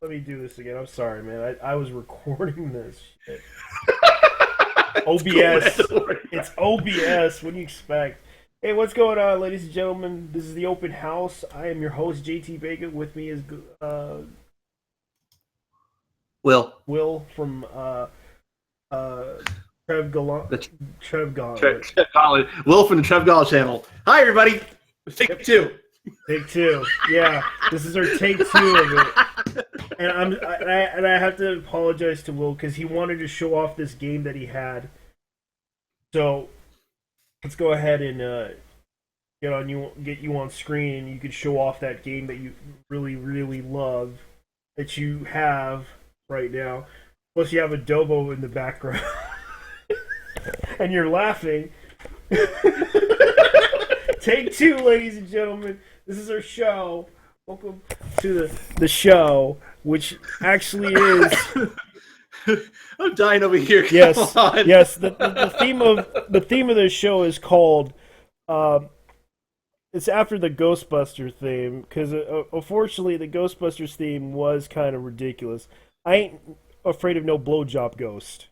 Let me do this again. I'm sorry, man. I was recording this shit. OBS. It's OBS. What do you expect? Hey, what's going on, ladies and gentlemen? This is the open house. I am your host, JT Vega. With me is Will. Will from Trev Gallant. The Trev Gauntlet. Trev Gauntlet. Will from the Trev Gauntlet channel. Hi, everybody. Take two. Take two. Yeah, this is our take two of it. And I have to apologize to Will because he wanted to show off this game that he had. So let's go ahead and get you on screen, and you can show off that game that you really love that you have right now. Plus, you have Adobo in the background, and you're laughing. Take two, ladies and gentlemen. This is our show. Welcome to the show, which actually is. I'm dying over here. Come yes, on. yes. The theme of the show is called. It's after the Ghostbusters theme because unfortunately the Ghostbusters theme was kind of ridiculous. I ain't afraid of no blowjob ghost,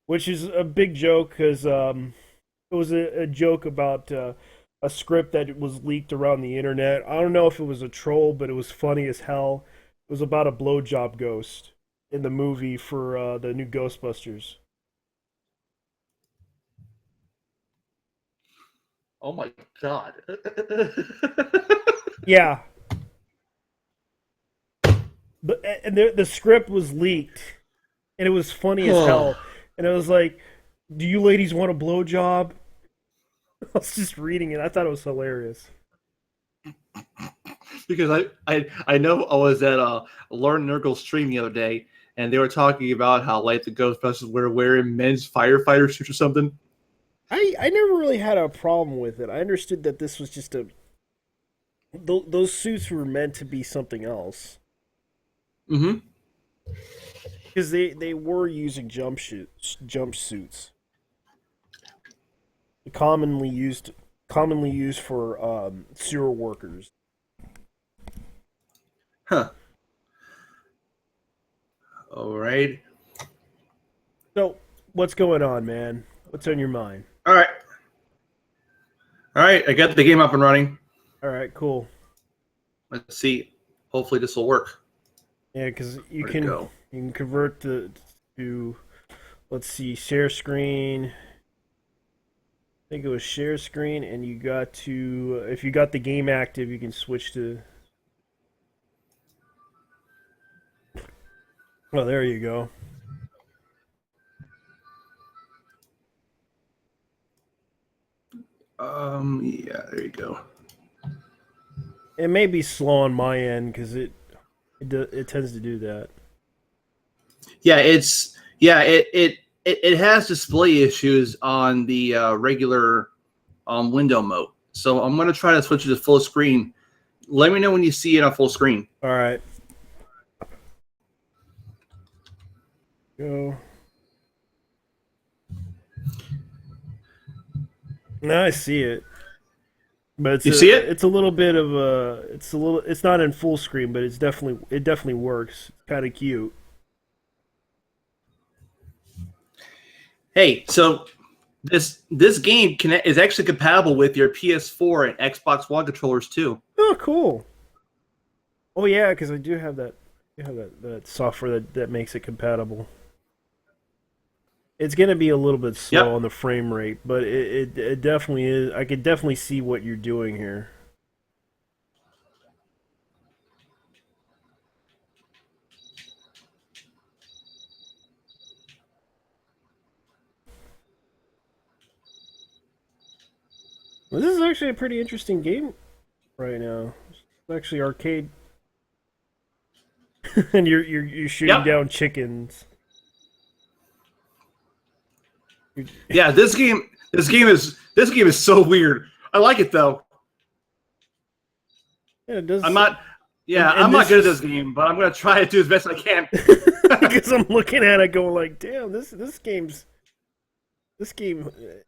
which is a big joke because it was a joke about a script that was leaked around the internet. I don't know if it was a troll, but it was funny as hell. It was about a blowjob ghost in the movie for the new Ghostbusters. Oh my god. Yeah. And the script was leaked, and it was funny as hell. And it was like, do you ladies want a blowjob? I was just reading it. I thought it was hilarious. Because I know I was at Lauren Nurgle's stream the other day, and they were talking about how like the Ghostbusters were wearing men's firefighter suits or something. I never really had a problem with it. I understood that this was just those suits were meant to be something else. Mm-hmm. Because they were using jumpsuits. Commonly used for sewer workers. Huh. All right. So, what's going on, man? What's on your mind? All right. I got the game up and running. All right, cool. Let's see. Hopefully this will work. Yeah, because you can convert to let's see, share screen. I think it was share screen, and you got to if you got the game active, you can switch to. Oh, there you go. Yeah, there you go. It may be slow on my end because it tends to do that. Yeah, it has display issues on the regular window mode. So I'm gonna try to switch it to full screen. Let me know when you see it on full screen. All right. Go. Now I see it. But You see it? It's a little bit of a. It's not in full screen, but it definitely works. It's kind of cute. Hey, so this game is actually compatible with your PS4 and Xbox One controllers too. Oh, cool. Oh yeah, because I do have that. You have that software that makes it compatible. It's gonna be a little bit slow on the frame rate, but it definitely is. I could definitely see what you're doing here. Well, this is actually a pretty interesting game right now. It's actually arcade, and you're shooting down chickens. Yeah, this game is so weird. I like it though. Yeah, it does. I'm not good at this game, but I'm gonna try to do as best I can. Because I'm looking at it going like, damn, this game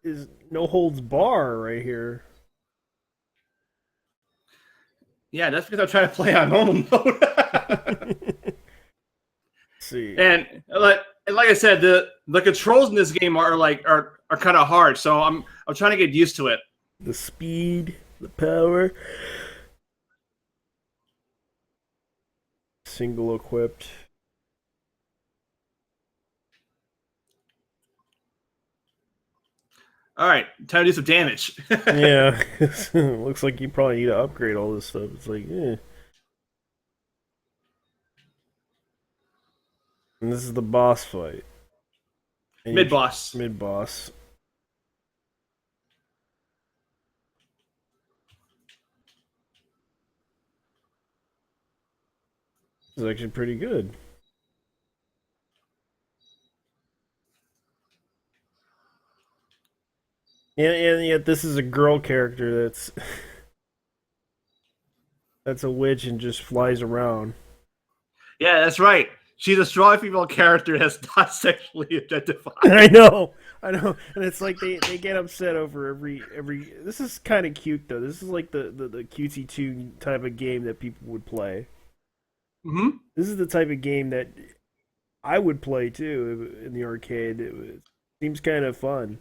is no holds bar right here. Yeah, that's because I'm trying to play on normal mode. see. And like I said, the controls in this game are kind of hard. So I'm trying to get used to it. The speed, the power. Single equipped. All right, time to do some damage. Yeah. Looks like you probably need to upgrade all this stuff. It's like, eh. And this is the boss fight. Mid boss. Mid boss. This is actually pretty good. And yet this is a girl character that's a witch and just flies around. Yeah, that's right. She's a strong female character that's not sexually objectified. I know, and it's like they get upset over every. This is kind of cute though. This is like the cutesy 2 type of game that people would play. Mm-hmm. This is the type of game that I would play too in the arcade. Seems kind of fun.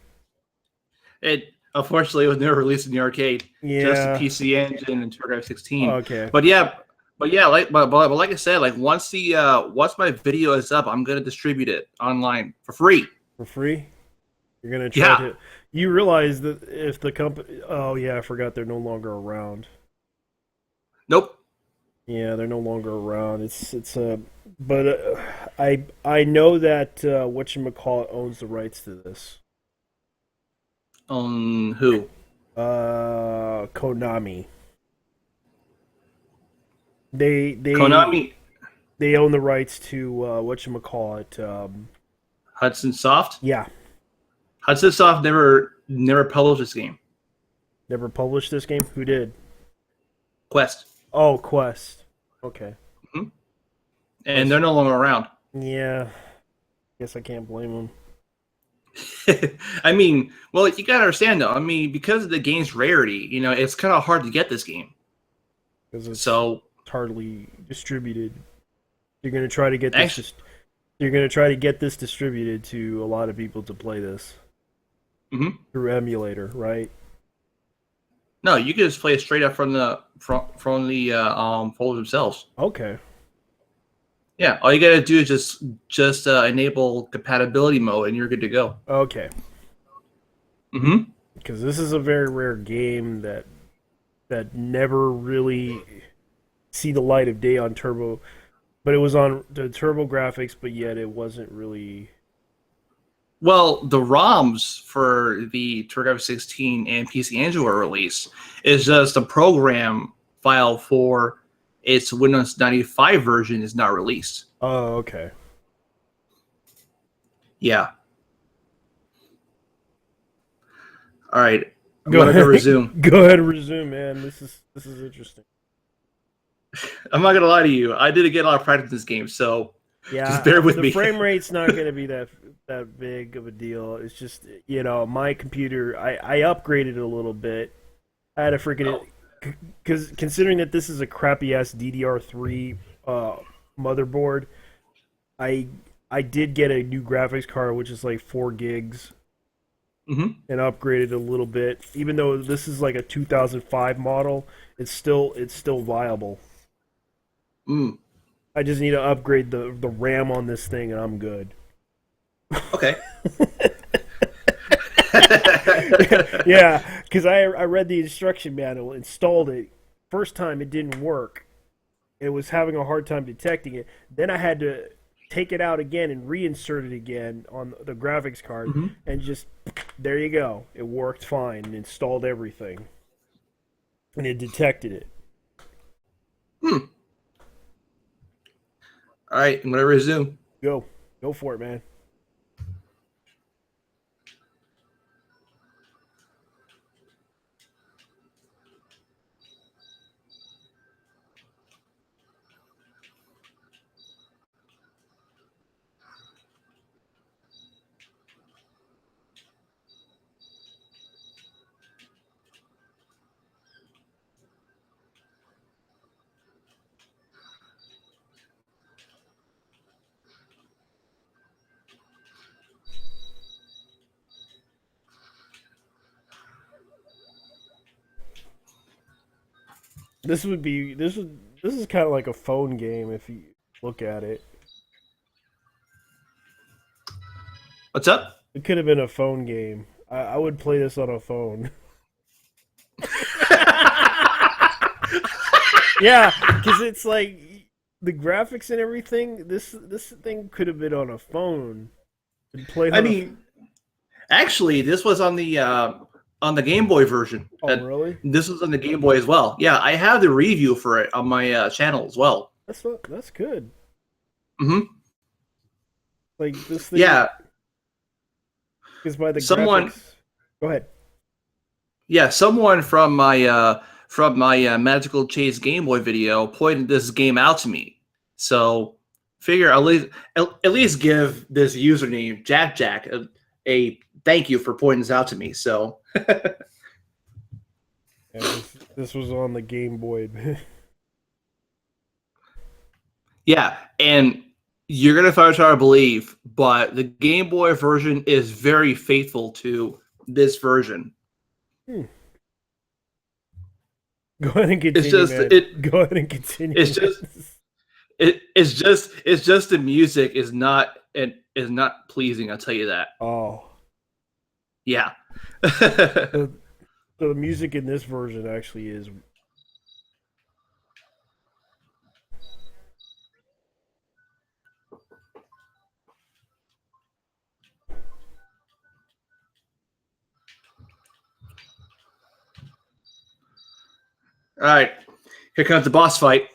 It unfortunately was never released in the arcade. Yeah. Just the PC Engine and TurboGrafx 16. Okay. But like I said, like once my video is up, I'm gonna distribute it online for free. For free? You're gonna try to. You realize that if the company. Oh yeah, I forgot they're no longer around. Nope. Yeah, they're no longer around. But I know that whatchamacallit owns the rights to this. Who? Konami. They Konami. They own the rights to whatchamacallit. Hudson Soft. Yeah. Hudson Soft never published this game. Never published this game. Who did? Quest. Oh, Quest. Okay. Mm-hmm. And they're no longer around. Yeah. Guess I can't blame them. I mean, well, you gotta understand though. I mean, because of the game's rarity, it's kind of hard to get this game. Because it's hardly distributed. You're gonna try to get this. You're gonna try to get this distributed to a lot of people to play this through emulator, right? No, you can just play it straight up from the folders themselves. Okay. Yeah, all you gotta do is just enable compatibility mode, and you're good to go. Okay. Mm-hmm. Because this is a very rare game that never really see the light of day on Turbo, but it was on the Turbo Graphics, but yet it wasn't really. Well, the ROMs for the TurboGrafx 16 and PC Engine were released. It's just the program file for its Windows 95 version is not released. Oh, okay. Yeah. All right. I'm gonna go resume. Go ahead and resume, man. This is interesting. I'm not gonna lie to you. I did get a lot of practice in this game, so just bear with me. The frame rate's not gonna be that big of a deal. It's just my computer. I upgraded it a little bit. I had a freaking because considering that this is a crappy ass DDR3 motherboard, I did get a new graphics card, which is like 4 gigs. And upgraded a little bit. Even though this is like a 2005 model, it's still viable. I just need to upgrade the RAM on this thing, and I'm good. Okay. Yeah, because I read the instruction manual, installed it. First time it didn't work. It was having a hard time detecting it. Then I had to take it out again and reinsert it again on the graphics card, and just there you go. It worked fine and installed everything, and it detected it. All right, I'm gonna resume. Go for it, man. This would be this is kind of like a phone game if you look at it. What's up? It could have been a phone game. I would play this on a phone. Yeah, because it's like the graphics and everything. This thing could have been on a phone. And played I on mean, actually, this was on the Game Boy version. oh really? This was on the Game Boy as well. Yeah, I have the review for it on my channel as well. That's good. Hmm. Like this thing Yeah, is by the someone. graphics. Go ahead. Yeah, someone from my Magical Chase Game Boy video pointed this game out to me. So figure at least give this username Jack Jack a thank you for pointing this out to me. So Yeah, this was on the Game Boy. yeah, and you're gonna find it hard to believe, but the Game Boy version is very faithful to this version. Hmm. Go ahead and continue, It's just man. it. Go ahead and continue. It's just it's just the music is not pleasing. I'll tell you that. Oh, Yeah. the music in this version actually is. All right. Here comes the boss fight.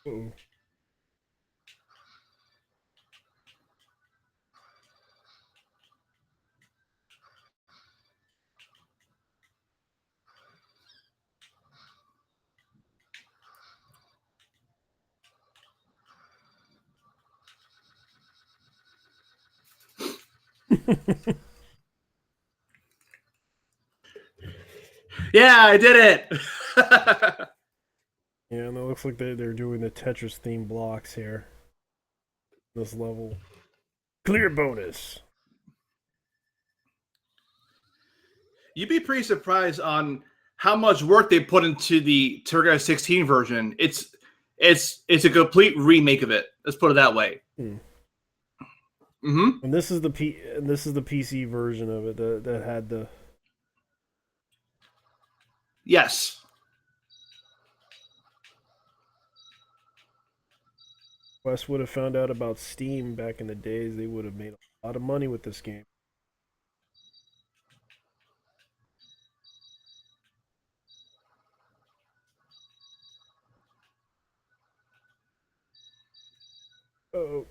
Uh-oh. Yeah, I did it. Yeah, and it looks like they're doing the Tetris theme blocks here. This level. Clear bonus. You'd be pretty surprised on how much work they put into the Turbo 16 version. It's a complete remake of it. Let's put it that way. Hmm. Mm-hmm. And this is the PC version of it that had the. Yes. West would have found out about Steam back in the days. They would have made a lot of money with this game. Oh,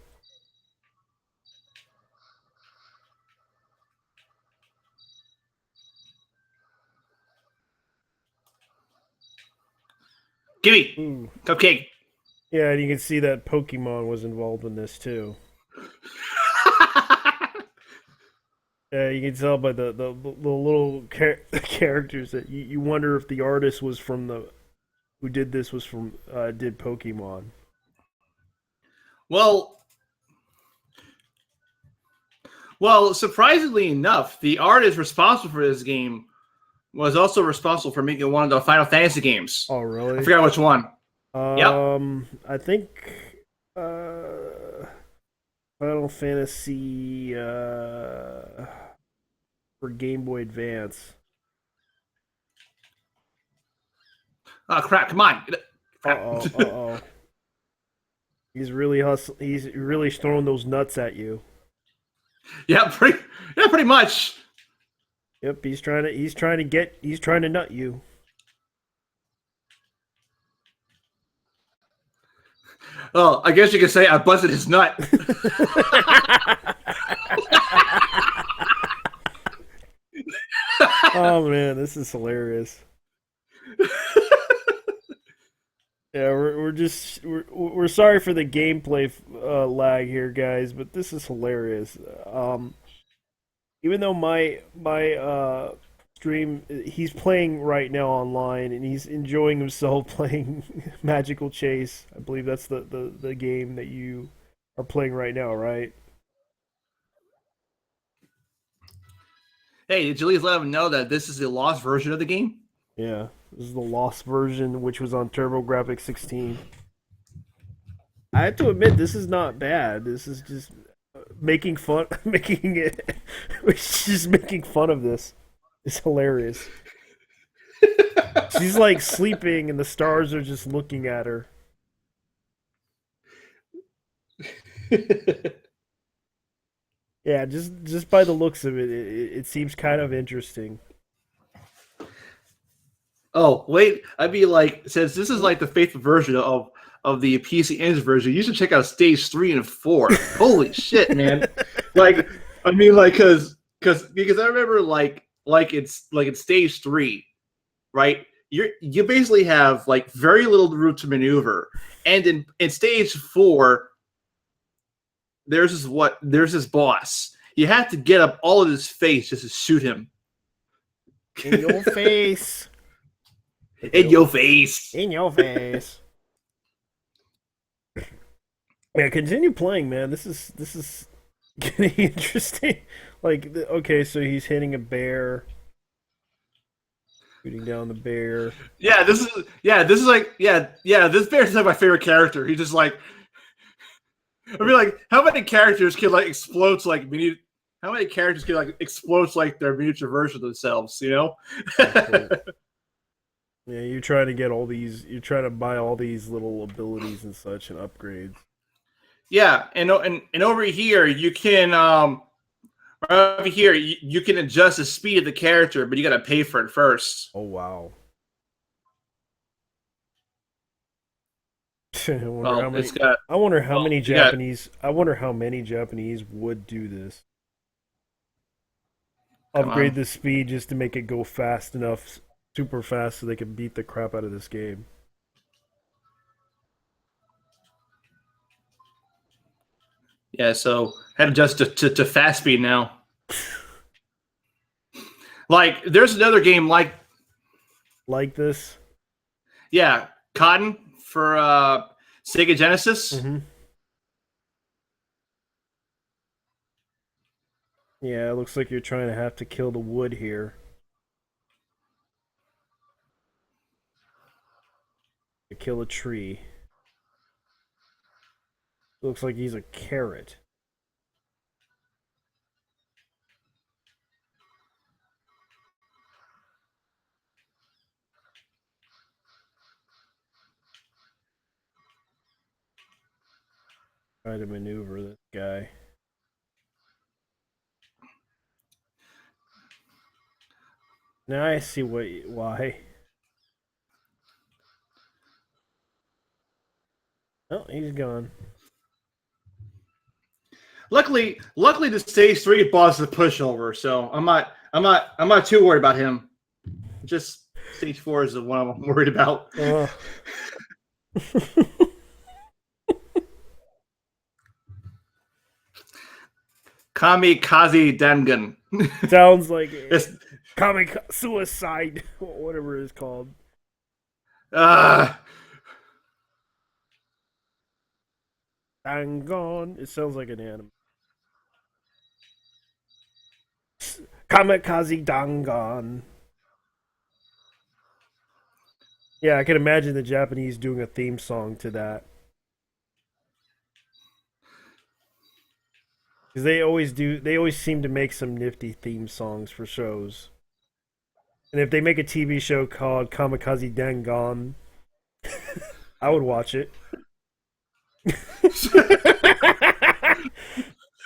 Gimme. ooh. Cupcake. Yeah, and you can see that Pokemon was involved in this too. Yeah, you can tell by the little characters that you wonder if the artist was from the who did this was from did Pokemon. well, surprisingly enough, the artist responsible for this game was also responsible for making one of the Final Fantasy games. Oh, really? I forgot which one. I think Final Fantasy for Game Boy Advance. Oh crap! Come on. Uh oh. He's really He's really throwing those nuts at you. Yeah, pretty much. Yep, he's trying to nut you. Oh, I guess you could say I busted his nut. Oh man, this is hilarious. Yeah, we're sorry for the gameplay lag here, guys, but this is hilarious. Even though my stream, he's playing right now online, and he's enjoying himself playing Magical Chase. I believe that's the game that you are playing right now, right? Hey, did you at least let him know that this is the lost version of the game? Yeah, this is the lost version, which was on TurboGrafx 16. I have to admit, this is not bad. This is just making fun, making it, just making fun of this. It's hilarious. She's like sleeping, and the stars are just looking at her. Yeah, just by the looks of it, it seems kind of interesting. Oh, wait, I'd be like, since this is like the faithful version of the PC Engine version, you should check out stage 3 and 4. Holy shit, man! Like, I mean, like, because I remember like it's stage 3, right? You basically have like very little room to maneuver, and in stage 4, there's this boss. You have to get up all of his face just to shoot him. In your face. In your face. In your face. Yeah, continue playing, man. This is getting interesting. Like, okay, so he's hitting a bear, shooting down the bear. This is like this bear is like my favorite character. He just like I mean like how many characters can like explode to like mini how many characters can like explode to like their miniature version of themselves, you know? Yeah, you're trying to get all these. You're trying to buy all these little abilities and such and upgrades. Yeah, and over here you can right over here you can adjust the speed of the character, but you gotta pay for it first. Oh wow! I wonder Well, how many. it's got I wonder how well, many you got Japanese. I wonder how many Japanese would do this. come Upgrade on. the speed just to make it go fast enough, super fast, so they can beat the crap out of this game. Yeah, so I had to adjust to fast speed now. Like there's another game Like this. yeah, Cotton for Sega Genesis. Mm-hmm. Yeah, it looks like you're trying to have to kill the wood here. To kill a tree. Looks like he's a carrot. Try to maneuver this guy. Now I see why. Oh, he's gone. Luckily, the stage 3 boss is a pushover, so I'm not too worried about him. Just stage 4 is the one I'm worried about. Kamikaze Dangun. Sounds like It's, comic suicide, whatever it's called. uh, Dangon. It sounds like an anime. Kamikaze Dangon. Yeah, I can imagine the Japanese doing a theme song to that. Because they always do. They always seem to make some nifty theme songs for shows. And if they make a TV show called Kamikaze Dangon, I would watch it.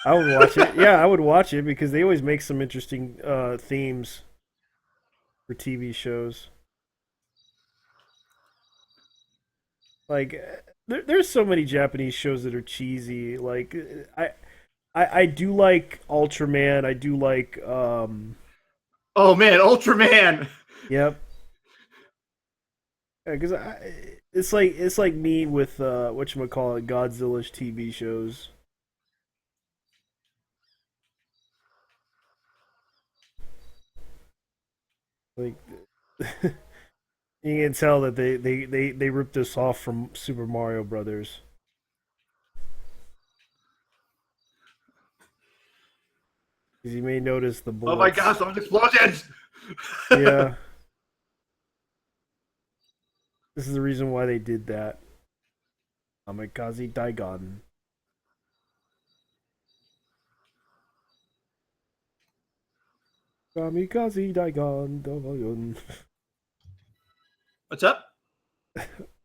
I would watch it. Yeah, I would watch it because they always make some interesting themes for TV shows. Like, there's so many Japanese shows that are cheesy. Like, I do like Ultraman. I do like oh man, Ultraman. Yep. Because it's like me with whatchamacallit, Godzilla's TV shows. Like you can tell that they ripped this off from Super Mario Brothers. Because you may notice the Oh my bullets. gosh, those explosions! Yeah, this is the reason why they did that. Kamikaze Daigon. Kamikaze Daigon. Daigon. What's up?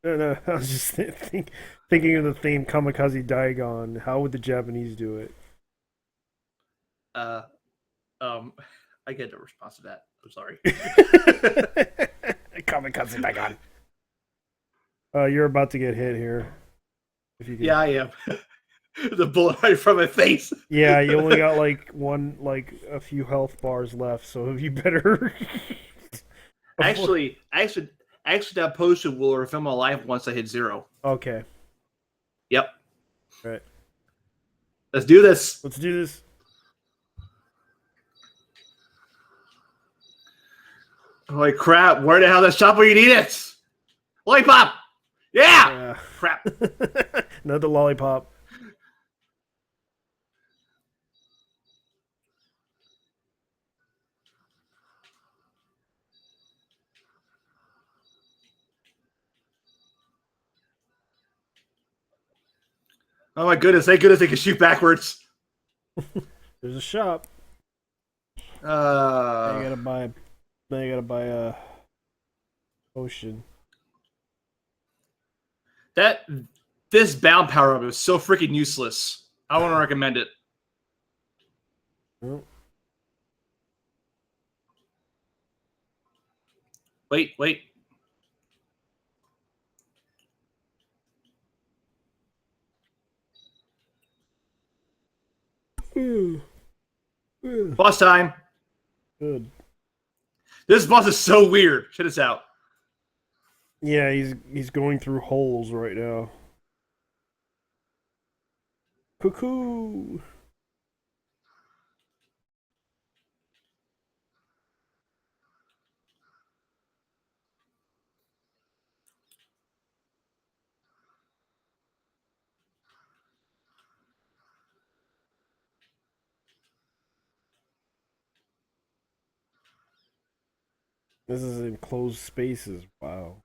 No, no, I was just thinking of the theme Kamikaze Daigon. How would the Japanese do it? Uh, um, I get no response to that. I'm sorry. Kamikaze Daigon. You're about to get hit here. If you can. Yeah, I am. The bullet right from my face. Yeah, you only got a few health bars left, so you better. Actually, that potion will refill my life once I hit 0. Okay. Yep. All right. Let's do this. Let's do this. Holy crap! Where the hell is that shop where you need it? Lollipop. Yeah. Crap. Another lollipop. Oh my goodness! Thank goodness they can shoot backwards. There's a shop. Uh, Now you gotta buy a potion. This bound power up is so freaking useless. I want to recommend it. Oh. Wait. Boss time. Good. This boss is so weird. Check this out. Yeah, he's going through holes right now. Cuckoo. This is in closed spaces. Wow.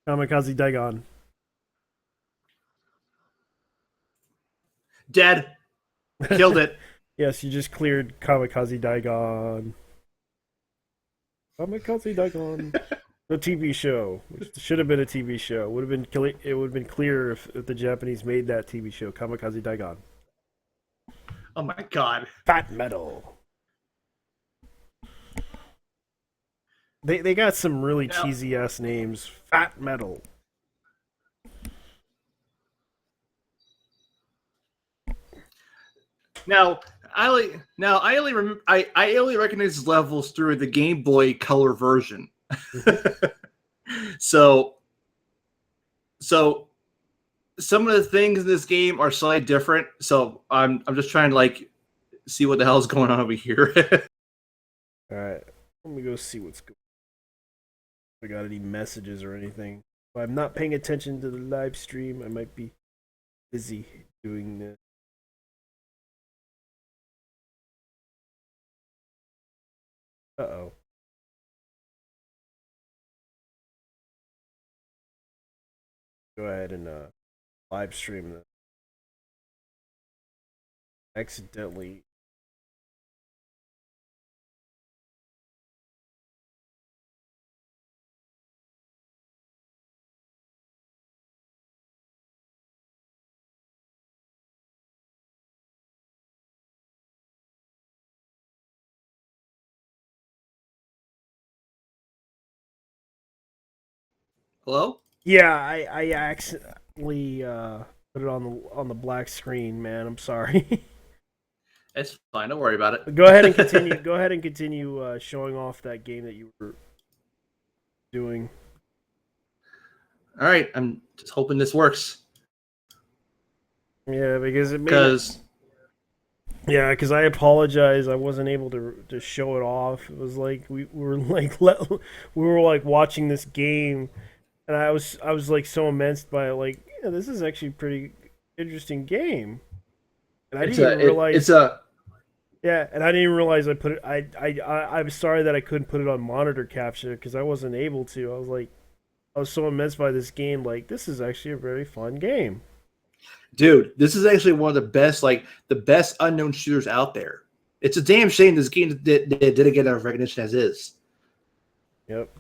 Kamikaze Daigon. Dead. Killed it. Yes, you just cleared Kamikaze Daigon. Kamikaze Daigon. The TV show, which should have been a TV show, would have been it would have been clearer if the Japanese made that TV show, Kamikaze Daigon. Oh my god. Fat Metal. They got some really cheesy ass names. Fat Metal. Now I only recognize levels through the Game Boy Color version. so some of the things in this game are slightly different. So I'm just trying to see what the hell is going on over here. All right, let me go see what's going. If I got any messages or anything. If I'm not paying attention to the live stream, I might be busy doing this. Uh-oh. Go ahead and live stream this. Accidentally. Hello? Yeah, I accidentally Put it on the black screen, man. I'm sorry. It's fine. Don't worry about it. Go ahead and continue. Go ahead and continue showing off that game that you were doing. All right. I'm just hoping this works. Yeah, because it made Because yeah, because I apologize. I wasn't able to show it off. It was like we were like we were like watching this game, and I was like so immense by it. Like, yeah, this is actually a pretty interesting game, and I it's didn't even a it, realize. it's a Yeah, and I didn't even realize I put it. I'm sorry that I couldn't put it on monitor capture because I wasn't able to. I was so immense by this game. Like, this is actually a very fun game. dude. This is actually one of the best unknown shooters out there. It's a damn shame this game didn't get enough recognition as is. Yep.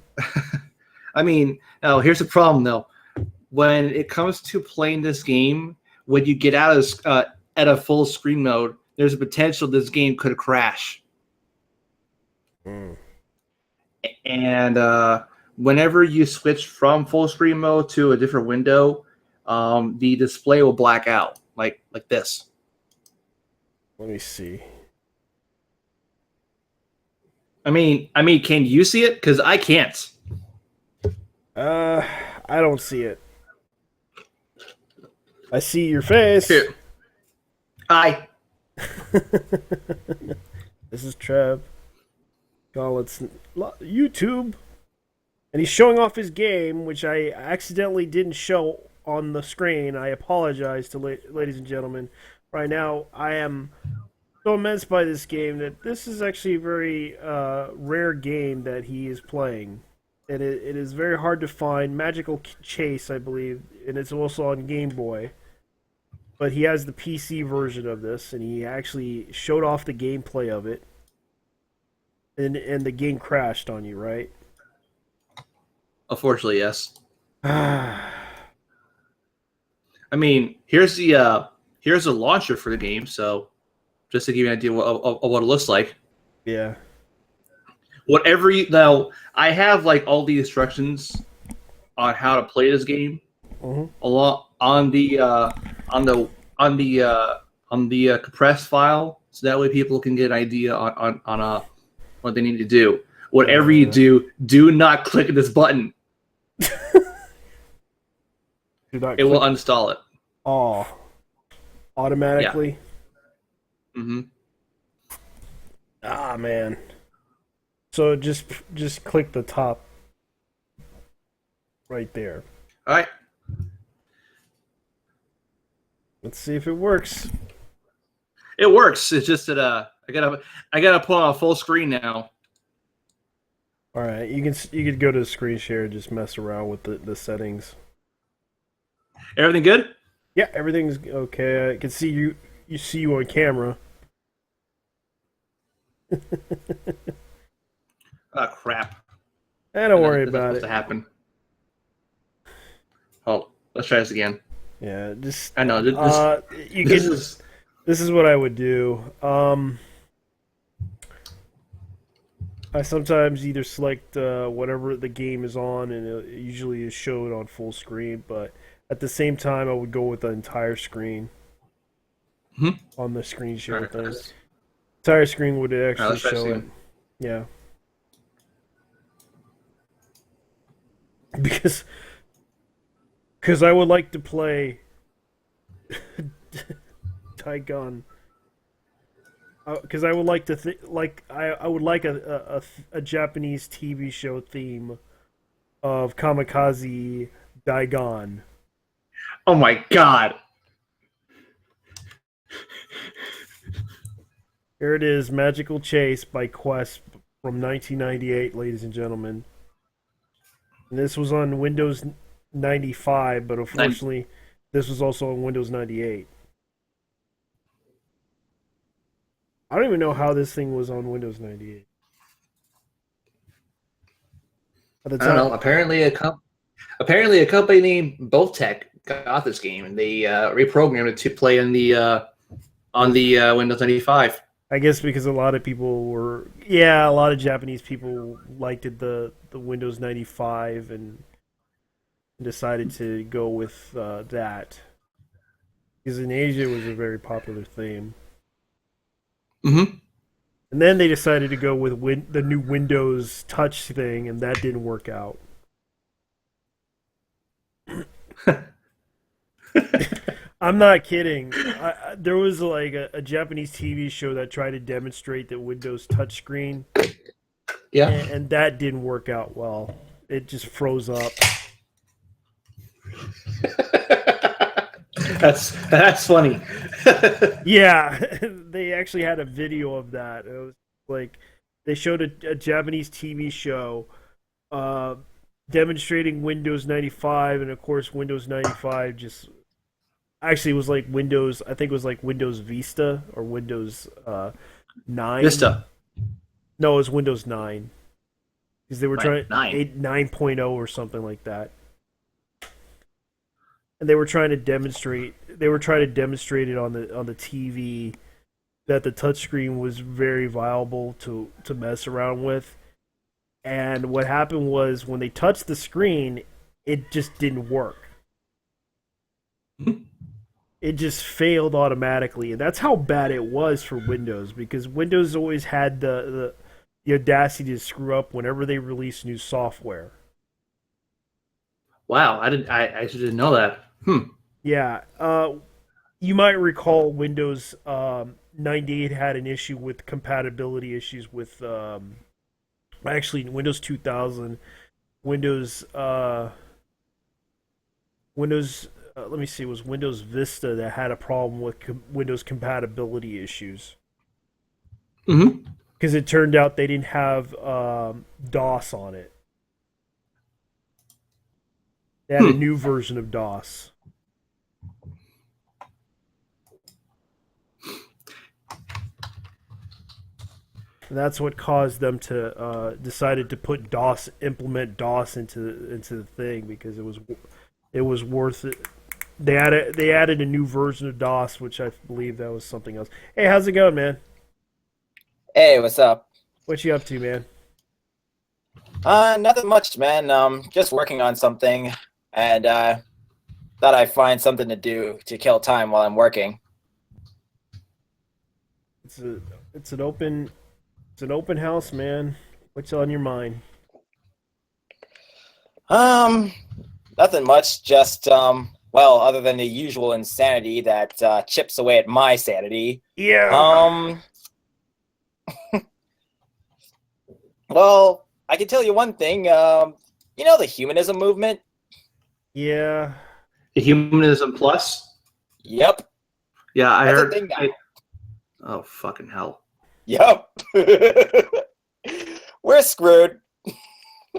I mean, now here's the problem though. When it comes to playing this game, when you get out of at a full screen mode, there's a potential this game could crash. Mm. And whenever you switch from full screen mode to a different window, the display will black out like this. Let me see. I mean, can you see it? Because I can't. I don't see it. I see your face. Here. Hi. This is Trev. It's YouTube. And he's showing off his game, which I accidentally didn't show on the screen. I apologize to ladies and gentlemen. Right now, I am so immense by this game that this is actually a very rare game that he is playing. And it is very hard to find. Magical Chase, I believe, and it's also on Game Boy. But he has the PC version of this, and he actually showed off the gameplay of it. And the game crashed on you, right? Unfortunately, yes. I mean, here's the launcher for the game. So, just to give you an idea of what it looks like. Yeah. Whatever you now, I have like all the instructions on how to play this game along on the compressed file, so that way people can get an idea on what they need to do. Whatever you do not click this button. It will uninstall it. Oh, automatically. Yeah. Mm-hmm. Ah, man. So just click the top right there. All right. Let's see if it works. It works. It's just that I gotta put on a full screen now. All right, you could go to the screen share and just mess around with the settings. Everything good? Yeah, everything's okay. I can see you on camera. Oh crap! Don't worry That's about supposed it. to happen. Oh, let's try this again. Yeah, just I know this is what I would do. I sometimes either select whatever the game is on, and it usually is showed on full screen. But at the same time, I would go with the entire screen on the screen share thing. Entire screen would actually show it. Yeah, because I would like to play Tygun. Because I would like to I would like a Japanese TV show theme of Kamikaze Daigon. Oh my god! Here it is, Magical Chase by Quest from 1998, ladies and gentlemen. And this was on Windows 95, but unfortunately, this was also on Windows 98. I don't even know how this thing was on Windows 98. At the time, I don't know. Apparently, a company named Boltech got this game and they reprogrammed it to play on the Windows 95. I guess because a lot of Japanese people liked the Windows 95 and decided to go with that. because in Asia it was a very popular theme. Mm-hmm. And then they decided to go with the new Windows Touch thing, and that didn't work out. I'm not kidding. There was like a Japanese TV show that tried to demonstrate the Windows touchscreen, Yeah. and that didn't work out well. It just froze up. That's funny. Yeah, they actually had a video of that. It was like they showed a Japanese TV show uh, demonstrating Windows 95, and of course Windows 95 just actually was like Windows. I think it was like Windows Vista or Windows 9. Vista. No, it was Windows 9 because they were trying 9. 9.0 or something like that, and they were trying to demonstrate. They were trying to demonstrate it on the TV that the touchscreen was very viable to mess around with. And what happened was when they touched the screen, it just didn't work. It just failed automatically, and that's how bad it was for Windows because Windows always had the audacity to screw up whenever they release new software. Wow, I actually didn't know that. Yeah, you might recall Windows 98 had an issue with compatibility issues with actually Windows 2000, Windows Windows. Let me see. It was Windows Vista that had a problem with Windows compatibility issues Mm-hmm. because it turned out they didn't have DOS on it. They had a new version of DOS. And that's what caused them to decided to implement DOS into the thing because it was worth it. They added a new version of DOS, which I believe that was something else. Hey, how's it going, man? Hey, what's up? What you up to, man? Nothing much, man. Just working on something, and thought I'd find something to do to kill time while I'm working. It's an open house, man. What's on your mind? Nothing much. Just well, other than the usual insanity that chips away at my sanity. Yeah. Well, I can tell you one thing. You know the humanism movement? Yeah. The Humanism Plus. Yep. Yeah, I That's a heard. thing now. Oh fucking hell! Yep. We're screwed.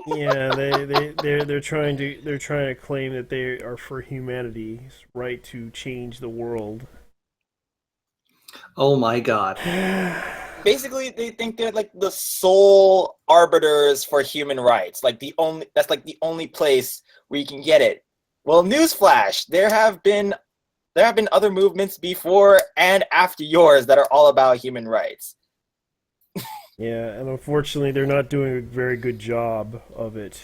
Yeah, they're trying to claim that they are for humanity's right to change the world. Oh my god! Basically, they think they're like the sole arbiters for human rights. That's like the only place where you can get it. Well, newsflash: there have been other movements before and after yours that are all about human rights. Yeah, and unfortunately, they're not doing a very good job of it.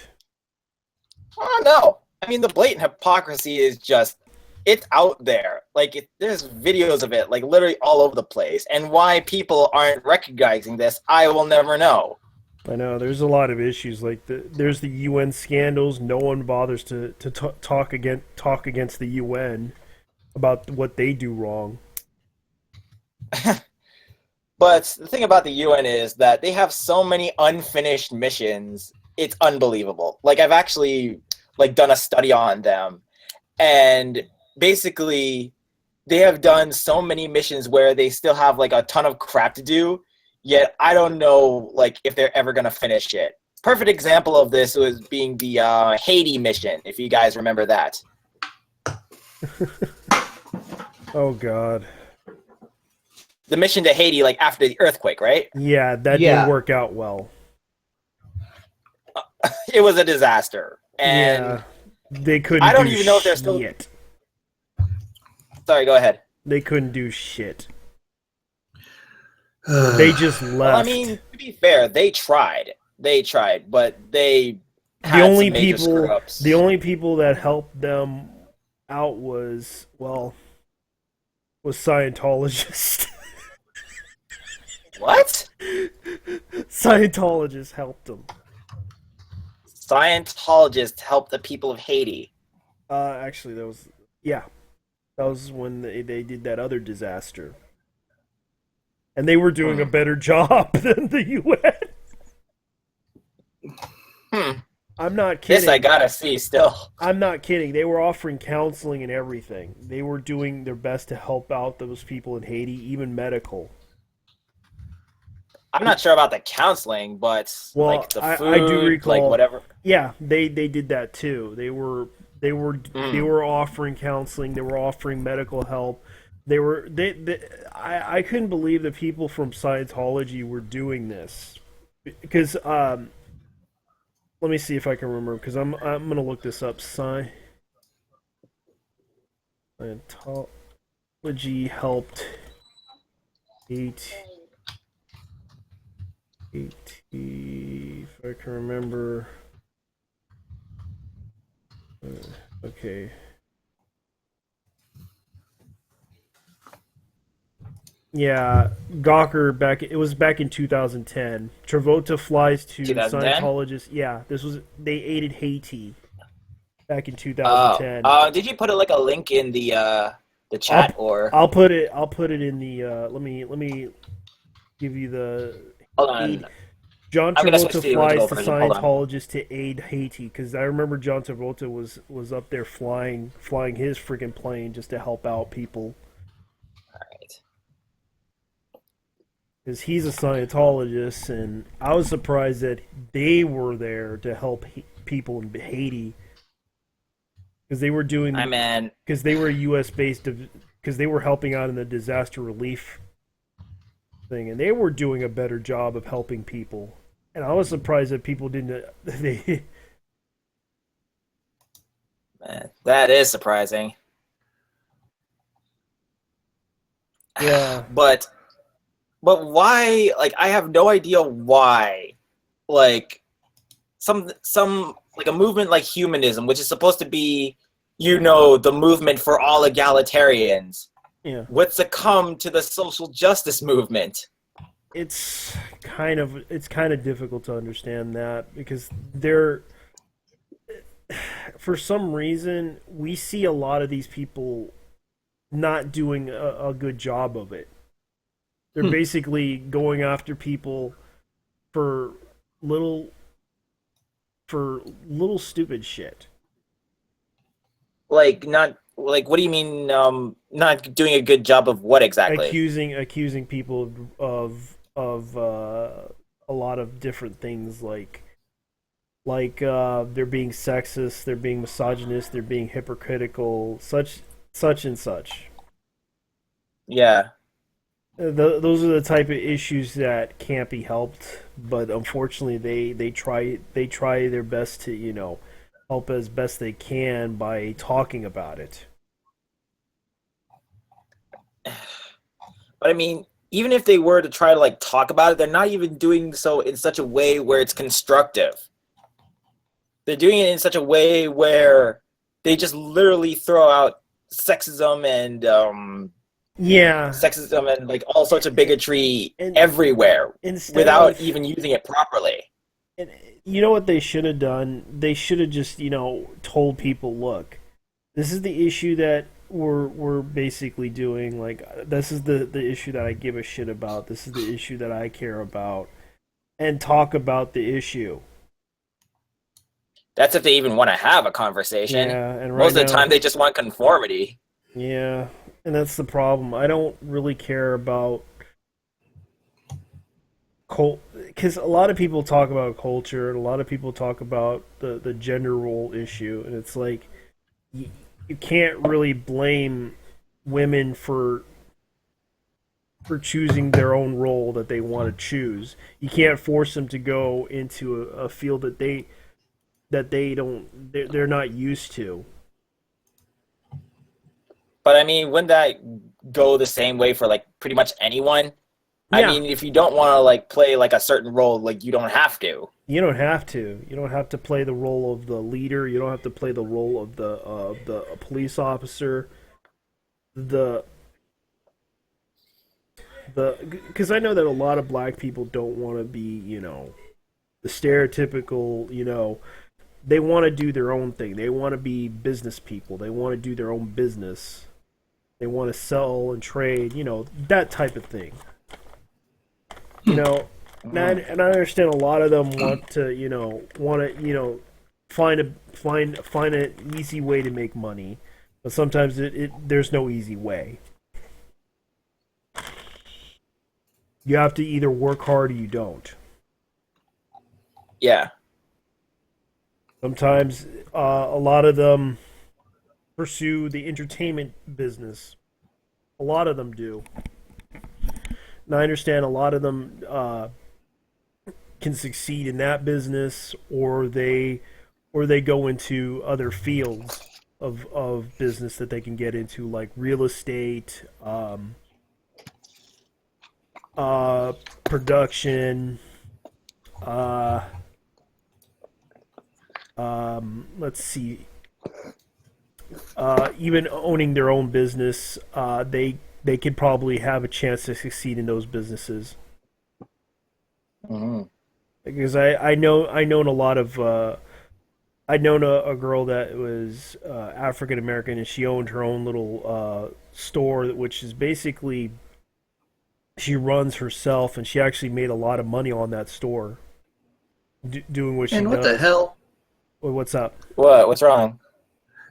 Oh no! I mean, the blatant hypocrisy is just—it's out there. There's videos of it, like literally all over the place. And why people aren't recognizing this, I will never know. I know there's a lot of issues. There's the UN scandals. No one bothers to talk against the UN about what they do wrong. But the thing about the UN is that they have so many unfinished missions. It's unbelievable. I've actually done a study on them, and basically they have done so many missions where they still have a ton of crap to do. Yet I don't know if they're ever gonna finish it. Perfect example of this was being the Haiti mission, if you guys remember that. Oh God. The mission to Haiti, after the earthquake, right? Yeah, that didn't work out well. It was a disaster, and yeah, they couldn't. I don't do even know if they're still. shit. Sorry, go ahead. They couldn't do shit. They just left. Well, I mean, to be fair, they tried. But they had the only some major people screw-ups. the only people that helped them out was was Scientologist. What? Scientologists helped him. Scientologists help the people of Haiti. Actually, that was when they did that other disaster, and they were doing a better job than the UN. I'm not kidding. This I gotta see still. I'm not kidding. They were offering counseling and everything. They were doing their best to help out those people in Haiti, even medical. I'm not sure about the counseling, but Well, like the food, I do recall, like whatever. Yeah, they did that too. They were offering counseling. They were offering medical help. I couldn't believe that people from Scientology were doing this because let me see if I can remember because I'm gonna look this up. Scientology helped Haiti. If I can remember. Okay. Yeah, Gawker it was back in 2010. Travolta flies to 2010? Scientologists. Yeah, they aided Haiti back in 2010. Did you put like a link in the chat or? I'll put it in the let me give you the Hold on. John I'm gonna switch Travolta to the flies original to version. Hold on. Scientologists to aid Haiti because I remember John Travolta was up there flying his freaking plane just to help out people Alright. because he's a Scientologist, and I was surprised that they were there to help people in Haiti because they were doing because they were U.S. based because they were helping out in the disaster relief thing, and they were doing a better job of helping people. And I was surprised that people didn't. Man, that is surprising. Yeah, but why? Like, I have no idea why. Like, some like a movement like humanism, which is supposed to be, the movement for all egalitarians, yeah. would succumb to the social justice movement. It's kind of difficult to understand that because for some reason we see a lot of these people not doing a good job of it. They're basically going after people for little stupid shit. Like, not like, what do you mean? Not doing a good job of what exactly? Accusing people of a lot of different things like they're being sexist, they're being misogynist, they're being hypocritical, such and such. Yeah. Those are the type of issues that can't be helped, but unfortunately they try their best to help as best they can by talking about it. But I mean, even if they were to try to like talk about it, they're not even doing so in such a way where it's constructive. They're doing it in such a way where they just literally throw out sexism and like all sorts of bigotry everywhere without even using it properly. And you know what they should have done? They should have just told people, look, this is the issue that we're basically doing. Like, this is the issue that I give a shit about. This is the issue that I care about, and talk about the issue. That's if they even want to have a conversation. Yeah, and most of the time they just want conformity. Yeah, and that's the problem. I don't really care about because a lot of people talk about culture, and a lot of people talk about the gender role issue, and it's like you can't really blame women for choosing their own role that they want to choose. You can't force them to go into a field that they're not used to. But I mean, wouldn't that go the same way for like pretty much anyone? Yeah. I mean, if you don't want to like play like a certain role, like you don't have to. You don't have to. You don't have to play the role of the leader. You don't have to play the role of the police officer. because I know that a lot of black people don't want to be, the stereotypical, they want to do their own thing. They want to be business people. They want to do their own business. They want to sell and trade, that type of thing. And I understand a lot of them want to find an easy way to make money, but sometimes there's no easy way. You have to either work hard or you don't. Yeah. Sometimes a lot of them pursue the entertainment business. A lot of them do. And I understand a lot of them can succeed in that business, or they go into other fields of business that they can get into, like real estate, production, let's see, even owning their own business. They could probably have a chance to succeed in those businesses. Mm-hmm. Because I known a lot of I'd known a girl that was African American, and she owned her own little store, which is basically she runs herself, and she actually made a lot of money on that store doing what she does. And what the hell? What's up? What's wrong?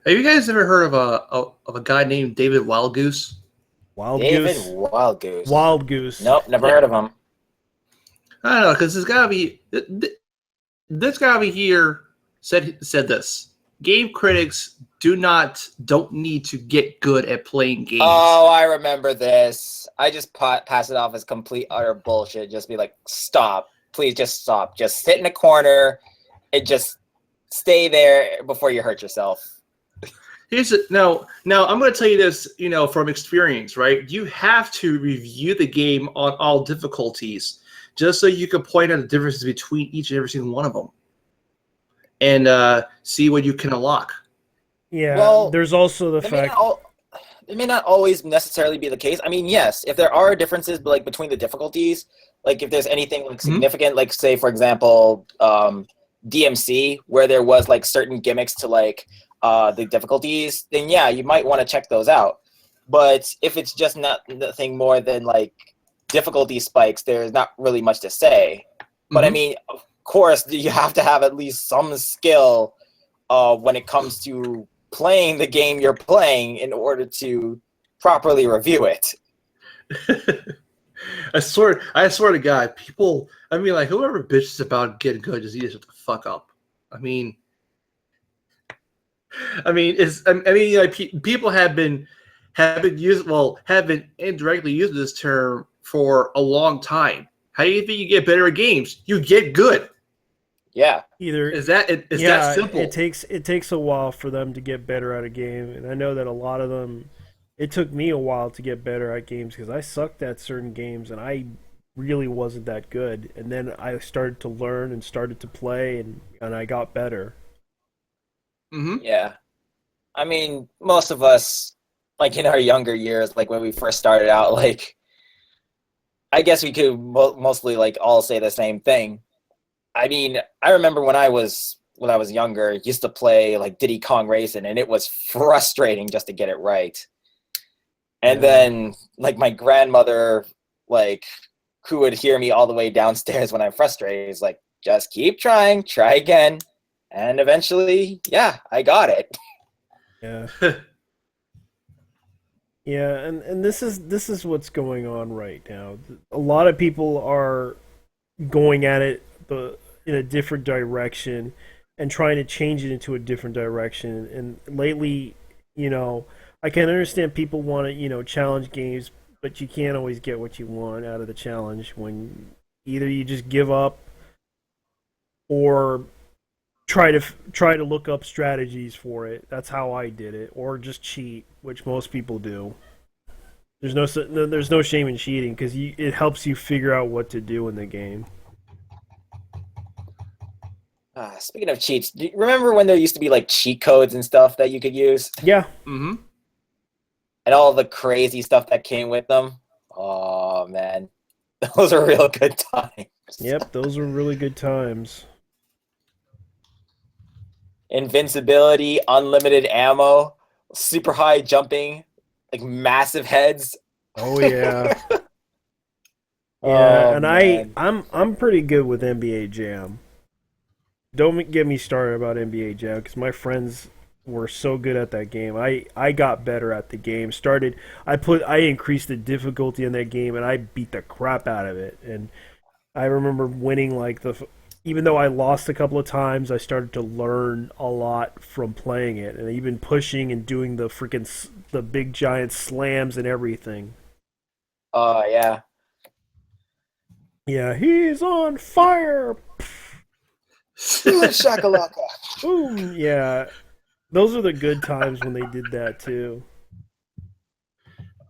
Have you guys ever heard of a guy named David Wildgoose? David Goose? Wildgoose. Wild Goose. Nope, never heard of him. I don't know, because this guy over here said this. Game critics don't need to get good at playing games. Oh, I remember this. I just pass it off as complete utter bullshit. Just be like, stop. Please just stop. Just sit in a corner and just stay there before you hurt yourself. Now I'm going to tell you this, from experience, right? You have to review the game on all difficulties, just so you can point out the differences between each and every single one of them, and see what you can unlock. Yeah, well, there's also the fact it may not always necessarily be the case. I mean, yes, if there are differences like between the difficulties, like if there's anything like significant, like say for example, DMC, where there was like certain gimmicks to like the difficulties, then yeah, you might want to check those out. But if it's just nothing more than like difficulty spikes, there's not really much to say. But I mean, of course, you have to have at least some skill when it comes to playing the game you're playing in order to properly review it. I swear to God, people. I mean, like whoever bitches about getting good just needs to fuck up. I mean, like people have been indirectly using this term for a long time. How do you think you get better at games? You get good. Yeah. Is that simple? It takes a while for them to get better at a game, and I know that a lot of them. It took me a while to get better at games because I sucked at certain games and I really wasn't that good. And then I started to learn and started to play, and I got better. Mm-hmm. Yeah. I mean, most of us, like in our younger years, like when we first started out, like I guess we could mostly like all say the same thing. I mean, I remember when I was younger, used to play like Diddy Kong Racing, and it was frustrating just to get it right. And then like my grandmother, like who would hear me all the way downstairs when I'm frustrated, is like, just keep trying, try again. And eventually, yeah, I got it. Yeah. Yeah, and this is what's going on right now. A lot of people are going at it in a different direction and trying to change it into a different direction. And lately, I can understand people want to, challenge games, but you can't always get what you want out of the challenge when either you just give up or try to look up strategies for it. That's how I did it, or just cheat, which most people do. There's no shame in cheating because it helps you figure out what to do in the game. Speaking of cheats, do you remember when there used to be like cheat codes and stuff that you could use? Yeah. Mm-hmm. And all the crazy stuff that came with them? Oh Oh man, those are real good times. Yep, those were really good times. Invincibility, unlimited ammo, super high jumping, like massive heads. Oh yeah. Oh Yeah, and man. I'm pretty good with NBA Jam. Don't get me started about NBA Jam because my friends were so good at that game. I got better at the game. I increased the difficulty in that game and I beat the crap out of it. And I remember winning even though I lost a couple of times, I started to learn a lot from playing it and even pushing and doing the big giant slams and everything. Oh yeah. Yeah, he's on fire. Shakalaka. Boom. Yeah, those are the good times when they did that too.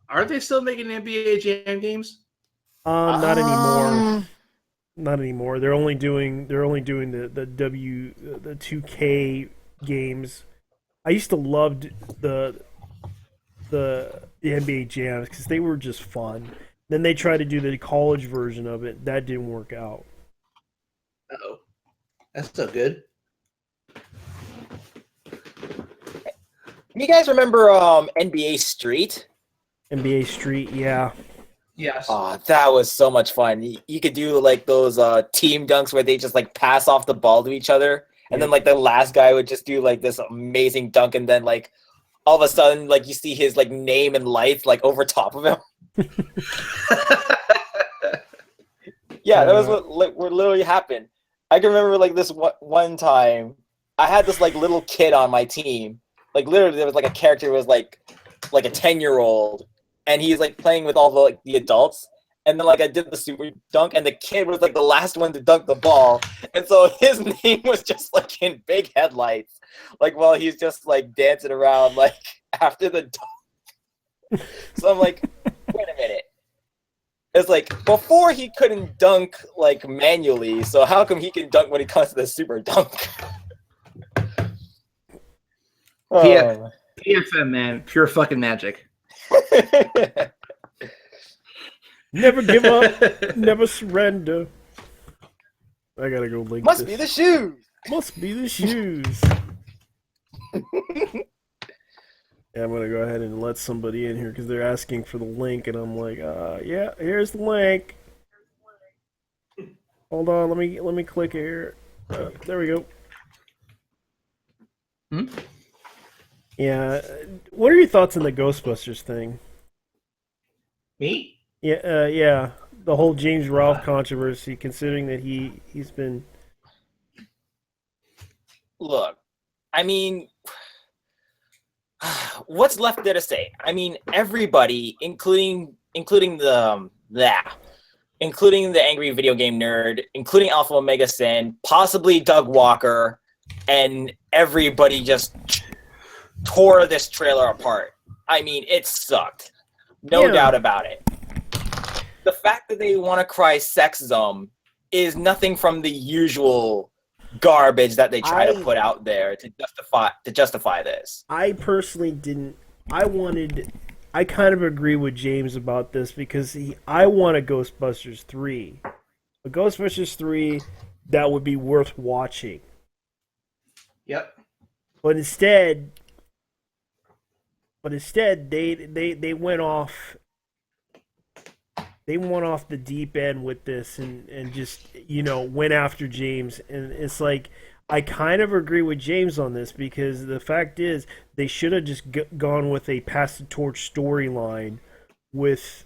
Are they still making NBA Jam games? Not anymore. Not anymore. They're only doing the 2K games. I used to love the NBA jams because they were just fun. Then they tried to do the college version of it. That didn't work out. Uh-oh. That's so good. You guys remember NBA Street? NBA Street, yeah. Yes. Oh, that was so much fun. You could do like those team dunks where they just like pass off the ball to each other, and then like the last guy would just do like this amazing dunk, and then like all of a sudden like you see his like name and lights like over top of him. Yeah, that was what literally happened. I can remember like this one time I had this like little kid on my team. Like literally there was like a character who was like a 10-year-old, and he's like playing with all the like the adults. And then like I did the super dunk, and the kid was like the last one to dunk the ball, and so his name was just like in big headlights, like while he's just like dancing around like after the dunk. So I'm like, wait a minute. It's like before he couldn't dunk like manually, so how come he can dunk when it comes to the super dunk? Yeah, PFM, man, pure fucking magic. Never give up, never surrender. I gotta go link Must this. be the shoes. Must be the shoes. Yeah, I'm gonna go ahead and let somebody in here because they're asking for the link, and I'm like, yeah, here's the link. Hold on, let me click here. There we go. Hmm? Yeah, what are your thoughts on the Ghostbusters thing? Me? Yeah, yeah, the whole James Rolfe controversy, considering that he's been. Look, I mean, what's left there to say? I mean, everybody, including the including the angry video game nerd, including Alpha Omega Sin, possibly Doug Walker, and everybody just tore this trailer apart. I mean, it sucked. No doubt about it. The fact that they want to cry sexism is nothing from the usual garbage that they try to put out there to justify this. I personally didn't. I kind of agree with James about this because I want a Ghostbusters 3. A Ghostbusters 3 that would be worth watching. Yep. But instead they went off the deep end with this and just, went after James, and it's like I kind of agree with James on this because the fact is they should have just gone with a pass the torch storyline with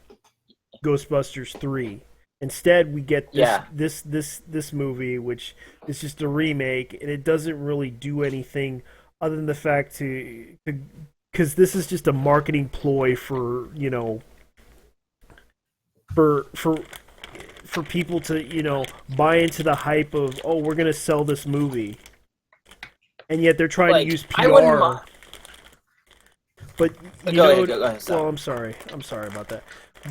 Ghostbusters 3. Instead, we get this movie, which is just a remake, and it doesn't really do anything other than the fact because this is just a marketing ploy for for people to buy into the hype of, oh, we're gonna sell this movie, and yet they're trying to use PR. But go ahead, well, I'm sorry about that.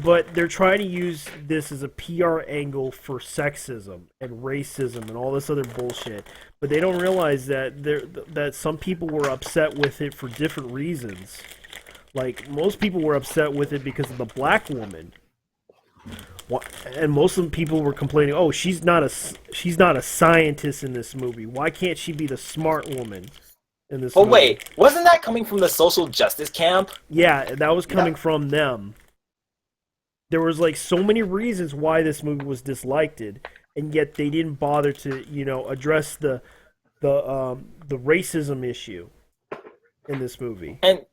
But they're trying to use this as a PR angle for sexism and racism and all this other bullshit. But they don't realize that some people were upset with it for different reasons. Like, most people were upset with it because of the black woman. And most of the people were complaining, "Oh, she's not a scientist in this movie. Why can't she be the smart woman in this But movie?" wait, wasn't that coming from the social justice camp? Yeah, that was coming from them. There was like so many reasons why this movie was disliked, and yet they didn't bother to address the racism issue in this movie. And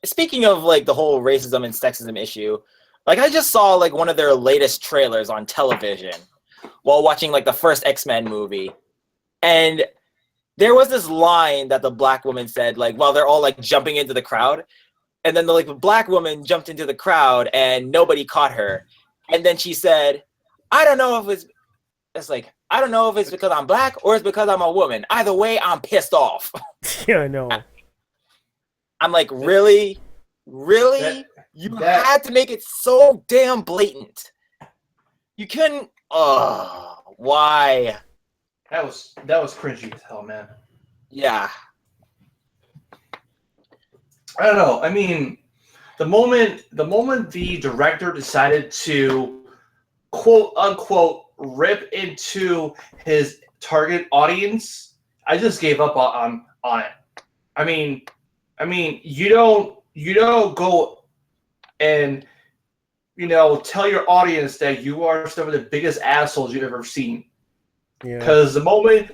speaking of like the whole racism and sexism issue, like I just saw like one of their latest trailers on television while watching like the first X-Men movie. And there was this line that the black woman said, like, while they're all like jumping into the crowd. And then the black woman jumped into the crowd and nobody caught her. And then she said, I don't know if I don't know if it's because I'm black or it's because I'm a woman. Either way, I'm pissed off. Yeah, I know. I'm like, really? Really? You had to make it so damn blatant. You couldn't. Oh, why? That was cringy as hell, man. Yeah. I don't know. I mean, the moment the director decided to quote unquote rip into his target audience, I just gave up on it. I mean, you don't go and tell your audience that you are some of the biggest assholes you've ever seen. Yeah. Because the moment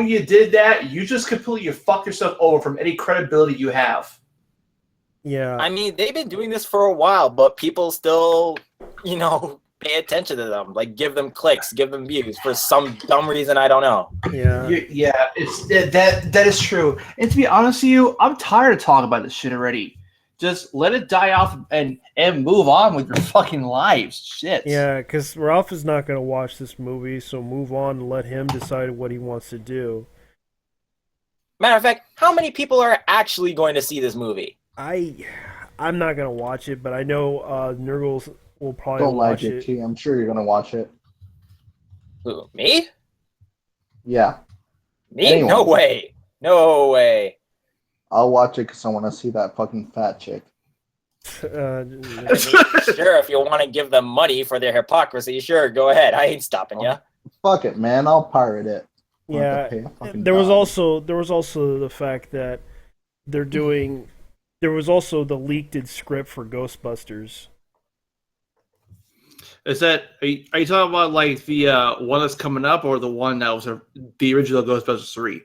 you did that, you just completely fucked yourself over from any credibility you have. Yeah. I mean, they've been doing this for a while, but people still, pay attention to them. Like, give them clicks, give them views for some dumb reason I don't know. Yeah. Yeah, that is true. And to be honest with you, I'm tired of talking about this shit already. Just let it die off and move on with your fucking lives. Shit. Yeah, because Ralph is not going to watch this movie, so move on and let him decide what he wants to do. Matter of fact, how many people are actually going to see this movie? I'm not going to watch it, but I know Nurgles will probably Don't watch like it, T. I'm sure you're gonna watch it. Who, me? Yeah, Me? Anyone. No way. No way. I'll watch it because I want to see that fucking fat chick. I mean, sure, if you want to give them money for their hypocrisy, sure, go ahead. I ain't stopping you. Fuck it, man. I'll pirate it. I'll have Yeah, to pay a fucking there was dime. also the fact that they're doing. There was also the leaked script for Ghostbusters. Are you talking about like the one that's coming up, or the one that was the original Ghostbusters 3?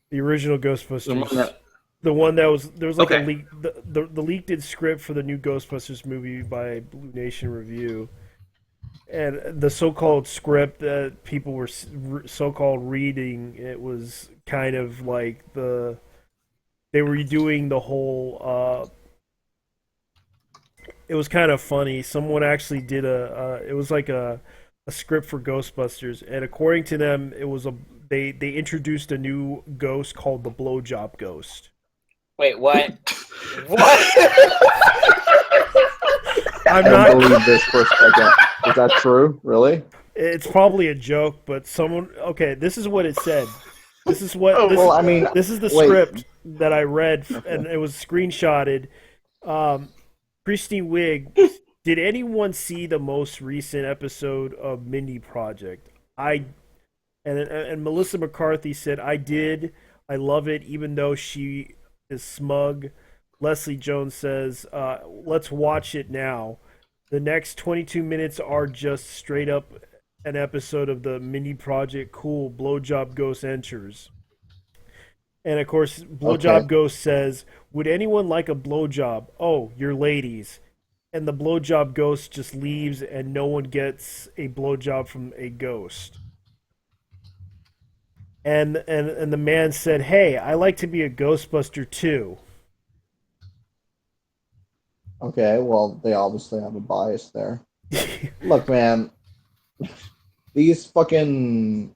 The original Ghostbusters. The one that was there was like Okay. a leak the leaked script for the new Ghostbusters movie by Blue Nation Review, and the so-called script that people were so-called reading, it was kind of like they were doing the whole. It was kind of funny. Someone actually did it was like a script for Ghostbusters, and according to them, it was they introduced a new ghost called the Blowjob Ghost. Wait, what? What? I don't believe this for a second. Is that true? Really? It's probably a joke, but someone. Okay, this is what it said. This is what. Oh, this, well, I mean, this is the wait. script that I read, Okay. and it was screenshotted. Christy Wig, did anyone see the most recent episode of Mindy Project? And Melissa McCarthy said, I did. I love it, even though she is smug. Leslie Jones says, let's watch it now. The next 22 minutes are just straight up an episode of the Mindy Project. Cool. Blowjob Ghost enters. And of course, Blowjob Okay. Ghost says, would anyone like a blowjob? Oh, you're ladies. And the Blowjob Ghost just leaves, and no one gets a blowjob from a ghost. And the man said, hey, I like to be a Ghostbuster too. Okay, well, they obviously have a bias there. Look, man, these fucking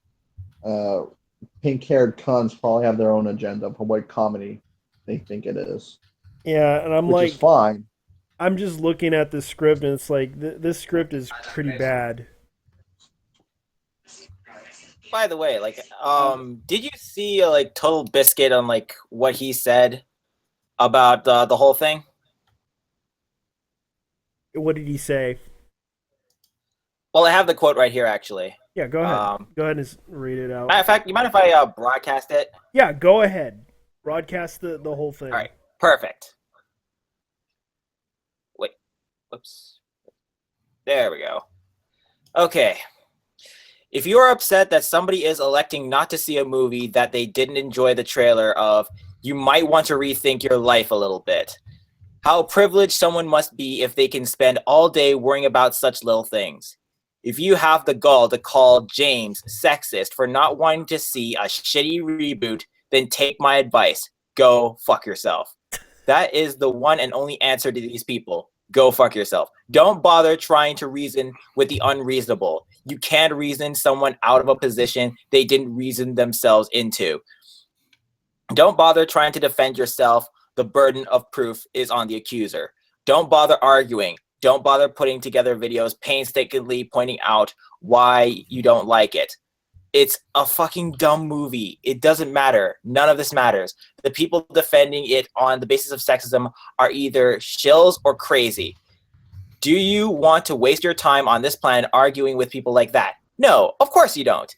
pink-haired cunts probably have their own agenda for what comedy they think it is, Yeah, and I'm which like, is fine. I'm just looking at the script, and it's like, this script is pretty bad. By the way, like, did you see like Total Biscuit on like what he said about the whole thing? What did he say? Well, I have the quote right here, actually. Yeah, go ahead. Um, Go ahead and read it out. Matter of fact, you mind if I broadcast it? Yeah, go ahead. Broadcast the whole thing. All right, perfect. Wait, whoops. There we go. Okay. If you are upset that somebody is electing not to see a movie that they didn't enjoy the trailer of, you might want to rethink your life a little bit. How privileged someone must be if they can spend all day worrying about such little things. If you have the gall to call James sexist for not wanting to see a shitty reboot, then take my advice. Go fuck yourself. That is the one and only answer to these people. Go fuck yourself. Don't bother trying to reason with the unreasonable. You can't reason someone out of a position they didn't reason themselves into. Don't bother trying to defend yourself. The burden of proof is on the accuser. Don't bother arguing. Don't bother putting together videos painstakingly pointing out why you don't like it. It's a fucking dumb movie. It doesn't matter. None of this matters. The people defending it on the basis of sexism are either shills or crazy. Do you want to waste your time on this planet arguing with people like that? No, of course you don't.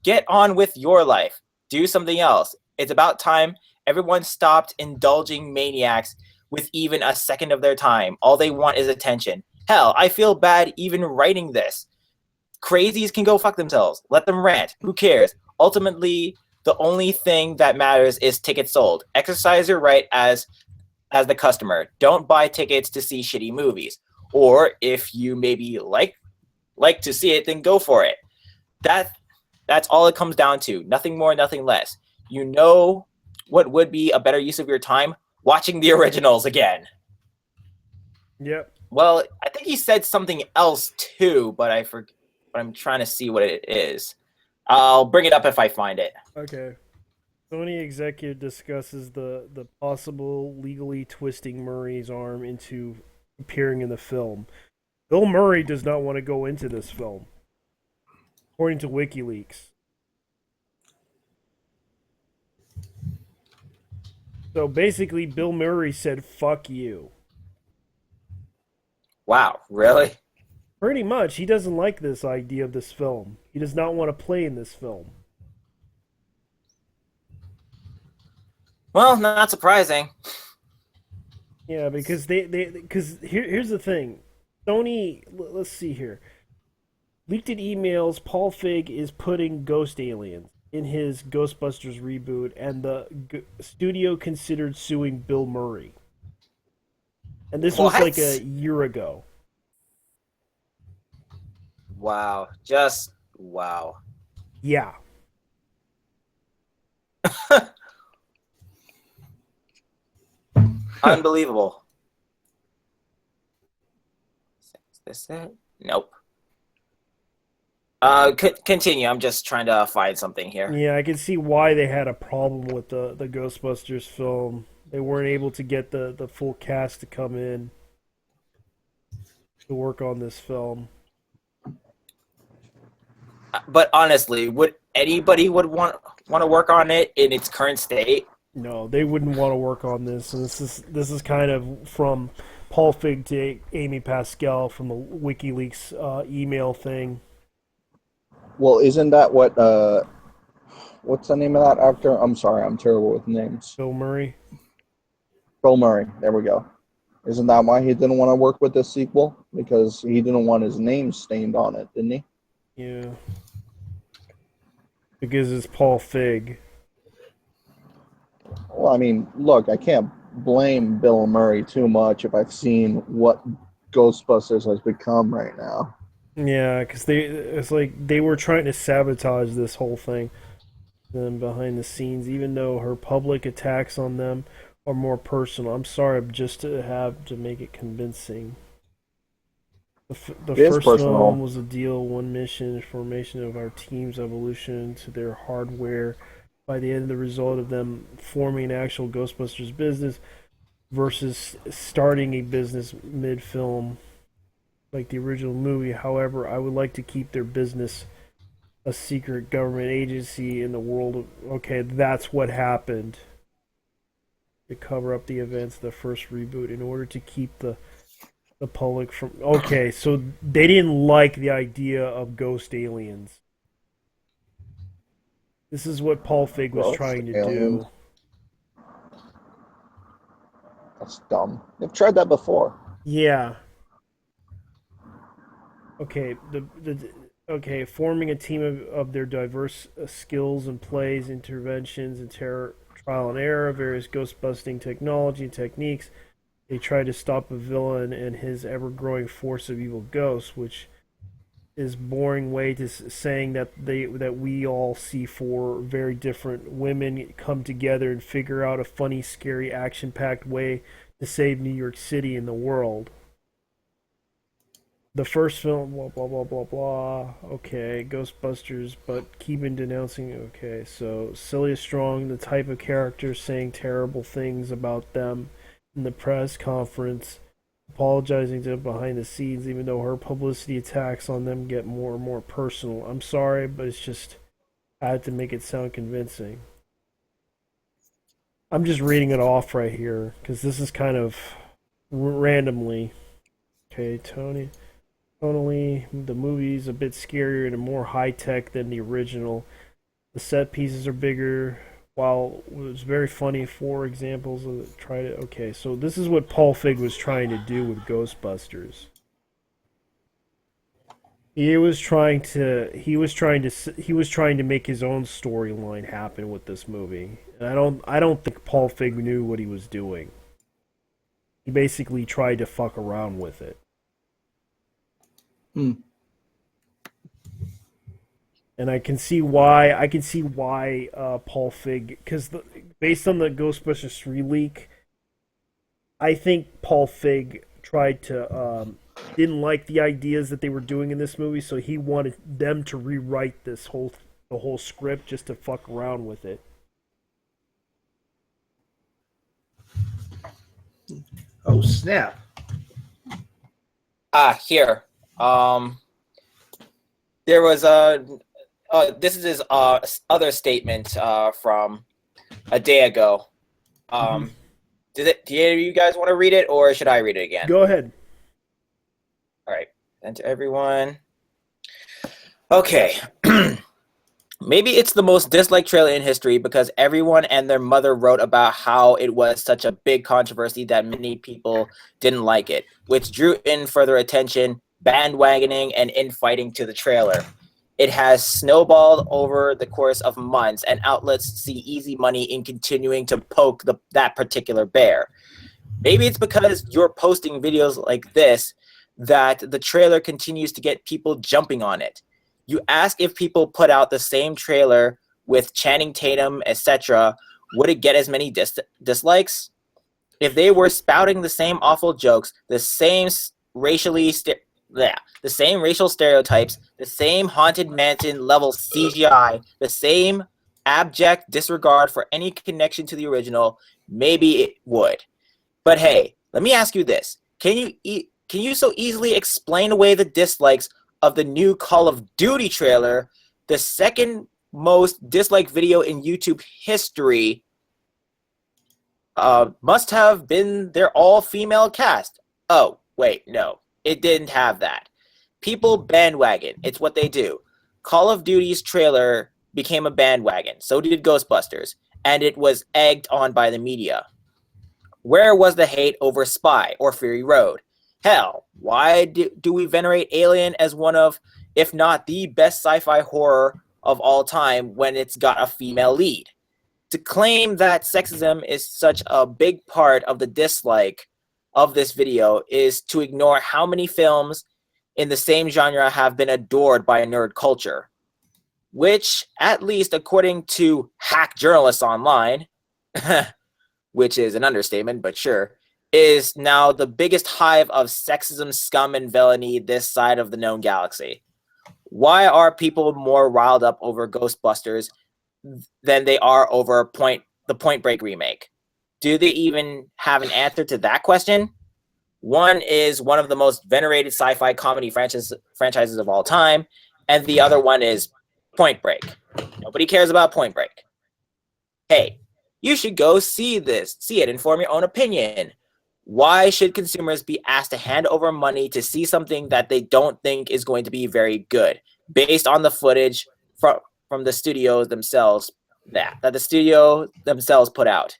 Get on with your life. Do something else. It's about time everyone stopped indulging maniacs with even a second of their time. All they want is attention. Hell, I feel bad even writing this. Crazies can go fuck themselves. Let them rant. Who cares? Ultimately, the only thing that matters is tickets sold. Exercise your right as the customer. Don't buy tickets to see shitty movies. Or if you maybe like to see it, then go for it. That's all it comes down to. Nothing more, nothing less. You know what would be a better use of your time? Watching the originals again. Yep. Well, I think he said something else too, but I'm trying to see what it is. I'll bring it up if I find it. Okay. Sony executive discusses the possible legally twisting Murray's arm into appearing in the film. Bill Murray does not want to go into this film, according to WikiLeaks. So basically, Bill Murray said, fuck you. Wow, really? Pretty much. He doesn't like this idea of this film. He does not want to play in this film. Well, not surprising. Yeah, because here's the thing. Sony, let's see here. Leaked in emails, Paul Feig is putting Ghost Aliens in his Ghostbusters reboot, and the studio considered suing Bill Murray. And this was like a year ago. Wow. Just wow. Yeah. Unbelievable. Is this it? Nope. Continue. I'm just trying to find something here. Yeah, I can see why they had a problem with the Ghostbusters film. They weren't able to get the full cast to come in to work on this film. But honestly, would anybody want to work on it in its current state? No, they wouldn't want to work on this. And this is kind of from Paul Feig to Amy Pascal from the WikiLeaks email thing. Well, isn't that what's the name of that actor? I'm sorry, I'm terrible with names. Bill Murray. Bill Murray. There we go. Isn't that why he didn't want to work with this sequel? Because he didn't want his name stained on it, didn't he? Yeah. Because it's Paul Feig. Well, I mean, look, I can't blame Bill Murray too much if I've seen what Ghostbusters has become right now. Yeah, because it's like they were trying to sabotage this whole thing, them behind the scenes. Even though her public attacks on them are more personal. I'm sorry, just to have to make it convincing. The first film was a deal, one mission, formation of our team's evolution to their hardware. By the end, the result of them forming an actual Ghostbusters business versus starting a business mid-film like the original movie. However, I would like to keep their business a secret government agency in the world of... Okay, that's what happened. To cover up the events of the first reboot in order to keep the The public from okay, so they didn't like the idea of ghost aliens. This is what Paul Fig was Ghost trying to aliens. do. That's dumb. They've tried that before. Yeah. Okay. Okay. Forming a team of their diverse skills and plays, interventions, and terror trial and error, various ghost busting technology and techniques. They try to stop a villain and his ever growing force of evil ghosts, which is boring way to saying that we all see four very different women come together and figure out a funny, scary, action-packed way to save New York City and the world. The first film, blah blah blah blah blah. Okay, Ghostbusters, but keep on denouncing. Okay, so Celia Strong, the type of character saying terrible things about them in the press conference, apologizing to them behind the scenes, even though her publicity attacks on them get more and more personal. I'm sorry, but it's just I had to make it sound convincing. I'm just reading it off right here because this is kind of randomly. Okay, Tony. Tonally, the movie's a bit scarier and more high tech than the original. The set pieces are bigger. While it was very funny, four examples of try to. Okay, so this is what Paul Fig was trying to do with Ghostbusters. He was trying to. He was trying to. He was trying to make his own storyline happen with this movie. And I don't. I don't think Paul Fig knew what he was doing. He basically tried to fuck around with it. Hmm. And I can see why. I can see why Paul Fig, because based on the Ghostbusters 3 leak, I think Paul Fig tried to didn't like the ideas that they were doing in this movie, so he wanted them to rewrite the whole script just to fuck around with it. Oh snap! Here. There was a. This is his other statement from a day ago. Do any of you guys want to read it, or should I read it again? Go ahead. All right. And to everyone. Okay. Maybe it's the most disliked trailer in history because everyone and their mother wrote about how it was such a big controversy that many people didn't like it, which drew in further attention, bandwagoning, and infighting to the trailer. It has snowballed over the course of months, and outlets see easy money in continuing to poke that particular bear. Maybe it's because you're posting videos like this that the trailer continues to get people jumping on it. You ask if people put out the same trailer with Channing Tatum, etc., would it get as many dislikes? If they were spouting the same awful jokes, the same racial stereotypes, the same haunted mansion level CGI, the same abject disregard for any connection to the original, maybe it would. But hey, let me ask you this: Can you so easily explain away the dislikes of the new Call of Duty trailer, the second most disliked video in YouTube history? Must have been their all-female cast. Oh, wait, no. It didn't have that. People bandwagon. It's what they do. Call of Duty's trailer became a bandwagon. So did Ghostbusters. And it was egged on by the media. Where was the hate over Spy or Fury Road? Hell, why do we venerate Alien as one of, if not the best sci-fi horror of all time when it's got a female lead? To claim that sexism is such a big part of the dislike of this video is to ignore how many films in the same genre have been adored by a nerd culture, which, at least according to hack journalists online, which is an understatement, but sure, is now the biggest hive of sexism, scum, and villainy this side of the known galaxy. Why are people more riled up over Ghostbusters than they are over the Point Break remake? Do they even have an answer to that question? One is one of the most venerated sci-fi comedy franchises of all time, and the other one is Point Break. Nobody cares about Point Break. Hey, you should go see it and form your own opinion. Why should consumers be asked to hand over money to see something that they don't think is going to be very good, based on the footage from the studios themselves that the studio themselves put out?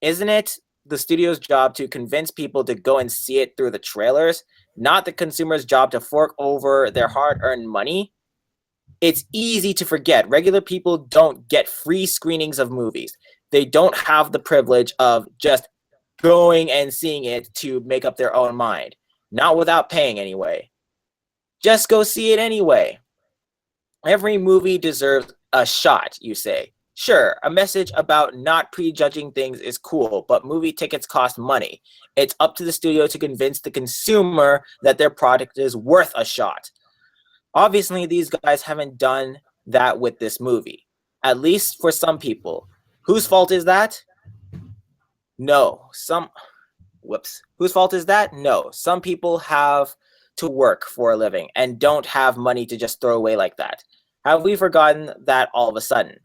Isn't it the studio's job to convince people to go and see it through the trailers, not the consumer's job to fork over their hard-earned money? It's easy to forget. Regular people don't get free screenings of movies. They don't have the privilege of just going and seeing it to make up their own mind. Not without paying anyway. Just go see it anyway. Every movie deserves a shot, you say. Sure, a message about not prejudging things is cool, but movie tickets cost money. It's up to the studio to convince the consumer that their product is worth a shot. Obviously, these guys haven't done that with this movie. At least for some people. Whose fault is that? No. Whose fault is that? No. Some people have to work for a living and don't have money to just throw away like that. Have we forgotten that all of a sudden?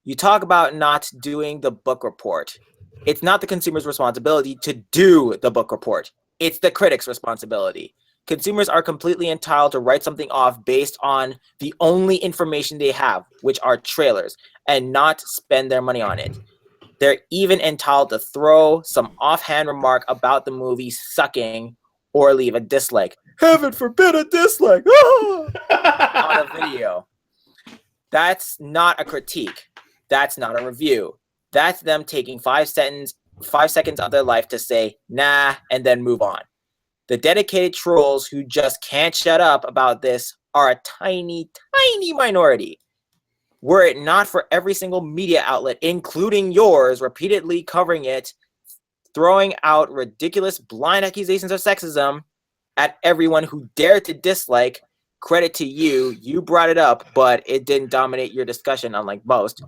You talk about not doing the book report. It's not the consumer's responsibility to do the book report. It's the critic's responsibility. Consumers are completely entitled to write something off based on the only information they have, which are trailers, and not spend their money on it. They're even entitled to throw some offhand remark about the movie sucking or leave a dislike. Heaven forbid a dislike! On a video. That's not a critique. That's not a review. That's them taking 5 seconds of their life to say, nah, and then move on. The dedicated trolls who just can't shut up about this are a tiny, tiny minority. Were it not for every single media outlet, including yours, repeatedly covering it, throwing out ridiculous blind accusations of sexism at everyone who dared to dislike, credit to you, you brought it up, but it didn't dominate your discussion, unlike most.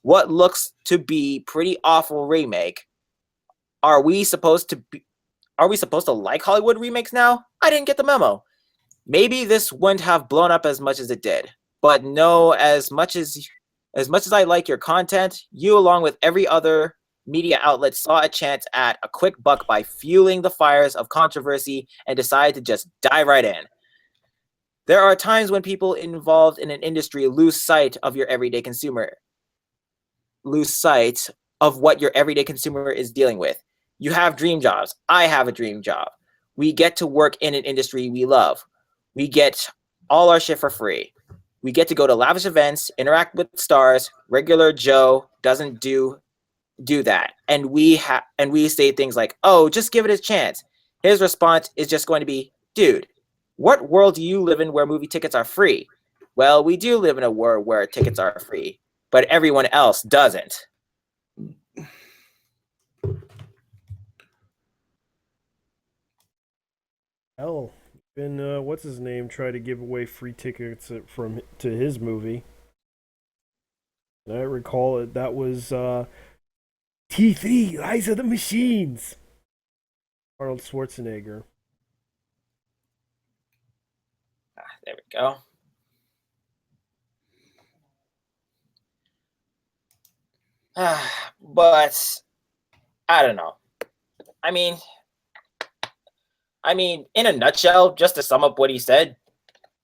What looks to be pretty awful remake. Are we supposed to like Hollywood remakes now? I didn't get the memo. Maybe this wouldn't have blown up as much as it did. But no, as much as I like your content, you along with every other media outlet saw a chance at a quick buck by fueling the fires of controversy and decided to just dive right in. There are times when people involved in an industry lose sight of your everyday consumer. Lose sight of what your everyday consumer is dealing with. You have dream jobs. I have a dream job. We get to work in an industry we love. We get all our shit for free. We get to go to lavish events, interact with stars. Regular Joe doesn't do that. And we say things like, "Oh, just give it a chance." His response is just going to be, "Dude, what world do you live in where movie tickets are free?" Well, we do live in a world where tickets are free, but everyone else doesn't. Hell, even what's his name tried to give away free tickets to his movie. And I recall it. That was T3 Rise of the Machines. Arnold Schwarzenegger. There we go. But I don't know. I mean, in a nutshell, just to sum up what he said,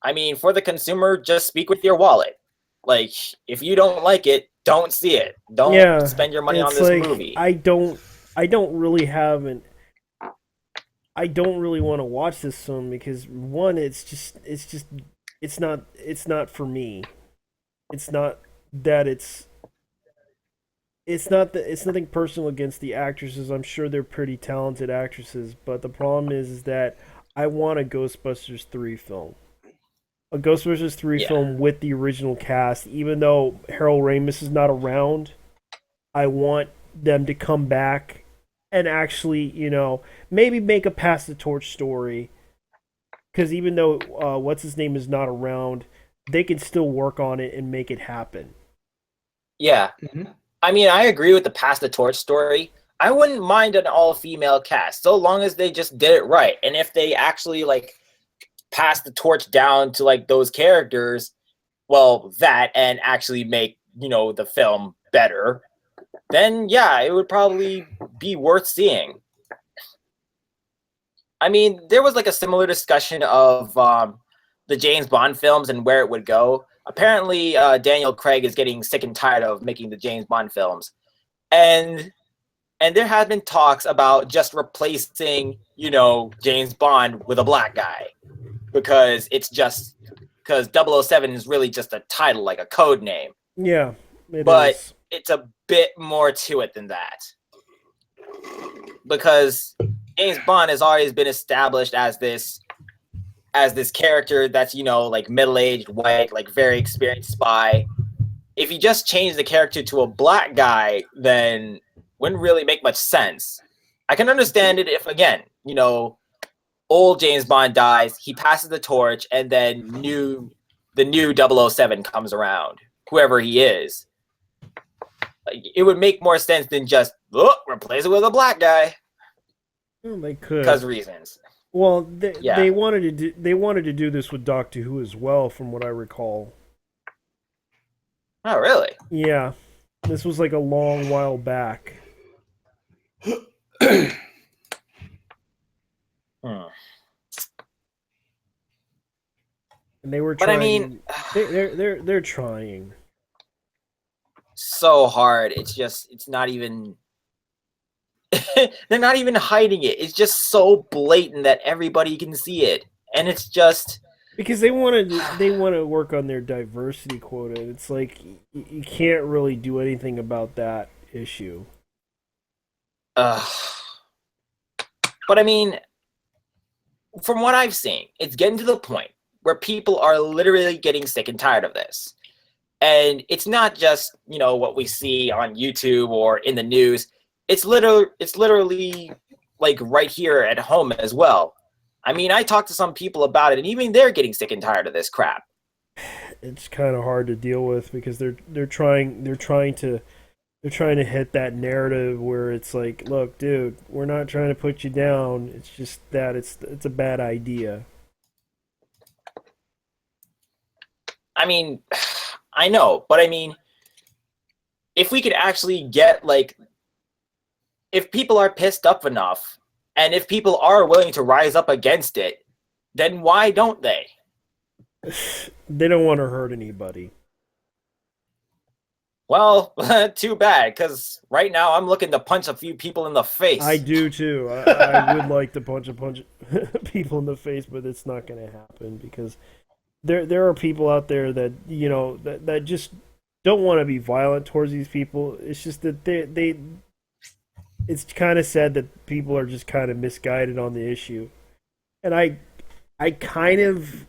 I mean, for the consumer, just speak with your wallet. Like, if you don't like it, don't see it. Don't spend your money on this movie. I don't really want to watch this film because one, it's not for me. It's nothing personal against the actresses. I'm sure they're pretty talented actresses, but the problem is that I want a Ghostbusters 3 film. A Ghostbusters 3 film with the original cast. Even though Harold Ramis is not around, I want them to come back and actually, maybe make a pass the torch story. Because even though what's his name is not around, they can still work on it and make it happen. Yeah. Mm-hmm. I mean, I agree with the pass the torch story. I wouldn't mind an all-female cast, so long as they just did it right. And if they actually, pass the torch down to, those characters, and actually make, the film better, then, yeah, it would probably be worth seeing. I mean, there was like a similar discussion of the James Bond films and where it would go. Apparently, Daniel Craig is getting sick and tired of making the James Bond films, and there have been talks about just replacing, James Bond with a black guy, because because 007 is really just a title, like a code name. Yeah, it But is. it's a bit more to it than that, because James Bond has always been established as this character that's, like middle-aged, white, like very experienced spy. If you just change the character to a black guy, then wouldn't really make much sense. I can understand it if, again, old James Bond dies, he passes the torch, and then the new 007 comes around, whoever he is. Like, it would make more sense than just replace it with a black guy. Well, they could. Because reasons. Well, they wanted to do this with Doctor Who as well, from what I recall. Oh, really? Yeah, this was like a long while back. And they were trying. But I mean, they're trying so hard. It's not even. They're not even hiding it. It's just so blatant that everybody can see it, and it's just because they want to work on their diversity quota. It's like you can't really do anything about that issue. But I mean, from what I've seen, it's getting to the point where people are literally getting sick and tired of this. And it's not just, what we see on YouTube or in the news. It's literally like right here at home as well. I mean, I talked to some people about it, and even they're getting sick and tired of this crap. It's kind of hard to deal with because they're trying to hit that narrative where it's like, look, dude, we're not trying to put you down. It's just that it's a bad idea. I mean, I know, but I mean, if we could actually get, like, if people are pissed up enough, and if people are willing to rise up against it, then why don't they? They don't want to hurt anybody. Well, too bad, because right now I'm looking to punch a few people in the face. I do too. I would like to punch people in the face, but it's not going to happen because there are people out there that that just don't want to be violent towards these people. It's just that they it's kind of sad that people are just kind of misguided on the issue, and I kind of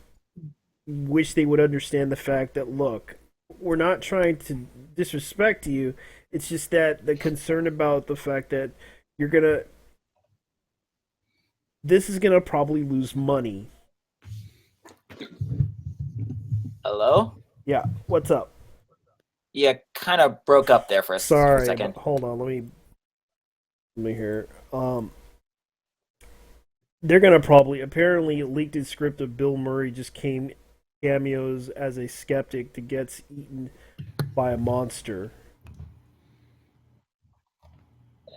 wish they would understand the fact that, look, we're not trying to disrespect you. It's just that the concern about the fact that this is gonna probably lose money. Hello? Yeah, what's up? Yeah, kind of broke up there for a second. Hold on, let me hear. They're gonna probably apparently leaked a script of Bill Murray just cameos as a skeptic that gets eaten by a monster.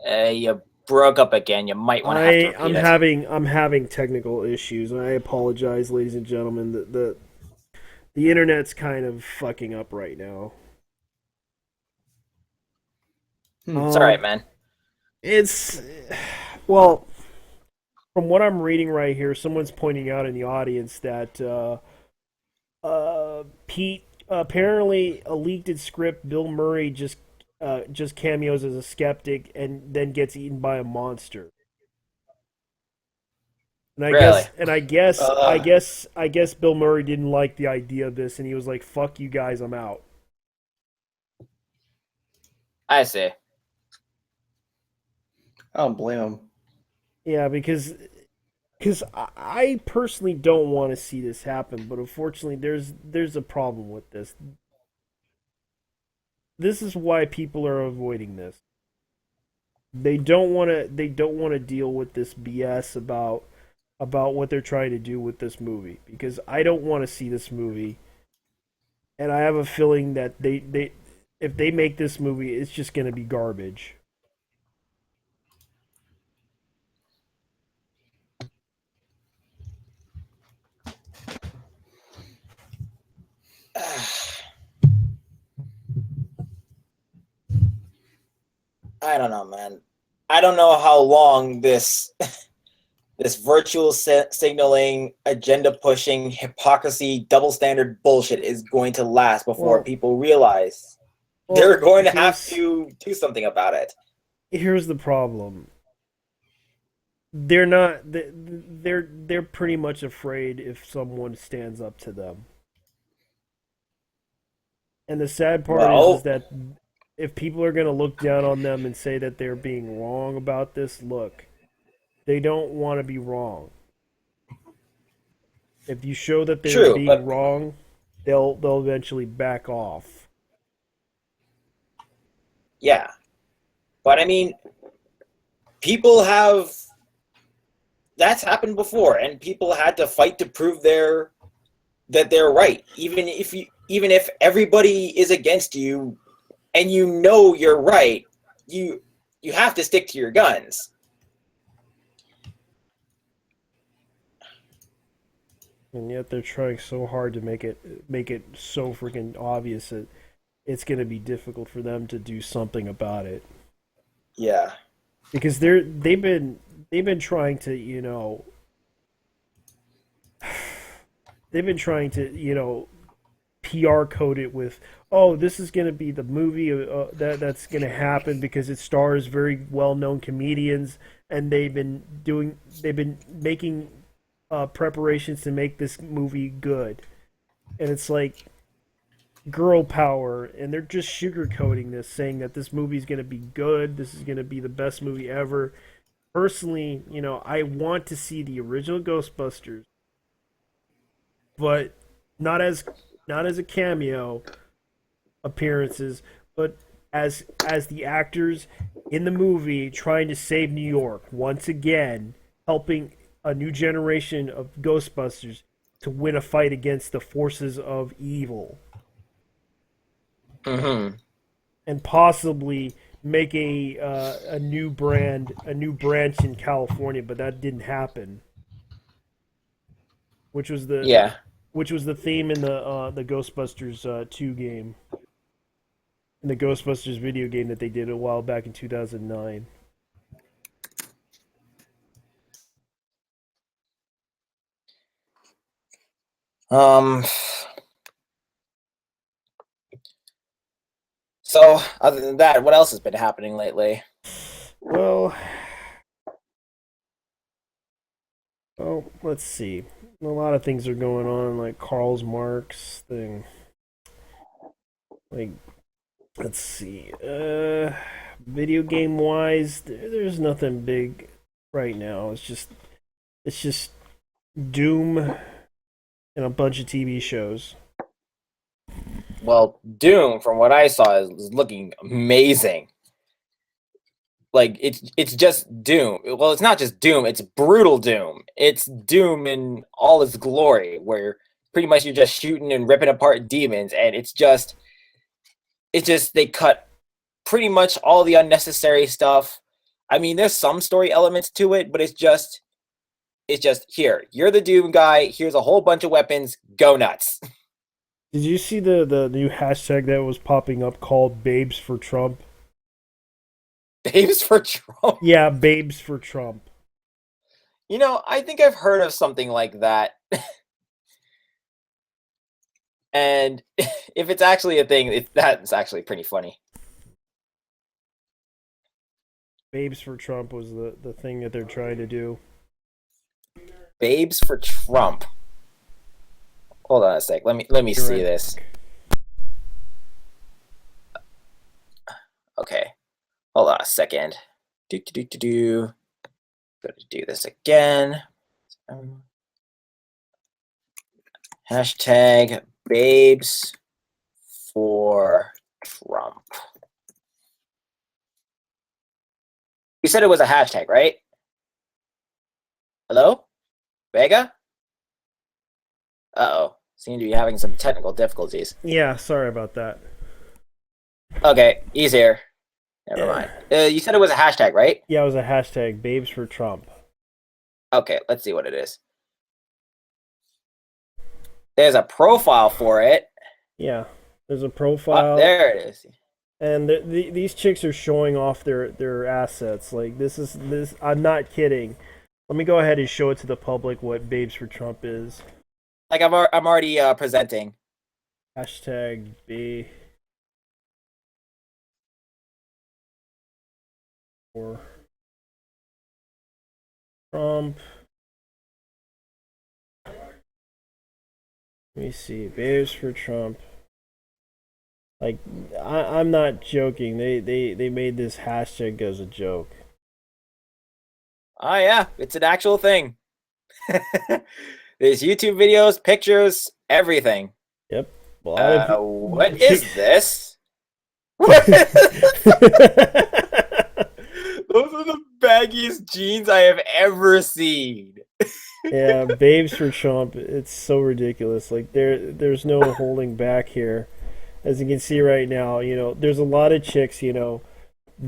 You broke up again. You might want to have to repeat it. I'm having technical issues. I apologize, ladies and gentlemen. The internet's kind of fucking up right now. It's all right, man. It's well, from what I'm reading right here, someone's pointing out in the audience that Pete apparently a leaked script. Bill Murray just cameos as a skeptic and then gets eaten by a monster. And I guess Bill Murray didn't like the idea of this, and he was like, "Fuck you guys, I'm out." I see. I don't blame him. Yeah, because I personally don't want to see this happen, but unfortunately, there's a problem with this. This is why people are avoiding this. They don't want to deal with this BS about what they're trying to do with this movie, because I don't want to see this movie, and I have a feeling that they if they make this movie, it's just going to be garbage. I don't know, man. I don't know how long this this virtual signaling, agenda pushing, hypocrisy, double standard bullshit is going to last before Well, people realize well, they're going to have here's to do something about it. here's the problem. They're not. They're pretty much afraid if someone stands up to them. And the sad part is Well, that if people are going to look down on them and say that they're being wrong about this, look, they don't want to be wrong. If you show that they're true, being but wrong, they'll eventually back off. yeah. But I mean, people have that's happened before, and people had to fight to prove that they're right. Even if everybody is against you, and you know you're right, you you have to stick to your guns. And yet they're trying so hard to make it so freaking obvious that it's going to be difficult for them to do something about it. Yeah. Because they've been trying to, they've been trying to, PR code it with, oh, this is going to be the movie that's going to happen because it stars very well-known comedians, and they've been making preparations to make this movie good, and it's like girl power, and they're just sugarcoating this, saying that this movie is going to be good, this is going to be the best movie ever. Personally, I want to see the original Ghostbusters, but not as not as a cameo appearances, but as the actors in the movie trying to save New York once again, helping a new generation of Ghostbusters to win a fight against the forces of evil, Mm-hmm. and possibly make a new a new branch in California, but that didn't happen. Which was Yeah. the theme in the Ghostbusters 2 game, in the Ghostbusters video game that they did a while back in 2009. Um. So, other than that, what else has been happening lately? Well, let's see. A lot of things are going on, like Karl Marx thing. Like, let's see. Video game wise, there's nothing big right now. It's just Doom and a bunch of TV shows. Well, Doom, from what I saw, is looking amazing. Like it's just Doom. Well, it's not just Doom, it's brutal Doom. It's Doom in all its glory, where pretty much you're just shooting and ripping apart demons, and it's just they cut pretty much all the unnecessary stuff. I mean, there's some story elements to it, but it's just here. You're the Doom guy. Here's a whole bunch of weapons. Go nuts. Did you see the new hashtag that was popping up called Babes for Trump? Babes for Trump. Yeah, Babes for Trump. I think I've heard of something like that. And if it's actually a thing, that's actually pretty funny. Babes for Trump was the thing that they're trying to do. Babes for Trump. Hold on a sec. Let me see this. Okay. Hold on a second. Do. Gotta do this again. Hashtag babes for Trump. You said it was a hashtag, right? Hello? Vega? Uh-oh. Seem to be having some technical difficulties. Yeah, sorry about that. Okay, he's here. Never mind. You said it was a hashtag, right? Yeah, it was a hashtag Babes for Trump. Okay, let's see what it is. There's a profile for it. Yeah, there's a profile. There it is. And these chicks are showing off their assets. Like this. I'm not kidding. Let me go ahead and show it to the public what Babes for Trump is. Like I'm already presenting. Hashtag B for Trump. Let me see. Babes for Trump. Like I'm not joking. They made this hashtag as a joke. Oh yeah, it's an actual thing. There's YouTube videos, pictures, everything. Yep. What is this? Those are the baggiest jeans I have ever seen. Yeah, Babes for Trump. It's so ridiculous. Like there's no holding back here. As you can see right now, there's a lot of chicks,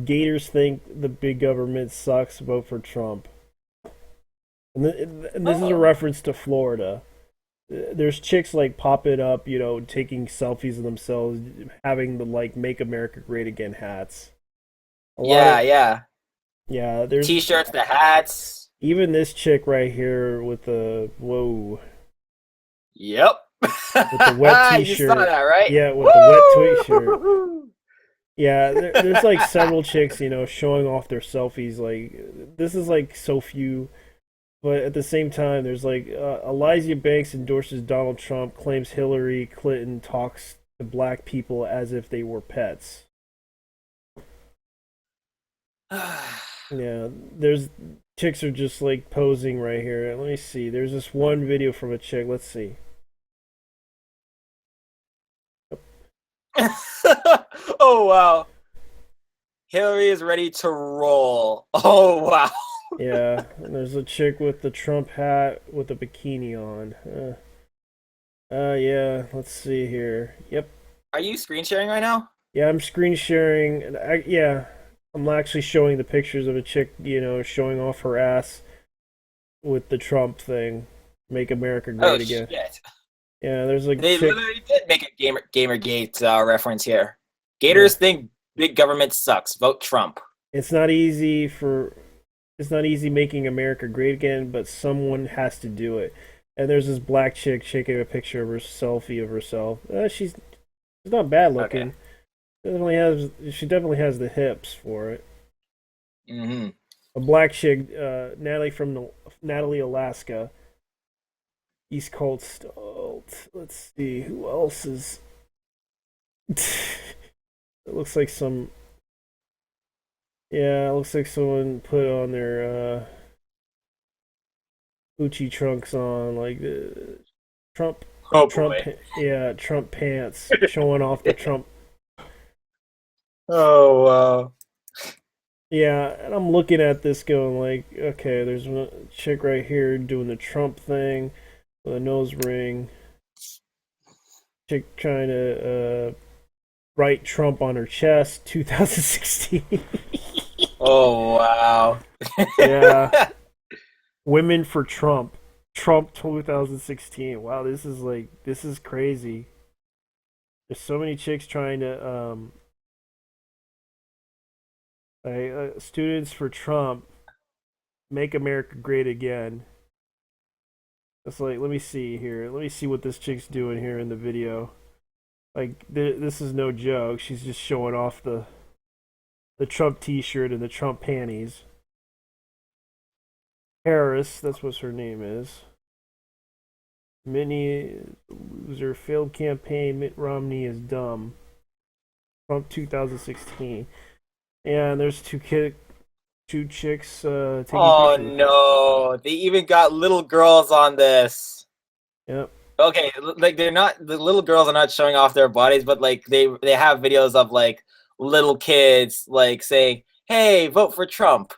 Gators think the big government sucks, vote for Trump. And this is a reference to Florida. There's chicks like popping up, taking selfies of themselves, having the like "Make America Great Again" hats. Yeah. There's T-shirts, the hats. Even this chick right here with the whoa. Yep. With the wet T-shirt. You saw that, right? Yeah, with the wet T-shirt. Yeah, there's like several chicks, showing off their selfies. Like this is like so few. But at the same time, there's like Elijah Banks endorses Donald Trump, claims Hillary Clinton talks to black people as if they were pets. Yeah, there's chicks are just like posing right here. Let me see. There's this one video from a chick. Let's see. Oh wow. Hillary is ready to roll. Oh wow. Yeah, and there's a chick with the Trump hat with a bikini on. Yeah, let's see here. Yep. Are you screen sharing right now? Yeah, I'm screen sharing. I'm actually showing the pictures of a chick, showing off her ass with the Trump thing. Make America Great Again. Shit. Yeah, there's like They literally did make a Gamergate reference here. Gators think big government sucks. Vote Trump. It's not easy making America great again, but someone has to do it. And there's this black chick shaking a picture of her selfie of herself. She's not bad looking. Okay. She definitely has the hips for it. Mm-hmm. A black chick, Natalie, Alaska. East Coast. Let's see who else is. It looks like some. Yeah, it looks like someone put on their Gucci trunks on, like Trump. Oh Trump, boy. yeah, Trump pants, showing off the Trump. Oh wow. Yeah, and I'm looking at this going like, okay, there's a chick right here doing the Trump thing with a nose ring. Chick trying to write Trump on her chest, 2016. Oh wow. Yeah. Women for Trump. Trump 2016. Wow, this is crazy. There's so many chicks trying to students for Trump, make America great again. It's like, let me see here. Let me see what this chick's doing here in the video. Like this is no joke. She's just showing off the Trump t-shirt and the Trump panties. Harris, that's what her name is. Minnie loser, failed campaign, Mitt Romney is dumb. Trump 2016. And there's two chicks taking Oh pictures. no, they even got little girls on this. Yep. Okay, like the little girls are not showing off their bodies, but like they have videos of like little kids like saying, "Hey, vote for Trump."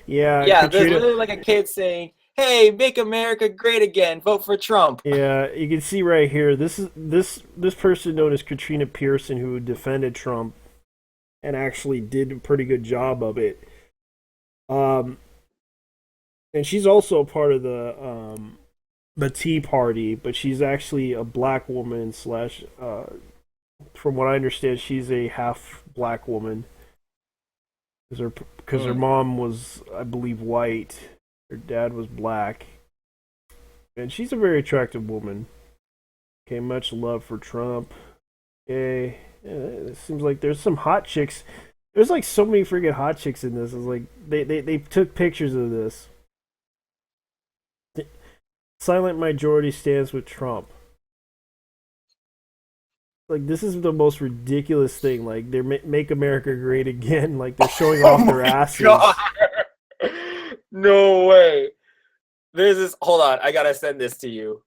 Yeah, Yeah, Katrina, there's literally like a kid saying, "Hey, make America great again. Vote for Trump." yeah, you can see right here. This person known as Katrina Pearson, who defended Trump and actually did a pretty good job of it. And she's also a part of the Tea Party, but she's actually a black woman slash From what I understand, she's a half black woman because her Hmm. mom was, I believe, white. Her dad was black, and she's a very attractive woman. Okay, much love for Trump. Okay, yeah, it seems like there's some hot chicks. There's like so many freaking hot chicks in this. It's like they took pictures of this. Silent majority stands with Trump. Like this is the most ridiculous thing. Like they're make America great again. Like they're showing Oh off their my asses. god! No way. There's this. Hold on, I gotta send this to you.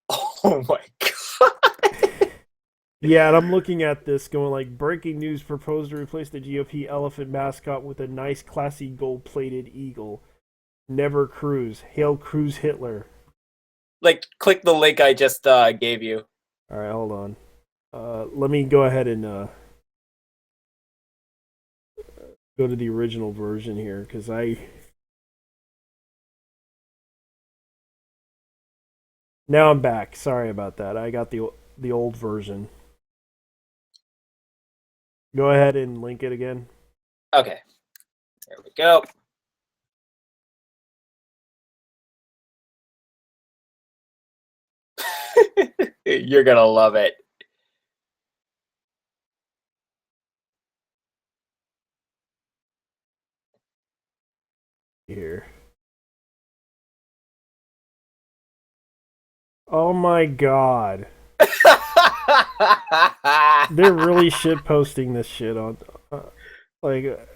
Oh my god! Yeah, and I'm looking at this going like breaking news proposed to replace the GOP elephant mascot with a nice classy gold-plated eagle. Never cruise. Hail Cruise Hitler. Like, click the link I just gave you. All right, hold on. Let me go ahead and go to the original version here because now I'm back. Sorry about that. I got the old version. Go ahead and link it again. Okay, there we go. You're gonna love it. Here. Oh my god. They're really shit posting this shit on like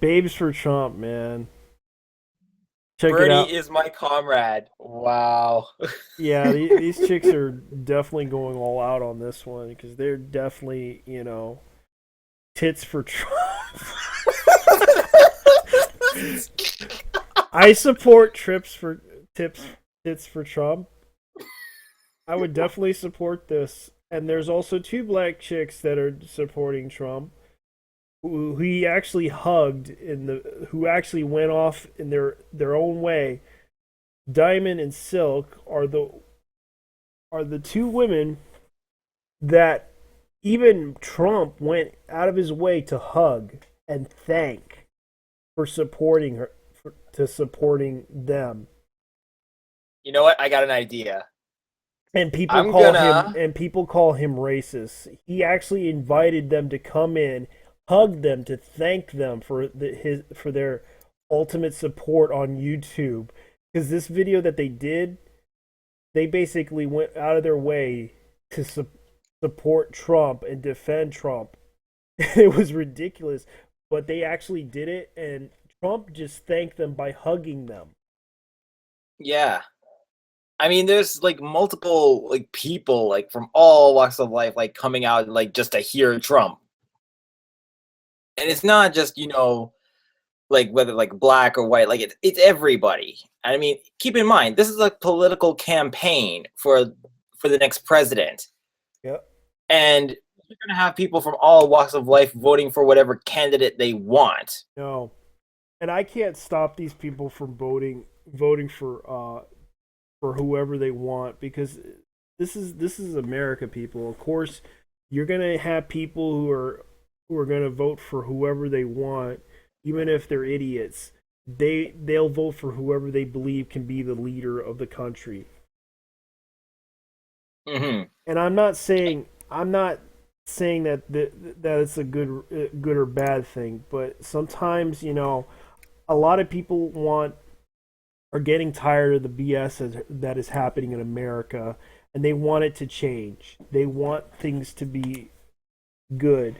babes for Trump, man. Check it out. Bernie is my comrade. Wow. Yeah, these chicks are definitely going all out on this one because they're definitely, tits for Trump. I support tits for Trump. I would definitely support this. And there's also two black chicks that are supporting Trump, who he actually hugged who actually went off in their own way. Diamond and Silk are the two women that even Trump went out of his way to hug and thank for supporting her, to supporting them. You know what? I got an idea. And people I'm call gonna- him racist. He actually invited them to come in, hug them, to thank them for their ultimate support on YouTube. Because this video that they did, they basically went out of their way to support Trump and defend Trump. It was ridiculous, but they actually did it, and Trump just thanked them by hugging them. Yeah. I mean, there's like multiple like people like from all walks of life like coming out like just to hear Trump. And it's not just, like whether like black or white, like it's everybody. I mean, keep in mind, this is a political campaign for the next president. Yep. And you're going to have people from all walks of life voting for whatever candidate they want. No. And I can't stop these people from voting for whoever they want because this is America, people. Of course, you're gonna have people who are gonna vote for whoever they want, even if they're idiots. They'll vote for whoever they believe can be the leader of the country. Mm-hmm. And I'm not saying that it's a good or bad thing, but sometimes a lot of people are getting tired of the BS that is happening in America, and they want it to change. They want things to be good.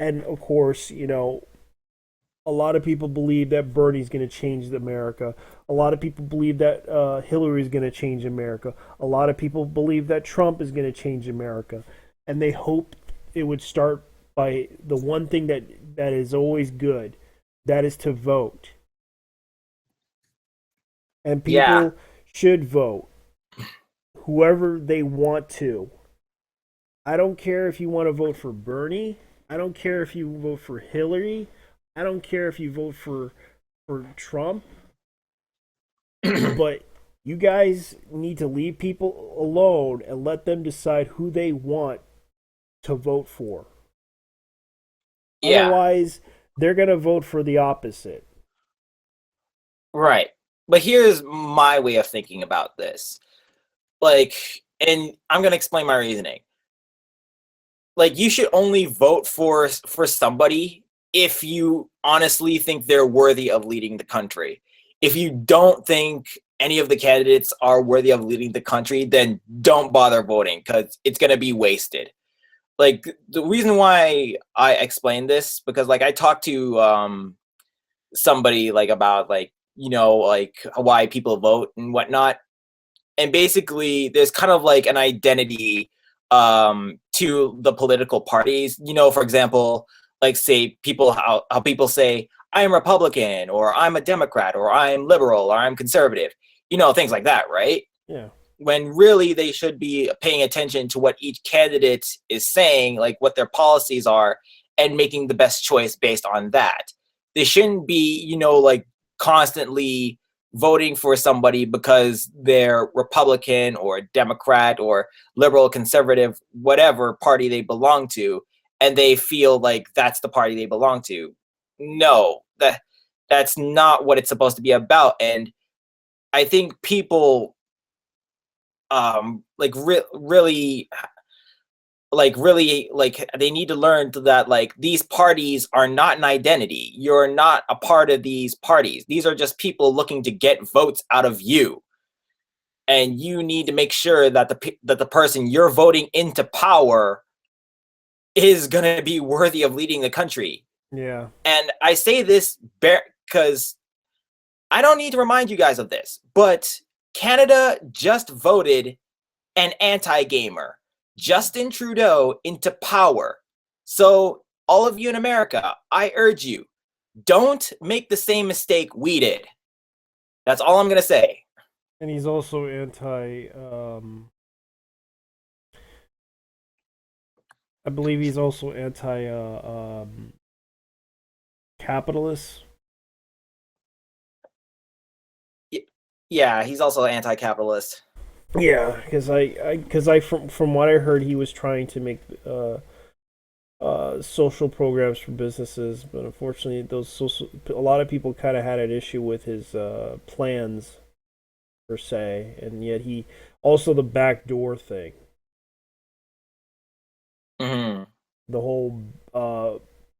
And of course, a lot of people believe that Bernie's going to change America. A lot of people believe that Hillary's going to change America. A lot of people believe that Trump is going to change America. And they hope it would start by the one thing that is always good, that is to vote. And people should vote whoever they want to. I don't care if you want to vote for Bernie. I don't care if you vote for Hillary. I don't care if you vote for Trump. But You guys need to leave people alone and let them decide who they want to vote for. Yeah, Otherwise, they're going to vote for the opposite. right. But here's my way of thinking about this. Like, and I'm gonna explain my reasoning. Like, you should only vote for somebody if you honestly think they're worthy of leading the country. If you don't think any of the candidates are worthy of leading the country, then don't bother voting because it's gonna be wasted. Like, the reason why I explain this, because like I talked to somebody like about like, like why people vote and whatnot, and basically there's kind of like an identity to the political parties. For example, like say people, how people say I'm Republican or I'm a Democrat or I'm liberal or I'm conservative, things like that, right? Yeah. When really they should be paying attention to what each candidate is saying, like what their policies are, and making the best choice based on that. They shouldn't be, like constantly voting for somebody because they're Republican or Democrat or liberal, conservative, whatever party they belong to, and they feel like that's the party they belong to. No, that's not what it's supposed to be about. And I think people really like they need to learn that like these parties are not an identity. You're not a part of these parties. These are just people looking to get votes out of you, and you need to make sure that the person you're voting into power is going to be worthy of leading the country. Yeah. And I say this because I don't need to remind you guys of this, but Canada just voted an anti-gamer, Justin Trudeau, into power. So all of you in America, I urge you, don't make the same mistake we did. That's all I'm going to say. And he's also I believe he's also anti capitalist. Yeah, he's also anti-capitalist. Yeah, because I from what I heard, he was trying to make social programs for businesses, but unfortunately, a lot of people kind of had an issue with his plans per se, and yet he also the backdoor thing, Mm-hmm. the whole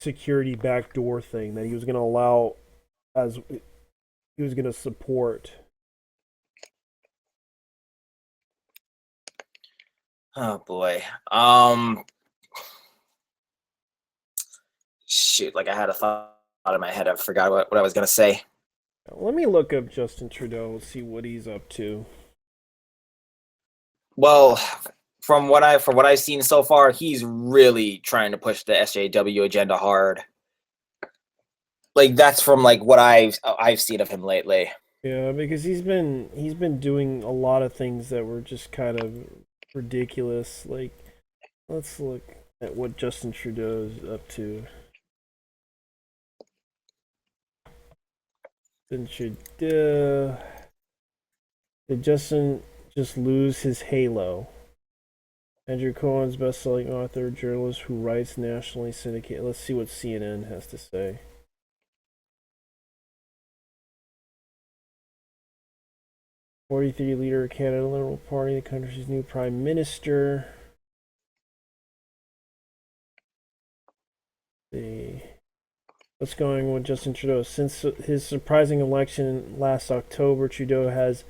security backdoor thing that he was going to allow as he was going to support. Oh boy. Shoot, like I had a thought in my head. I forgot what I was gonna say. Let me look up Justin Trudeau and see what he's up to. Well, from what I've seen so far, he's really trying to push the SJW agenda hard. Like that's from like what I've seen of him lately. Yeah, because he's been doing a lot of things that were just kind of ridiculous. Like, let's look at what Justin Trudeau is up to. Justin Trudeau. Did Justin just lose his halo? Andrew Cohen's best-selling author, journalist who writes nationally syndicated. Let's see what CNN has to say. '43 leader of Canada Liberal Party, the country's new prime minister. What's going on with Justin Trudeau? Since his surprising election last October, Trudeau has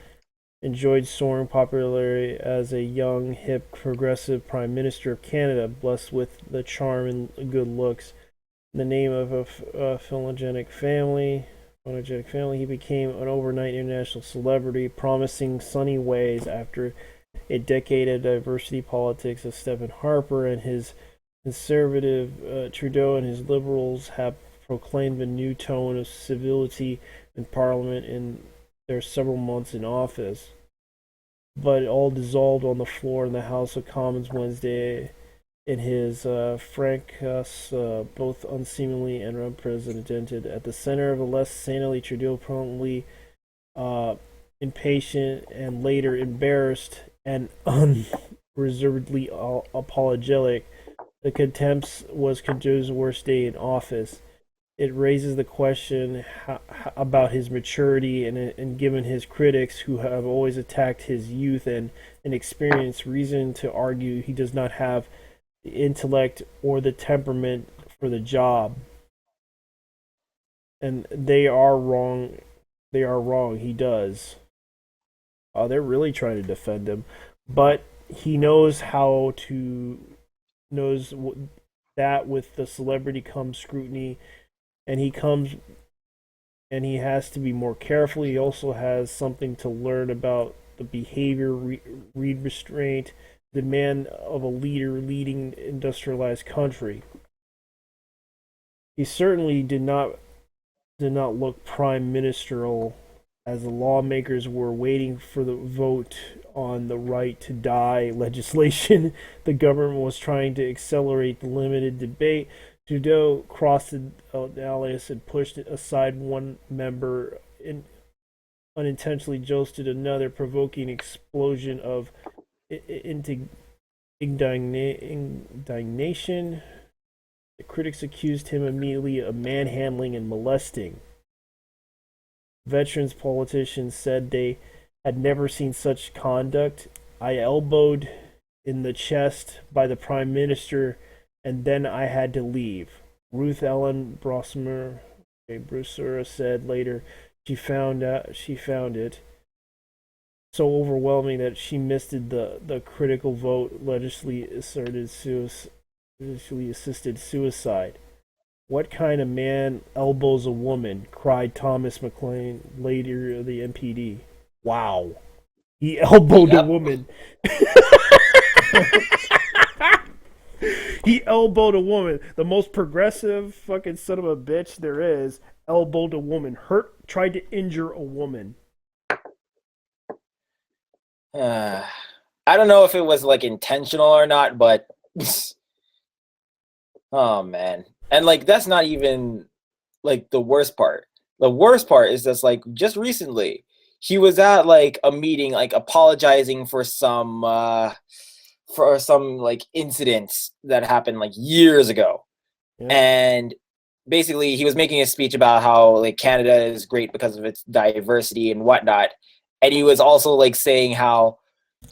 enjoyed soaring popularity as a young, hip, progressive prime minister of Canada, blessed with the charm and good looks. In the name of a photogenic family, he became an overnight international celebrity, promising sunny ways after a decade of diversity politics of Stephen Harper and his conservative Trudeau and his liberals have proclaimed a new tone of civility in Parliament in their several months in office. But it all dissolved on the floor in the House of Commons Wednesday in his fracas, both unseemly and unprecedented. At the center of a less sanely, Trudeau promptly impatient, and later embarrassed and unreservedly apologetic. The contempt was Trudeau's worst day in office. It raises the question about his maturity, and given his critics, who have always attacked his youth and inexperience, reason to argue he does not have the intellect or the temperament for the job. And they are wrong. They are wrong. He does. Oh, they're really trying to defend him, but he knows how to knows that with the celebrity comes scrutiny, and he has to be more careful. He also has something to learn about the behavior, read restraint, demand of a leader leading industrialized country. He certainly did not look prime ministerial as the lawmakers were waiting for the vote on the right to die legislation. The government was trying to accelerate the limited debate. Trudeau crossed the dais and pushed aside one member, and unintentionally josted another, provoking an explosion of indignation. The critics accused him immediately of manhandling and molesting. Veterans politicians said they had never seen such conduct. I elbowed in the chest by the Prime Minister, and then I had to leave. Ruth Ellen Brosmer said later she found it so overwhelming that she missed the critical vote, allegedly assisted suicide. What kind of man elbows a woman? Cried Thomas McLean, later the MPD. Wow. He elbowed a woman. He elbowed a woman. The most progressive fucking son of a bitch there is elbowed a woman. Tried to injure a woman. I don't know if it was like intentional or not, but oh man. And like that's not even like the worst part. The worst part is just like just recently he was at like a meeting, like apologizing for some like incidents that happened like years ago. Yeah. And basically he was making a speech about how like Canada is great because of its diversity and whatnot. And he was also like saying how,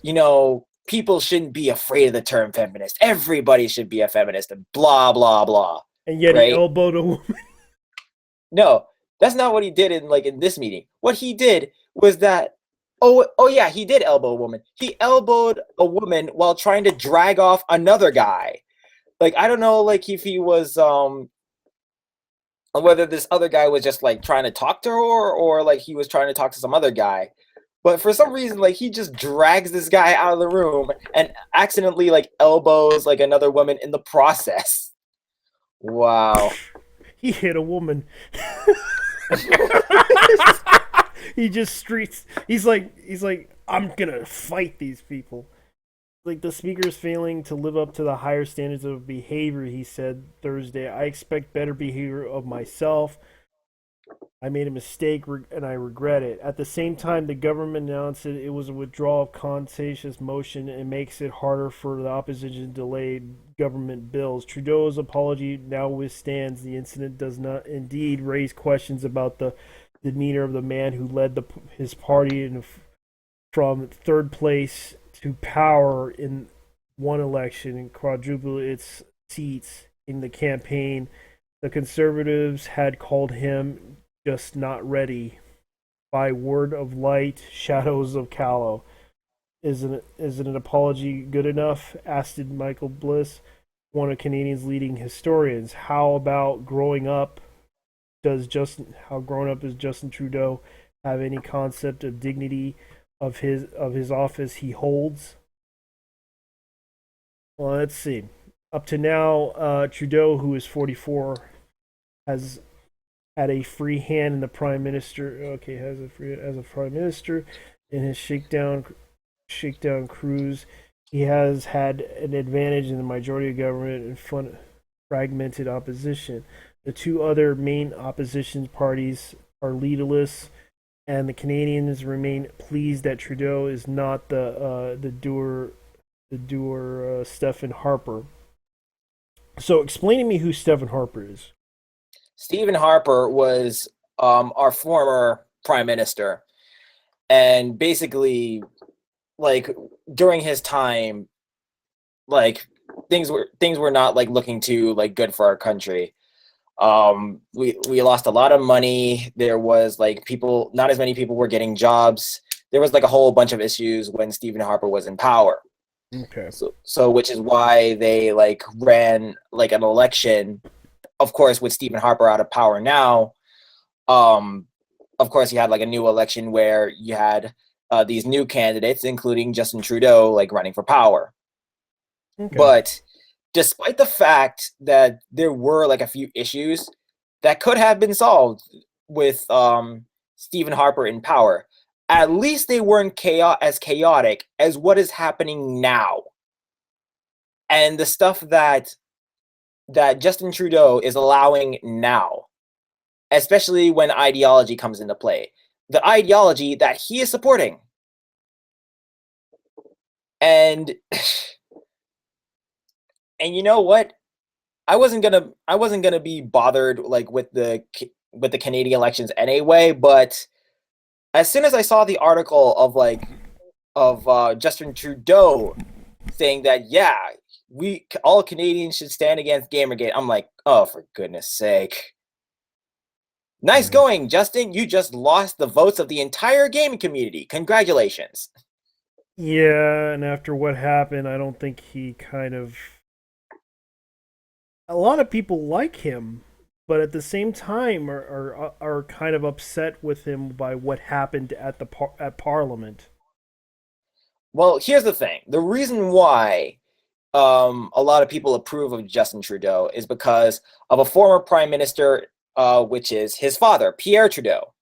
you know, people shouldn't be afraid of the term feminist. Everybody should be a feminist and blah, blah, blah. And yet he elbowed a woman. No, that's not what he did in this meeting. What he did was that, oh yeah, he did elbow a woman. He elbowed a woman while trying to drag off another guy. Like, I don't know, like if he was, whether this other guy was just like trying to talk to her or like he was trying to talk to some other guy. But for some reason, like he just drags this guy out of the room and accidentally like elbows like another woman in the process. Wow. He hit a woman. He just streets. He's like, I'm gonna fight these people. Like the speaker's failing to live up to the higher standards of behavior, he said Thursday. I expect better behavior of myself. I made a mistake and I regret it. At the same time, the government announced it was a withdrawal of contentious motion and makes it harder for the opposition to delay government bills. Trudeau's apology now withstands. The incident does not indeed raise questions about the demeanor of the man who led his party from third place to power in one election and quadrupled its seats in the campaign. The Conservatives had called him just not ready. By word of light, shadows of callow. Isn't an apology good enough? Asked Michael Bliss, one of Canadians' leading historians. How grown up is Justin Trudeau have any concept of dignity of his office he holds? Well, let's see. Up to now, Trudeau, who is 44, has had a free hand in the prime minister. Okay, has a free as a prime minister in his shakedown cruise. He has had an advantage in the majority of government and fragmented opposition. The two other main opposition parties are leaderless and the Canadians remain pleased that Trudeau is not the doer Stephen Harper. So explain to me who Stephen Harper is. Stephen Harper was our former prime minister, and basically, like during his time, like things were not like looking too like good for our country. We lost a lot of money. There was like people, not as many people were getting jobs. There was like a whole bunch of issues when Stephen Harper was in power. Okay. So which is why they like ran like an election. Of course, with Stephen Harper out of power now, of course you had like a new election where you had these new candidates, including Justin Trudeau, like running for power. Okay. But despite the fact that there were like a few issues that could have been solved with Stephen Harper in power, at least they weren't as chaotic as what is happening now. And the stuff that Justin Trudeau is allowing now, especially when ideology comes into play, the ideology that he is supporting. And and you know what? I wasn't gonna be bothered like with the Canadian elections anyway, but as soon as I saw the article of Justin Trudeau saying that, yeah, we all Canadians should stand against Gamergate, I'm like, oh, for goodness sake. Nice going, Justin. You just lost the votes of the entire gaming community. Congratulations. Yeah, and after what happened, I don't think he kind of. A lot of people like him, but at the same time are kind of upset with him by what happened at Parliament. Well, here's the thing. The reason why a lot of people approve of Justin Trudeau is because of a former prime minister, which is his father, Pierre Trudeau.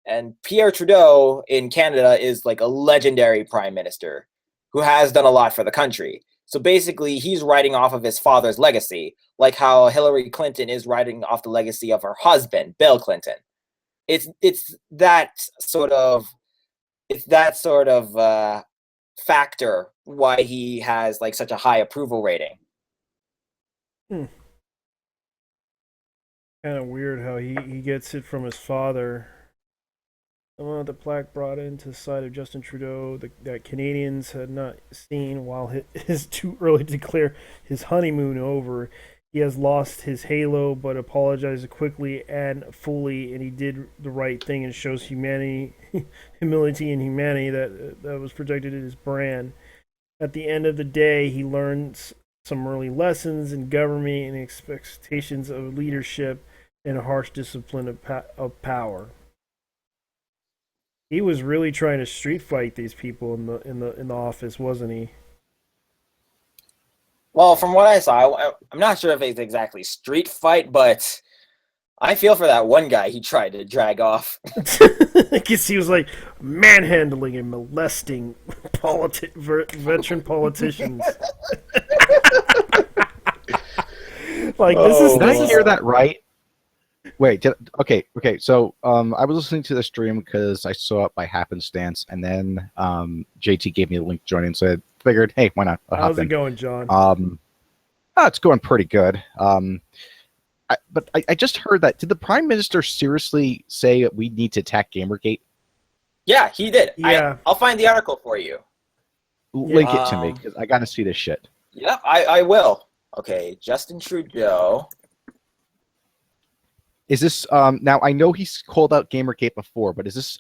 And Pierre Trudeau in Canada is like a legendary prime minister who has done a lot for the country. So basically, he's writing off of his father's legacy, like how Hillary Clinton is writing off the legacy of her husband, Bill Clinton. It's that sort of factor why he has like such a high approval rating. Kind of weird how he gets it from his father. The plaque brought into the side of Justin Trudeau that Canadians had not seen while it is too early to declare his honeymoon over. He has lost his halo, but apologized quickly and fully, and he did the right thing and shows humility and humanity that was projected in his brand. At the end of the day, he learns some early lessons in government and expectations of leadership and a harsh discipline of power. He was really trying to street fight these people in the office, wasn't he? Well, from what I saw, I'm not sure if it's exactly street fight, but I feel for that one guy he tried to drag off. I guess he was like manhandling and molesting veteran politicians. Like this is. Did I hear that right? Wait, okay. So I was listening to the stream because I saw it by happenstance, and then JT gave me the link joining, so I figured, hey, why not? How's it going, John? It's going pretty good. But I just heard that. Did the Prime Minister seriously say that we need to attack Gamergate? Yeah, he did. Yeah. I'll find the article for you. Link it to me, because I got to see this shit. Yep, I will. Okay, Justin Trudeau. Is this now? I know he's called out Gamergate before, but is this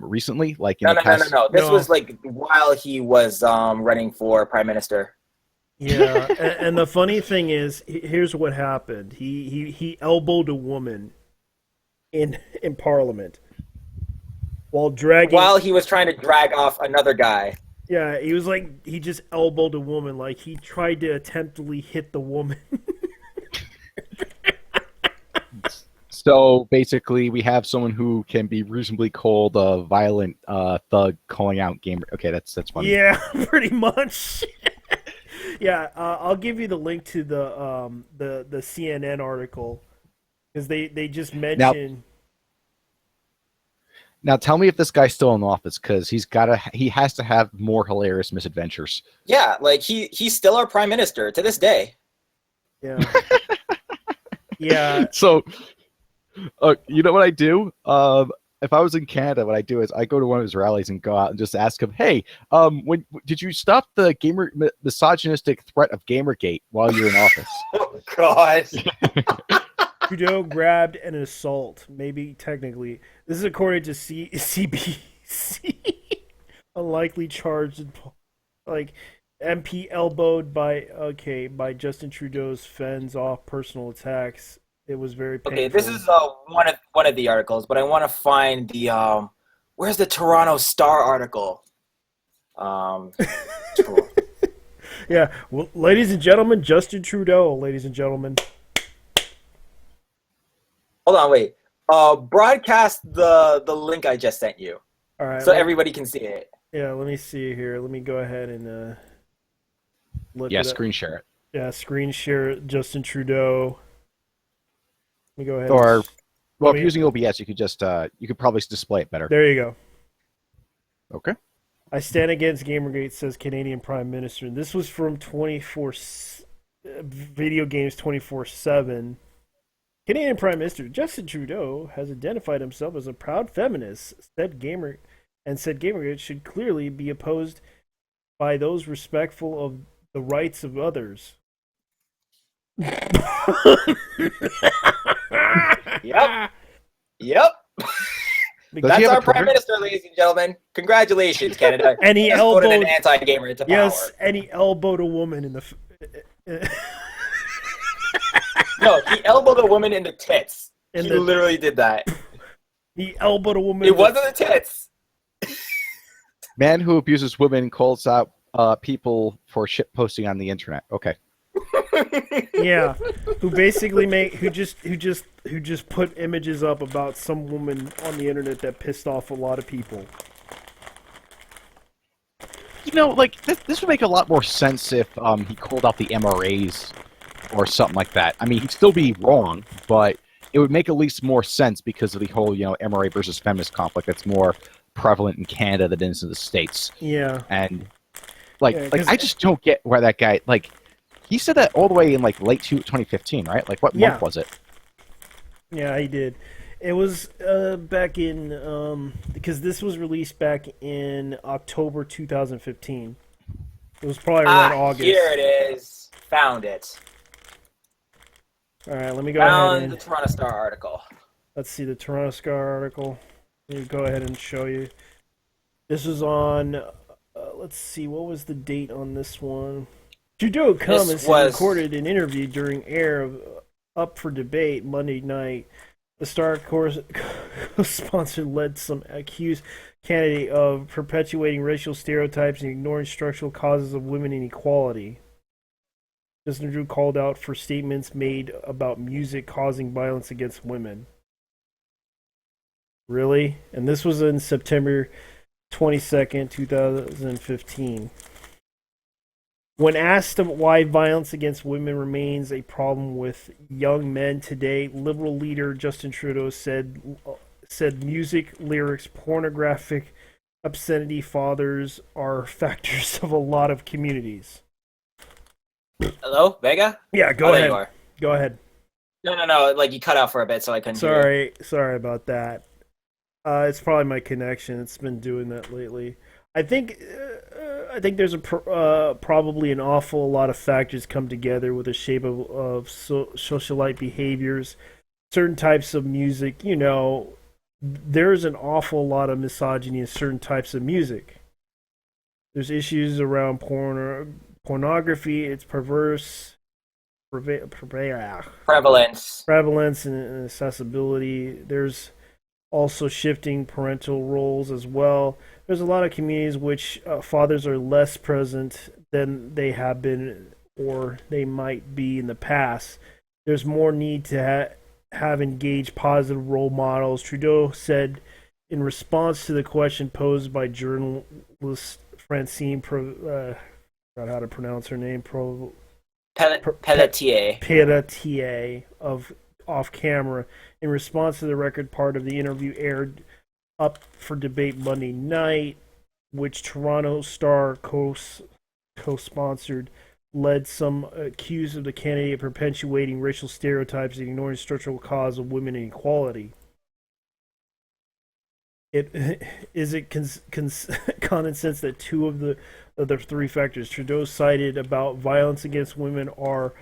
recently? Like in the past? No. This was like while he was running for prime minister. Yeah, and the funny thing is, here's what happened. He elbowed a woman in Parliament while he was trying to drag off another guy. Yeah, he just elbowed a woman, like he tried to attemptedly hit the woman. So basically, we have someone who can be reasonably called a violent thug calling out gamer. Okay, that's funny. Yeah, pretty much. Yeah, I'll give you the link to the CNN article because they just mentioned. Now tell me if this guy's still in office, because he has to have more hilarious misadventures. Yeah, like he's still our prime minister to this day. Yeah. Yeah. So, you know what I do? If I was in Canada, what I do is I go to one of his rallies and go out and just ask him, "Hey, when did you stop the misogynistic threat of Gamergate while you were in office?" Oh God. Trudeau grabbed an assault, maybe technically. This is according to CBC. A likely charge, like MP elbowed by Justin Trudeau's fends off personal attacks. It was very painful. Okay, this is one of the articles, but I want to find the where's the Toronto Star article? Cool. Yeah, well, ladies and gentlemen, Justin Trudeau, ladies and gentlemen. Hold on, wait. Broadcast the link I just sent you, All right. so everybody can see it. Yeah, let me see here. Let me go ahead and look. Yeah, it up. screen share it. Yeah, screen share Justin Trudeau. Let me go ahead. Or, well, let if me- using OBS, you could probably display it better. There you go. Okay. I stand against Gamergate, says Canadian Prime Minister. And this was from Video Games 24/7. Canadian Prime Minister Justin Trudeau has identified himself as a proud feminist, said Gamergate should clearly be opposed by those respectful of the rights of others. Yep. Yep. Because- Does he That's have our a prime Twitter? minister, ladies and gentlemen. Congratulations, Canada. And he Just voted an elbowed- anti-gamer into power. Yes, and he elbowed a woman in the. No, he elbowed a woman in the tits. In He the- literally did that. He elbowed a woman. It wasn't the tits. Man who abuses women calls out people for shit posting on the internet. Okay. Yeah, who basically who just put images up about some woman on the internet that pissed off a lot of people. You know, like this would make a lot more sense if he called out the MRAs or something like that. I mean, he'd still be wrong, but it would make at least more sense because of the whole, MRA versus feminist conflict that's more prevalent in Canada than it is in the States. Yeah, And Yeah, 'cause- I just don't get where that guy he said that all the way in late 2015, right? Like what Yeah. month was it? yeah, he did. It was back in because this was released back in October 2015. It was probably around August. Here it is. Found it. All right, let me go ahead Found and the Toronto Star article. let's see the Toronto Star article. Let me go ahead and show you. This was on. Let's see, what was the date on this one? Trudeau comments recorded an interview during air of Up for Debate Monday night. The Star co-sponsor led some accused candidate of perpetuating racial stereotypes and ignoring structural causes of women inequality. Justin Trudeau called out for statements made about music causing violence against women. Really? And this was in September 22nd, 2015. When asked why violence against women remains a problem with young men today, Liberal leader Justin Trudeau said music, lyrics, pornographic, obscenity, fathers are factors of a lot of communities. Hello, Vega? Yeah, go Oh, there ahead. you are. Go ahead. No. Like you cut out for a bit, so I couldn't hear you. Sorry about that. It's probably my connection. It's been doing that lately. I think there's probably an awful lot of factors come together with the shape of socialite behaviors, certain types of music. There's an awful lot of misogyny in certain types of music. There's issues around pornography. It's prevalence and accessibility. There's also shifting parental roles as well. There's a lot of communities which fathers are less present than they have been or they might be in the past. There's more need to have engaged positive role models. Trudeau said in response to the question posed by journalist Francine forgot how to pronounce her name, Pelletier of Off Camera. In response to the record, part of the interview aired up for debate Monday night, which Toronto Star co-sponsored, led some accused of the candidate of perpetuating racial stereotypes and ignoring the structural cause of women inequality. Is it common sense that two of the three factors Trudeau cited about violence against women are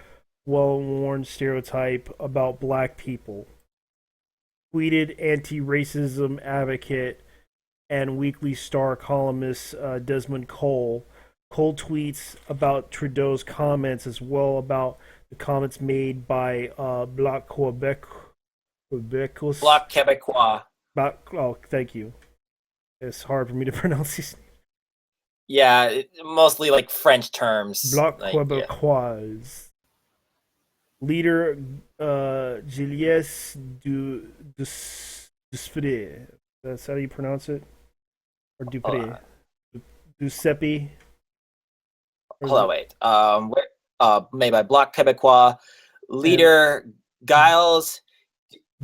well-worn stereotype about black people? Tweeted anti-racism advocate and Weekly Star columnist Desmond Cole. Cole tweets about Trudeau's comments as well about the comments made by Bloc Québécois. Bloc Québécois. Oh, thank you. It's hard for me to pronounce these. Yeah, mostly like French terms. Bloc like, Québécois. Yeah. Leader Gilles Duspré. That's how you pronounce it? Or Dupré? Giuseppe? Hold on, wait. Made by Bloc Québécois. Leader Giles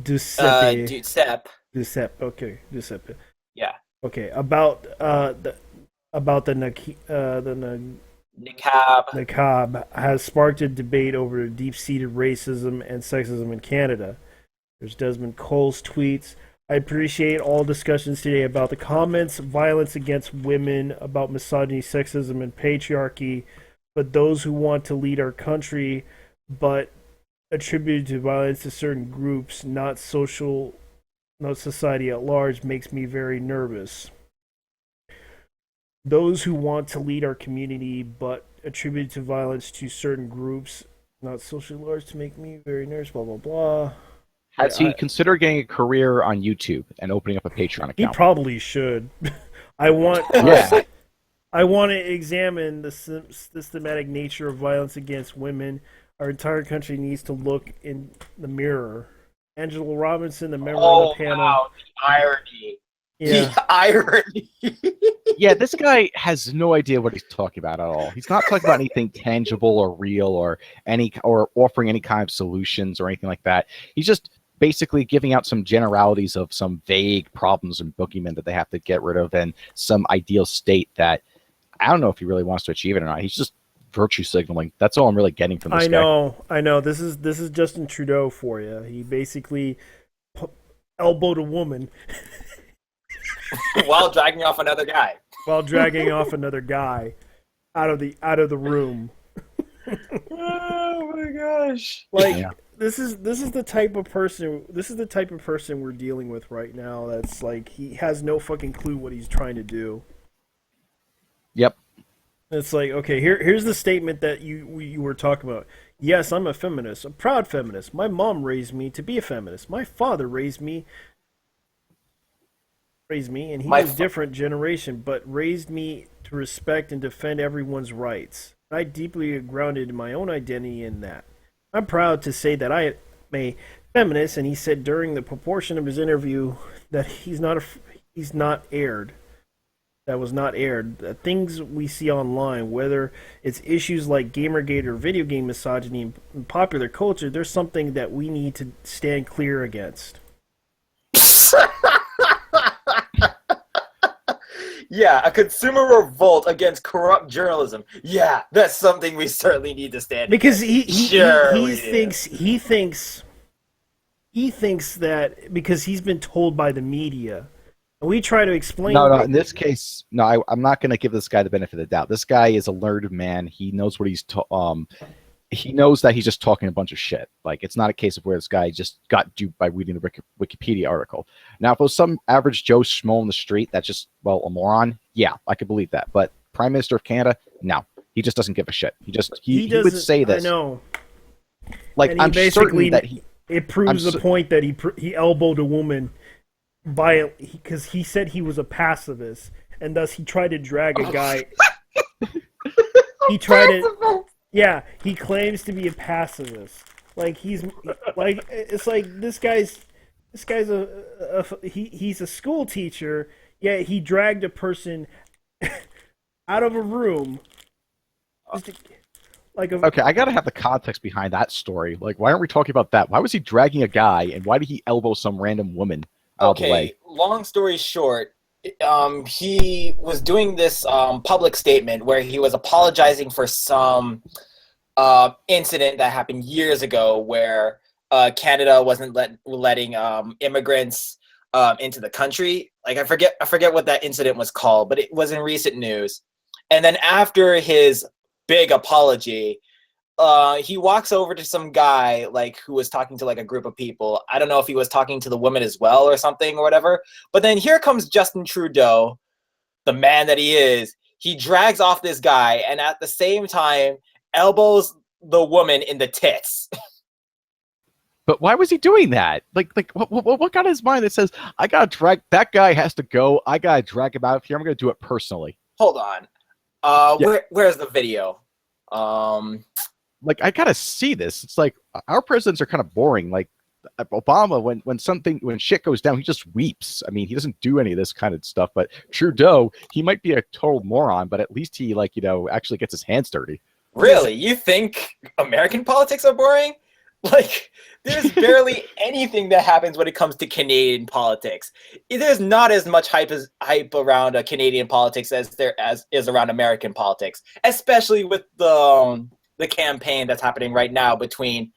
Giuseppe. Giuseppe. Giuseppe. Okay, Giuseppe. Yeah. Okay, about the niqab has sparked a debate over deep-seated racism and sexism in Canada. There's Desmond Cole's tweets. I appreciate all discussions today about the comments, violence against women, about misogyny, sexism, and patriarchy, but those who want to lead our country but attributed to violence to certain groups, not society at large, makes me very nervous. Those who want to lead our community but attributed to violence to certain groups, not socially large, to make me very nervous, blah, blah, blah. Has he considered getting a career on YouTube and opening up a Patreon account? He probably should. I want to examine the systematic nature of violence against women. Our entire country needs to look in the mirror. Angela Robinson, the member of the panel. Wow, the irony. Yeah. The irony. Yeah, this guy has no idea what he's talking about at all. He's not talking about anything tangible or real or offering any kind of solutions or anything like that. He's just basically giving out some generalities of some vague problems and boogeymen that they have to get rid of and some ideal state that I don't know if he really wants to achieve it or not. He's just virtue signaling. That's all I'm really getting from this guy. I know. This is Justin Trudeau for you. He basically elbowed a woman while dragging off another guy. Out of the room. Oh my gosh! This is the type of person. This is the type of person we're dealing with right now. That's like he has no fucking clue what he's trying to do. Yep. It's like, okay, here's the statement that you were talking about. Yes, I'm a feminist, a proud feminist. My mom raised me to be a feminist. My father raised me, and he was a different generation, but raised me to respect and defend everyone's rights. I deeply grounded in my own identity in that. I'm proud to say that I am a feminist, and he said during the proportion of his interview that he's not aired. That was not aired. The things we see online, whether it's issues like Gamergate or video game misogyny in popular culture, there's something that we need to stand clear against. Yeah, a consumer revolt against corrupt journalism. Yeah, that's something we certainly need to stand because against. he thinks that because he's been told by the media. We try to explain. No. In this case, no. I'm not going to give this guy the benefit of the doubt. This guy is a learned man. He knows what he's. He knows that he's just talking a bunch of shit. Like it's not a case of where this guy just got duped by reading the Wikipedia article. Now, if it was some average Joe Schmo on the street that's just a moron, yeah, I could believe that. But Prime Minister of Canada, no, he just doesn't give a shit. He would say this. I know. Like I'm certain that it proves the point that he elbowed a woman. Because he said he was a pacifist, and thus he tried to drag a guy. He claims to be a pacifist. Like he's a school teacher. Yeah, he dragged a person out of a room. Okay, I gotta have the context behind that story. Like, why aren't we talking about that? Why was he dragging a guy, and why did he elbow some random woman? out of the way. Long story short, he was doing this public statement where he was apologizing for some incident that happened years ago where Canada wasn't letting immigrants into the country. Like I forget what that incident was called, but it was in recent news. And then after his big apology, he walks over to some guy like who was talking to like a group of people. I don't know if he was talking to the woman as well or something or whatever. But then here comes Justin Trudeau, the man that he is. He drags off this guy and at the same time elbows the woman in the tits. But why was he doing that? Like what got in his mind that says, I gotta drag that guy has to go. I gotta drag him out of here. I'm gonna do it personally. Hold on. Where's the video? Like I gotta see this. It's like our presidents are kind of boring. Like Obama, when shit goes down, he just weeps. I mean, he doesn't do any of this kind of stuff. But Trudeau, he might be a total moron, but at least he actually gets his hands dirty. Really? You think American politics are boring? Like, there's barely anything that happens when it comes to Canadian politics. There's not as much hype around Canadian politics as there is around American politics, especially with the campaign that's happening right now between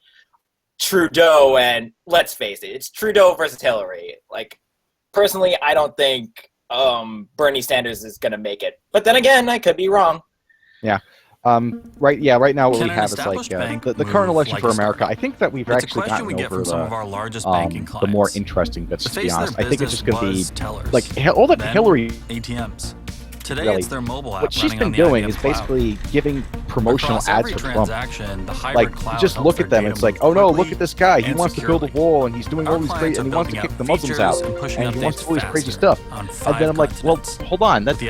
Trudeau and, let's face it, it's Trudeau versus Hillary. Like, personally, I don't think Bernie Sanders is going to make it. But then again, I could be wrong. Yeah. Right now what we have is like the current election for America. I think that we've actually gotten over the more interesting bits, to be honest. I think it's just going to be like all that Hillary ATMs. Today really, it's their mobile app what she's been doing is basically giving promotional ads for Trump. Like, just look at them. It's like, oh no, look at this guy. He wants to build a wall, and he's doing all these great, and he wants to kick the Muslims out, and he wants to do all this crazy stuff. And then I'm like, well, hold on. That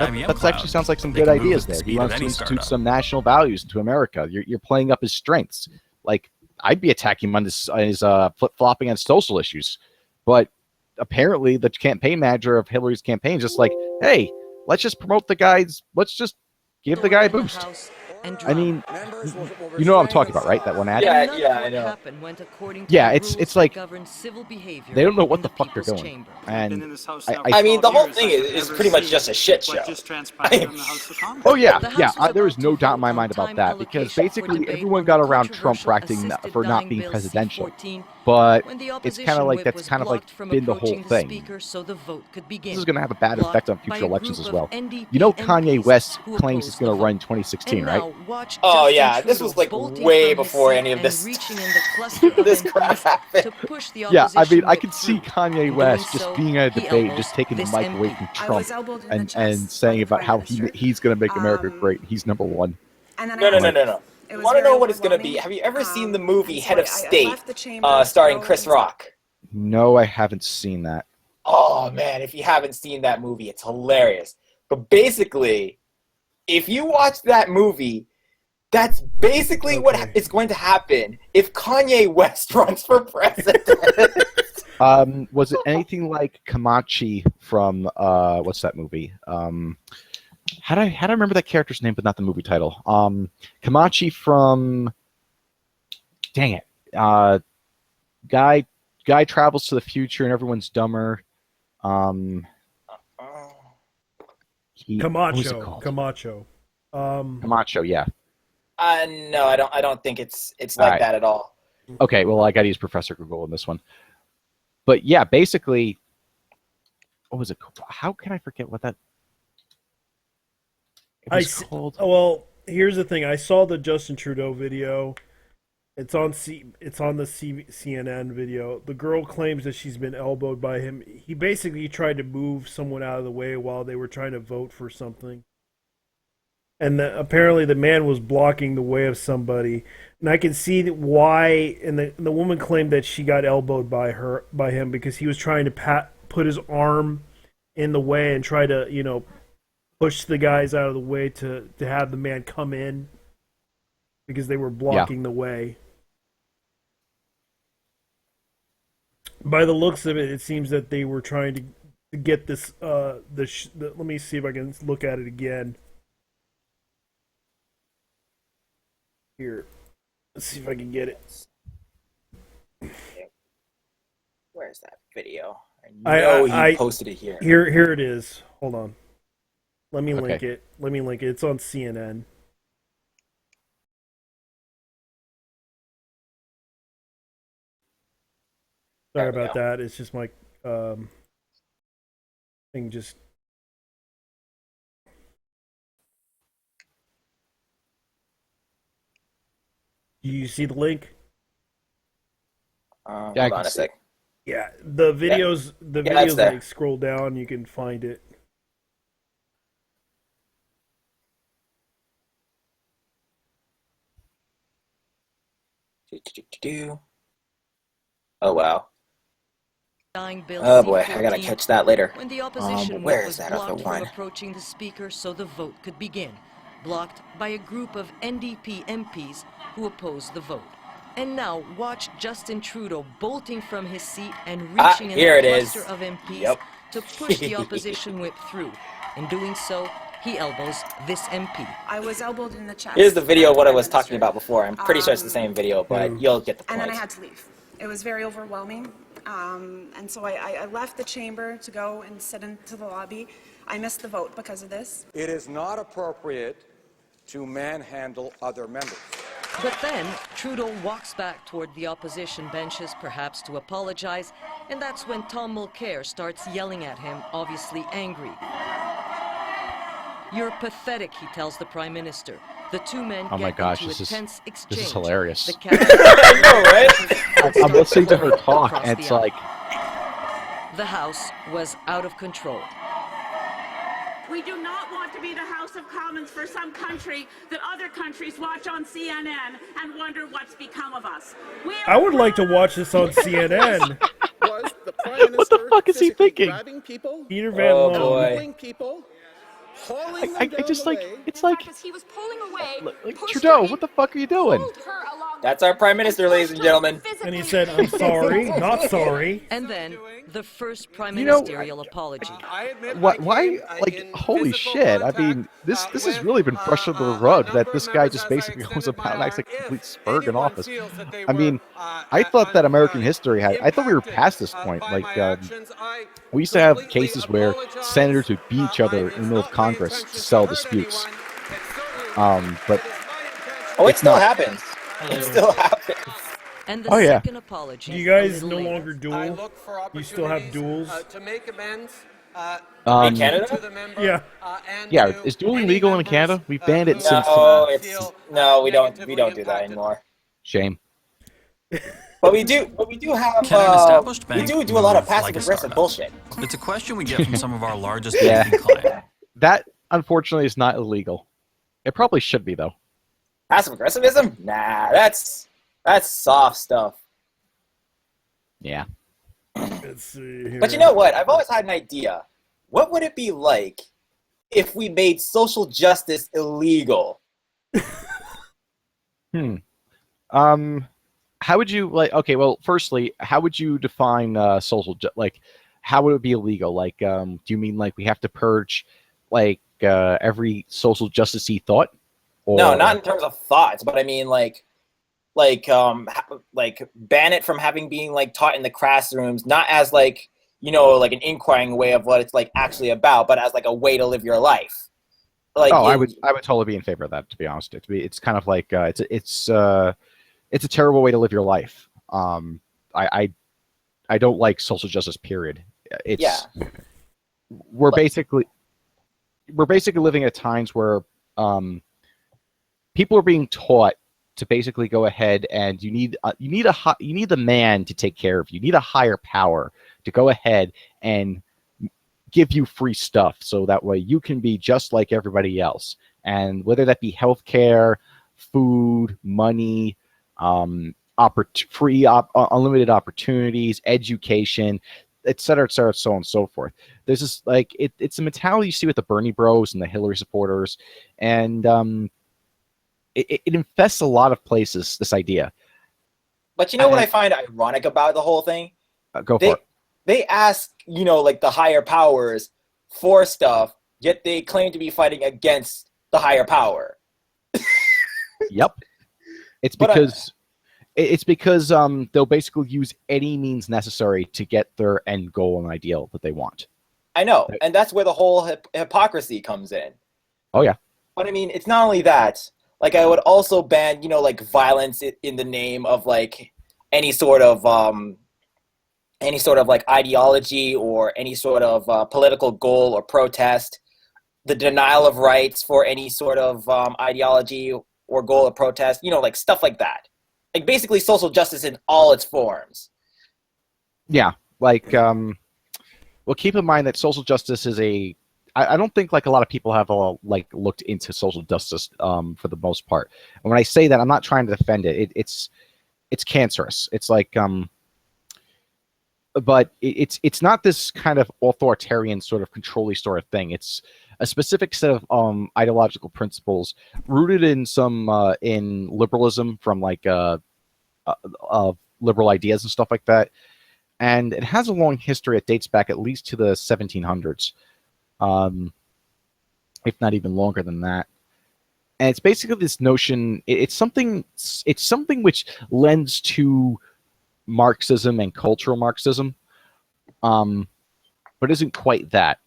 actually sounds like some good ideas there. He wants to institute some national values into America. You're playing up his strengths. Like, I'd be attacking him on his flip-flopping on social issues. But apparently the campaign manager of Hillary's campaign is just like, hey, let's just promote the guys. Let's just give the guy a boost. I mean, you know what I'm talking about, right? That one ad? Yeah, I know. Yeah, it's like they don't know what the fuck they're doing. And I mean, the whole thing is pretty much just a shit show. Oh yeah. There is no doubt in my mind about that, because basically everyone got around Trump for not being presidential. But it's kind of like that's kind of like been the whole thing. This is going to have a bad effect on future elections as well. You know, Kanye West claims he's going to run in 2016, right? Oh yeah, this was like way before any of this this crap happened. Yeah, I mean, I can see Kanye West just being at a debate, just taking the mic away from Trump and saying about how he's going to make America great. He's number one. No. You want to know what it's going to be? Have you ever seen the movie Head of State, starring Chris Rock? No, I haven't seen that. Oh, man, if you haven't seen that movie, it's hilarious. But basically, if you watch that movie, that's basically what is going to happen if Kanye West runs for president. Was it anything like Kamachi from, what's that movie? How do I remember that character's name, but not the movie title? Kamachi from, dang it, guy travels to the future and everyone's dumber. Camacho. Camacho, yeah. No, I don't think it's like that at all. Okay, well, I got to use Professor Google in this one. But yeah, basically, what was it called? How can I forget what that? Called? Well, here's the thing. I saw the Justin Trudeau video. It's on the CNN video. The girl claims that she's been elbowed by him. He basically tried to move someone out of the way while they were trying to vote for something. And apparently the man was blocking the way of somebody. And I can see why. And the woman claimed that she got elbowed by him because he was trying to put his arm in the way and try to, push the guys out of the way to have the man come in because they were blocking the way. By the looks of it, it seems that they were trying to get this. Let me see if I can look at it again. Here, let's see if I can get it. Where's that video? I know he I posted it here. Here it is. Hold on. Let me link Okay. it. It's on CNN. Sorry There we about go. that. It's just my thing just. You see the link? Yeah, I Hold can on a see. sec. Yeah, the videos. The Yeah, it's videos there. like scroll down. You can find it. Oh wow. Bill Oh boy, I gotta C-14, catch that later. when the opposition Where whip is was that other blocked from one? approaching the speaker so the vote could begin, blocked by a group of NDP MPs who opposed the vote. And now watch Justin Trudeau bolting from his seat and reaching in Here a it is. cluster of MPs Yep. to push the opposition whip through. In doing so, he elbows this MP. I was elbowed in the chest. Here's the video of what I Prime was talking Minister. about before. I'm pretty sure it's the same video, but you'll get the And then I point. had to leave. It was very overwhelming. And so I left the chamber to go and sit into the lobby. I missed the vote because of this. It is not appropriate to manhandle other members. But then, Trudeau walks back toward the opposition benches, perhaps to apologize, and that's when Tom Mulcair starts yelling at him, obviously angry. "You're pathetic," he tells the Prime Minister. The two men Oh my get gosh, into this a is- tense this is exchange. hilarious. The captain I know, right? I'm listening to her talk, across and the it's aisle. like, The House was out of control. We do not want to be the House of Commons for some country that other countries watch on CNN and wonder what's become of us. I would like to watch this on CNN. Was the Prime Minister what the fuck is he physically thinking? grabbing people, Peter Van Oh, Loon. boy. pulling people, hauling I them down just the like, way? it's like, he was pulling away, Trudeau, what the fuck are you doing? That's our Prime Minister, ladies and gentlemen. And he said, "I'm sorry, not sorry." And then, the first prime You know, ministerial apology. Why, like, holy shit, I mean, this has really been brushed under the rug, that this guy just basically goes about and acts like a complete spurg in office. I mean, I thought that American history I thought we were past this point. Like, we used to have cases where senators would beat each other in the middle of Congress to settle disputes. But Oh, it It's still not. happens. It still happens. And the Oh, yeah. second apology. Do you guys a little no later. longer duel? You still have duels? To make amends In Canada? to the member. Yeah. And yeah, to is dueling any legal in members, Canada? We've banned it since. No, we don't do that anymore. Shame. But we do have Can an established we bank do a lot of move like passive a aggressive startup? bullshit. It's a question we get from some of our largest Yeah. banking clients. That, unfortunately, is not illegal. It probably should be, though. Passive aggressivism? Nah, that's soft stuff. Yeah. Let's see here. But you know what? I've always had an idea. What would it be like if we made social justice illegal? How would you like? Okay, well, firstly, how would you define like? How would it be illegal? Like, do you mean like we have to purge like every social justice-y thought? Or... No, not in terms of thoughts, but I mean like ban it from having being like taught in the classrooms, not as like, you know, like an inquiring way of what it's like actually about, but as like a way to live your life. Like, I would totally be in favor of that. To be honest, it's kind of like it's a terrible way to live your life. I don't like social justice. Period. It's we're basically living at times where people are being taught to basically go ahead and you need the man to take care of you. You need a higher power to go ahead and give you free stuff so that way you can be just like everybody else. And whether that be healthcare, food, money, unlimited opportunities, education, et cetera, so on and so forth. There's this like it's a mentality you see with the Bernie Bros and the Hillary supporters, and it infests a lot of places. This idea. But you know what I find ironic about the whole thing? Go for it. They ask, you know, like the higher powers for stuff, yet they claim to be fighting against the higher power. Yep. It's But, because It's because they'll basically use any means necessary to get their end goal and ideal that they want. I know, and that's where the whole hypocrisy comes in. Oh yeah. But I mean, it's not only that. Like, I would also ban, like violence in the name of like any sort of like ideology or any sort of political goal or protest. The denial of rights for any sort of ideology or goal or protest. Like stuff like that. Like basically social justice in all its forms. Yeah, like well, keep in mind that social justice is I don't think like a lot of people have like looked into social justice for the most part. And when I say that, I'm not trying to defend it. It's cancerous. It's like but it's not this kind of authoritarian sort of control-y sort of thing. It's a specific set of ideological principles rooted in some in liberalism from like liberal ideas and stuff like that. And it has a long history. It dates back at least to the 1700s. If not even longer than that. And it's basically this notion. It's something which lends to Marxism and cultural Marxism, but isn't quite that.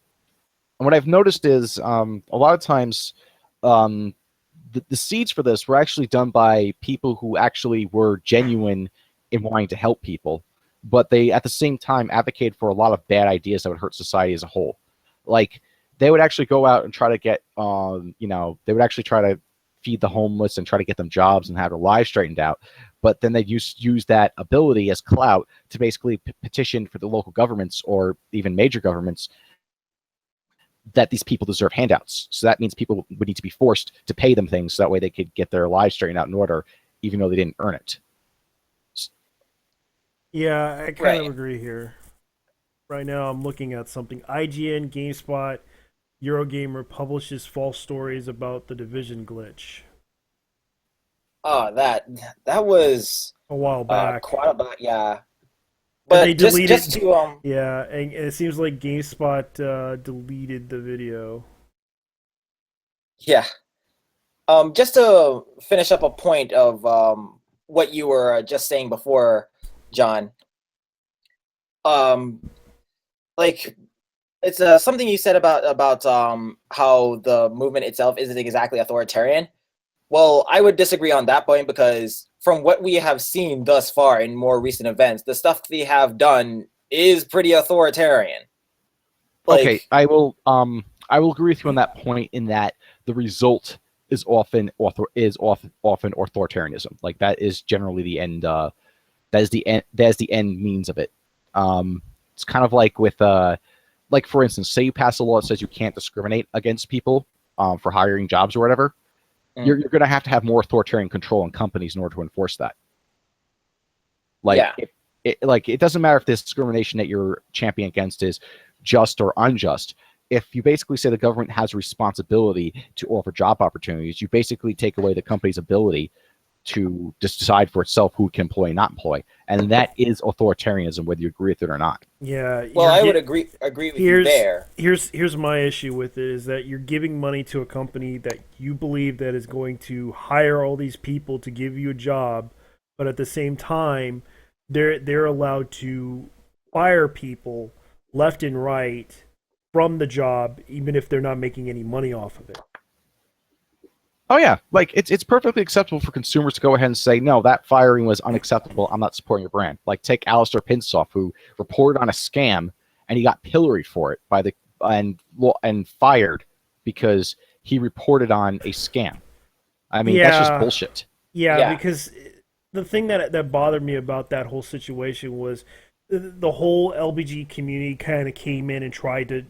And what I've noticed is a lot of times the seeds for this were actually done by people who actually were genuine in wanting to help people, but they at the same time advocated for a lot of bad ideas that would hurt society as a whole. Like, they would actually go out and try to get, they would actually try to feed the homeless and try to get them jobs and have their lives straightened out. But then they'd use that ability as clout to basically petition for the local governments or even major governments that these people deserve handouts. So that means people would need to be forced to pay them things so that way they could get their lives straightened out in order, even though they didn't earn it. Yeah, I kind of agree here. Right now, I'm looking at something. IGN, GameSpot, Eurogamer publishes false stories about the Division glitch. Oh, that was a while back. Quite a bit, yeah. But they deleted, just to yeah, and it seems like GameSpot deleted the video. Yeah. Just to finish up a point of what you were just saying before, John. Like, it's something you said about how the movement itself isn't exactly authoritarian. Well, I would disagree on that point because from what we have seen thus far in more recent events, the stuff they have done is pretty authoritarian. Like, okay, I will agree with you on that point in that the result is often authoritarianism. Like, that is generally the end. That is the end means of it. It's kind of like with like, for instance, say you pass a law that says you can't discriminate against people for hiring jobs or whatever. You're going to have more authoritarian control on companies in order to enforce that. Like, yeah. It doesn't matter if this discrimination that you're championing against is just or unjust. If you basically say the government has a responsibility to offer job opportunities, you basically take away the company's ability to just decide for itself who can employ and not employ. And that is authoritarianism, whether you agree with it or not. Yeah. Well, I would agree with you there. Here's my issue with it is that you're giving money to a company that you believe that is going to hire all these people to give you a job, but at the same time, they're allowed to fire people left and right from the job, even if they're not making any money off of it. Oh yeah, like it's perfectly acceptable for consumers to go ahead and say, no, that firing was unacceptable. I'm not supporting your brand. Like, take Alistair Pinsoff, who reported on a scam and he got pilloried for it by the and fired because he reported on a scam. I mean, that's just bullshit. Yeah, because the thing that bothered me about that whole situation was the whole LBG community kind of came in and tried to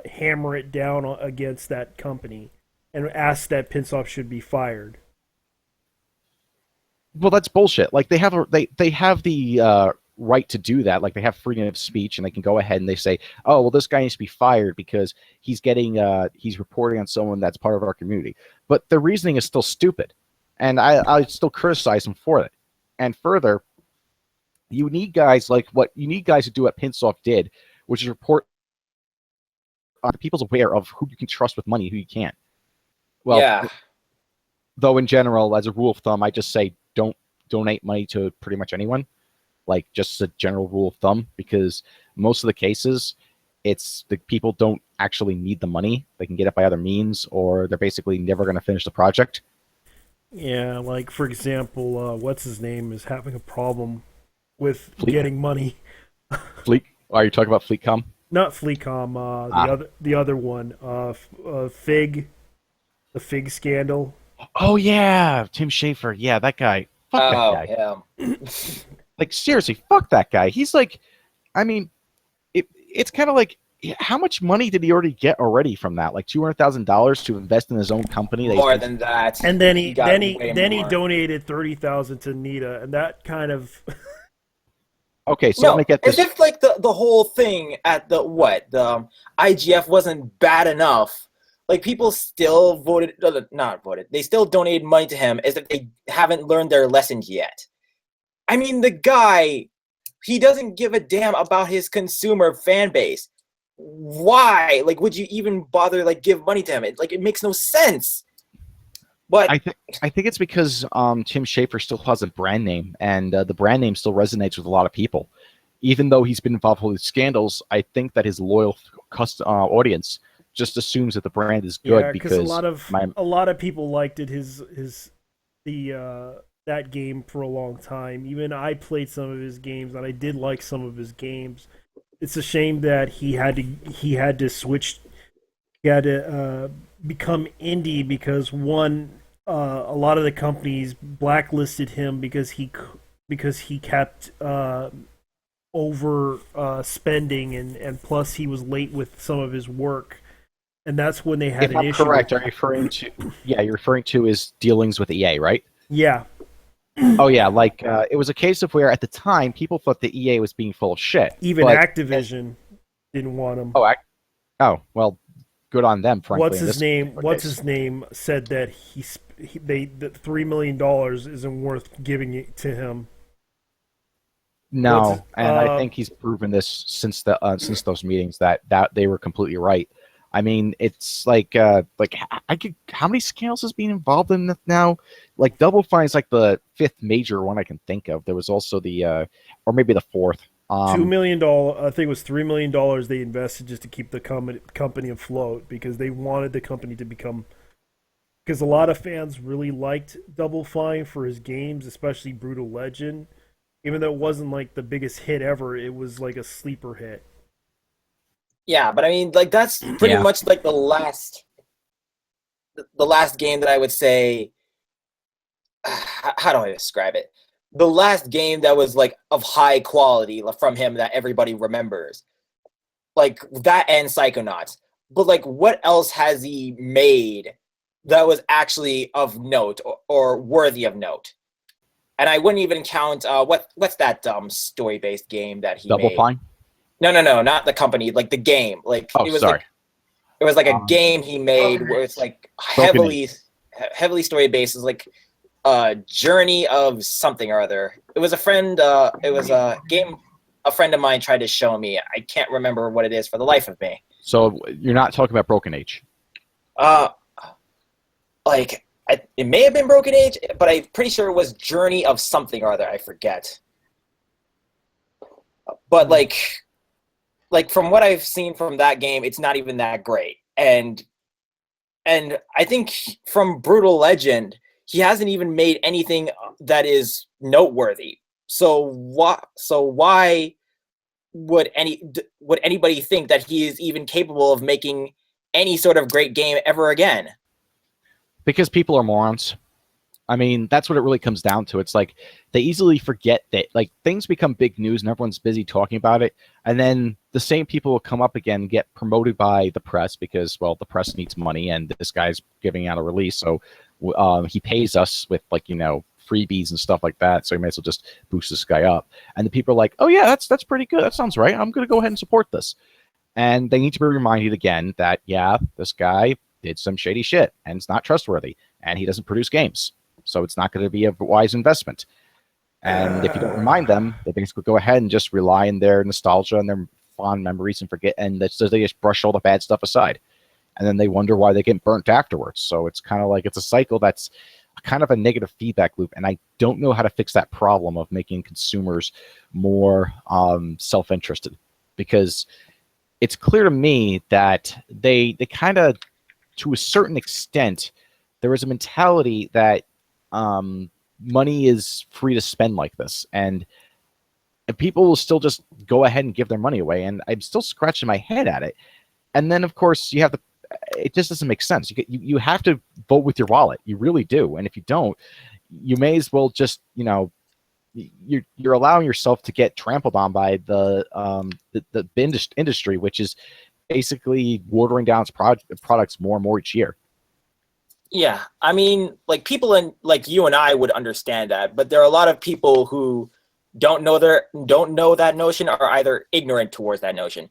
hammer it down against that company and asked that Pinsoff should be fired. Well, that's bullshit. Like, they have the right to do that. Like, they have freedom of speech, and they can go ahead and they say, oh, well, this guy needs to be fired because he's reporting on someone that's part of our community. But the reasoning is still stupid, and I still criticize him for it. And further, you need guys like what you need guys to do what Pinsoff did, which is report on people's aware of who you can trust with money, who you can't. Well, though in general, as a rule of thumb, I just say don't donate money to pretty much anyone, like just as a general rule of thumb, because most of the cases, it's the people don't actually need the money. They can get it by other means, or they're basically never going to finish the project. Yeah, like for example, what's his name is having a problem with Fleet? getting money. Fleet? Are you talking about Fleetcom? Not Fleecom, the other one, Fig, the Fig scandal. Oh yeah, Tim Schafer. Yeah, that guy. Fuck that guy. Yeah. Like seriously, fuck that guy. He's like, I mean, it's kind of like, how much money did he already get from that? Like $200,000 to invest in his own company. More than that. And then he more. donated 30,000 to Nita, and that kind of. Okay, so No, let me get this. as if like the whole thing at the IGF wasn't bad enough. Like people still not voted. They still donated money to him as if they haven't learned their lessons yet. I mean, the guy, he doesn't give a damn about his consumer fan base. Why? Like, would you even bother give money to him? It makes no sense. But I think it's because Tim Schafer still has a brand name, and the brand name still resonates with a lot of people. Even though he's been involved with scandals, I think that his loyal audience just assumes that the brand is good because a lot of people liked it. That game for a long time. Even I played some of his games, and I did like some of his games. It's a shame that he had to switch. He had to become indie because a lot of the companies blacklisted him because he kept over spending, and plus he was late with some of his work, and that's when they had an issue. Correct? Are you referring to? Yeah, you're referring to his dealings with EA, right? Yeah. Oh yeah, it was a case of where at the time people thought that EA was being full of shit. Even Activision didn't want him. Oh well, good on them. Frankly, what's his name said that that $3 million isn't worth giving it to him. No, I think he's proven this since those meetings that they were completely right. I mean, it's how many scandals has been involved in this now? Like Double Fine's like the fifth major one I can think of. There was also or maybe the fourth. $2 million. I think it was $3 million they invested just to keep the company afloat because they wanted the company to become. Because a lot of fans really liked Double Fine for his games, especially Brutal Legend. Even though it wasn't like the biggest hit ever, it was like a sleeper hit. Yeah, but I mean, that's pretty much like the last game that I would say. How do I describe it? The last game that was of high quality from him that everybody remembers, like that and Psychonauts. But what else has he made that was actually of note or worthy of note? And I wouldn't even count what's that story-based game that he made? Double Fine? No, not the company, the game. It was sorry. It was a game he made where it's heavily story-based. It's Journey of something or other. It was a friend. It was a game a friend of mine tried to show me. I can't remember what it is for the life of me. So you're not talking about Broken Age? It may have been Broken Age, but I'm pretty sure it was Journey of something or other. I forget. But from what I've seen from that game, it's not even that great. And I think from Brutal Legend, he hasn't even made anything that is noteworthy. So why would anybody think that he is even capable of making any sort of great game ever again? Because people are morons. I mean, that's what it really comes down to. It's they easily forget that things become big news and everyone's busy talking about it, and then the same people will come up again and get promoted by the press because, well, the press needs money and this guy's giving out a release, so he pays us with freebies and stuff like that, so you might as well just boost this guy up. And the people are like, oh yeah, that's pretty good, that sounds right, I'm gonna go ahead and support this. And they need to be reminded again that this guy did some shady shit and it's not trustworthy and he doesn't produce games, so it's not going to be a wise investment. And if you don't remind them, they basically go ahead and just rely on their nostalgia and their fond memories and forget, and so they just brush all the bad stuff aside, and then they wonder why they get burnt afterwards. So it's kind of it's a cycle that's kind of a negative feedback loop, and I don't know how to fix that problem of making consumers more self-interested, because it's clear to me that they kind of, to a certain extent, there is a mentality that money is free to spend like this, and people will still just go ahead and give their money away, and I'm still scratching my head at it. And then, of course, you have to. It just doesn't make sense. You have to vote with your wallet. You really do. And if you don't, you may as well just, you're allowing yourself to get trampled on by the industry, which is basically watering down its products more and more each year. Yeah, I mean, like people like you and I would understand that, but there are a lot of people who don't know that notion, or either ignorant towards that notion.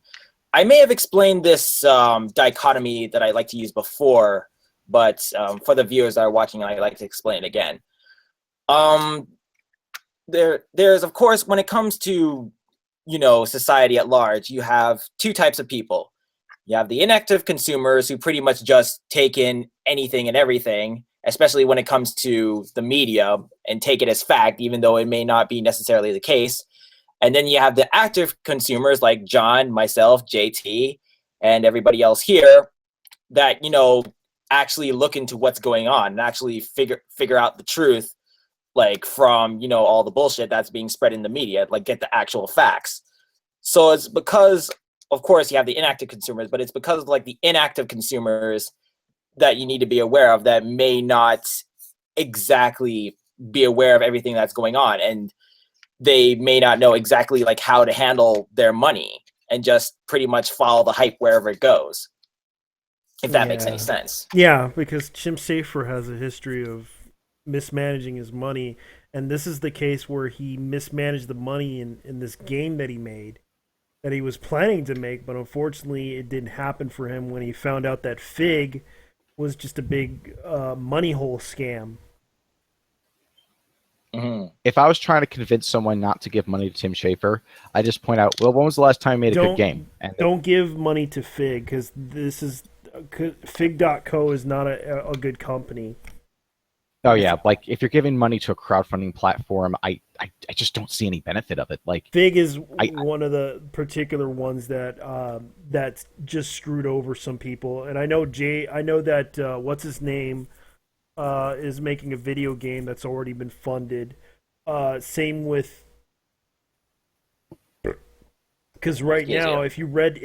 I may have explained this dichotomy that I like to use before, but for the viewers that are watching, I like to explain it again. There's, of course, when it comes to, society at large, you have two types of people. You have the inactive consumers who pretty much just take in anything and everything, especially when it comes to the media, and take it as fact, even though it may not be necessarily the case. And then you have the active consumers like John, myself, JT, and everybody else here that, actually look into what's going on and actually figure out the truth, like from, all the bullshit that's being spread in the media, like get the actual facts. So it's because, of course, you have the inactive consumers, but it's because of like the inactive consumers that you need to be aware of that may not exactly be aware of everything that's going on. And they may not know exactly like how to handle their money and just pretty much follow the hype wherever it goes. If that makes any sense. Yeah, because Tim Schafer has a history of mismanaging his money, and this is the case where he mismanaged the money in this game that he made, that he was planning to make, but unfortunately it didn't happen for him when he found out that Fig was just a big money hole scam. If I was trying to convince someone not to give money to Tim Schafer, I just point out, well, when was the last time you made a good game? And don't give money to Fig, because this is Fig.co is not a good company. Oh yeah, like if you're giving money to a crowdfunding platform, I just don't see any benefit of it. Like Fig is one of the particular ones that that's just screwed over some people. And I know that what's his name is making a video game that's already been funded. Same with, because right now, if you read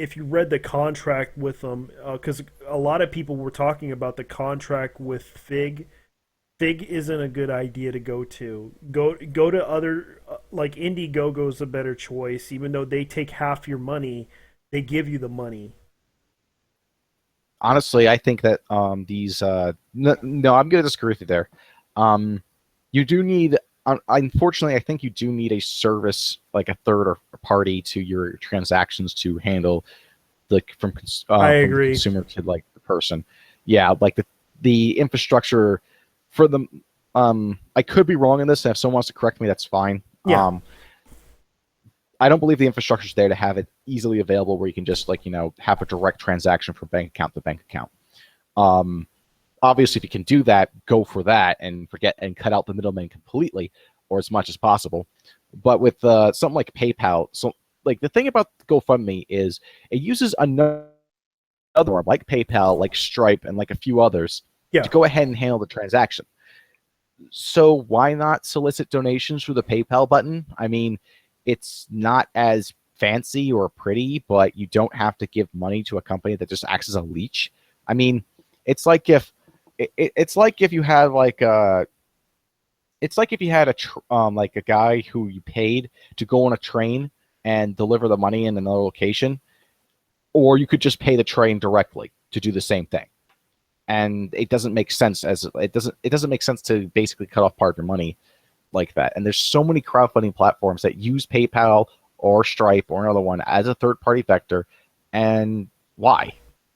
the contract with them, because a lot of people were talking about the contract with Fig. Fig isn't a good idea to go to. Go to other, like Indiegogo's a better choice. Even though they take half your money, they give you the money. Honestly, I think that these no, I'm going to disagree with you there. You do need, unfortunately, I think you do need a service, like a third or party to your transactions to handle from I agree. the consumer to like the person. Yeah, like the infrastructure for the I could be wrong in this, and if someone wants to correct me, that's fine. Yeah. I don't believe the infrastructure is there to have it easily available where you can just have a direct transaction from bank account to bank account. Obviously, if you can do that, go for that and cut out the middleman completely, or as much as possible. But with something like PayPal, so like the thing about GoFundMe is it uses another one like PayPal, like Stripe, and like a few others to go ahead and handle the transaction. So why not solicit donations through the PayPal button? I mean, it's not as fancy or pretty, but you don't have to give money to a company that just acts as a leech. I mean, it's like if you had like a guy who you paid to go on a train and deliver the money in another location, or you could just pay the train directly to do the same thing. And it doesn't make sense it doesn't make sense to basically cut off part of your money like that. And there's so many crowdfunding platforms that use PayPal or Stripe or another one as a third-party vector. And why?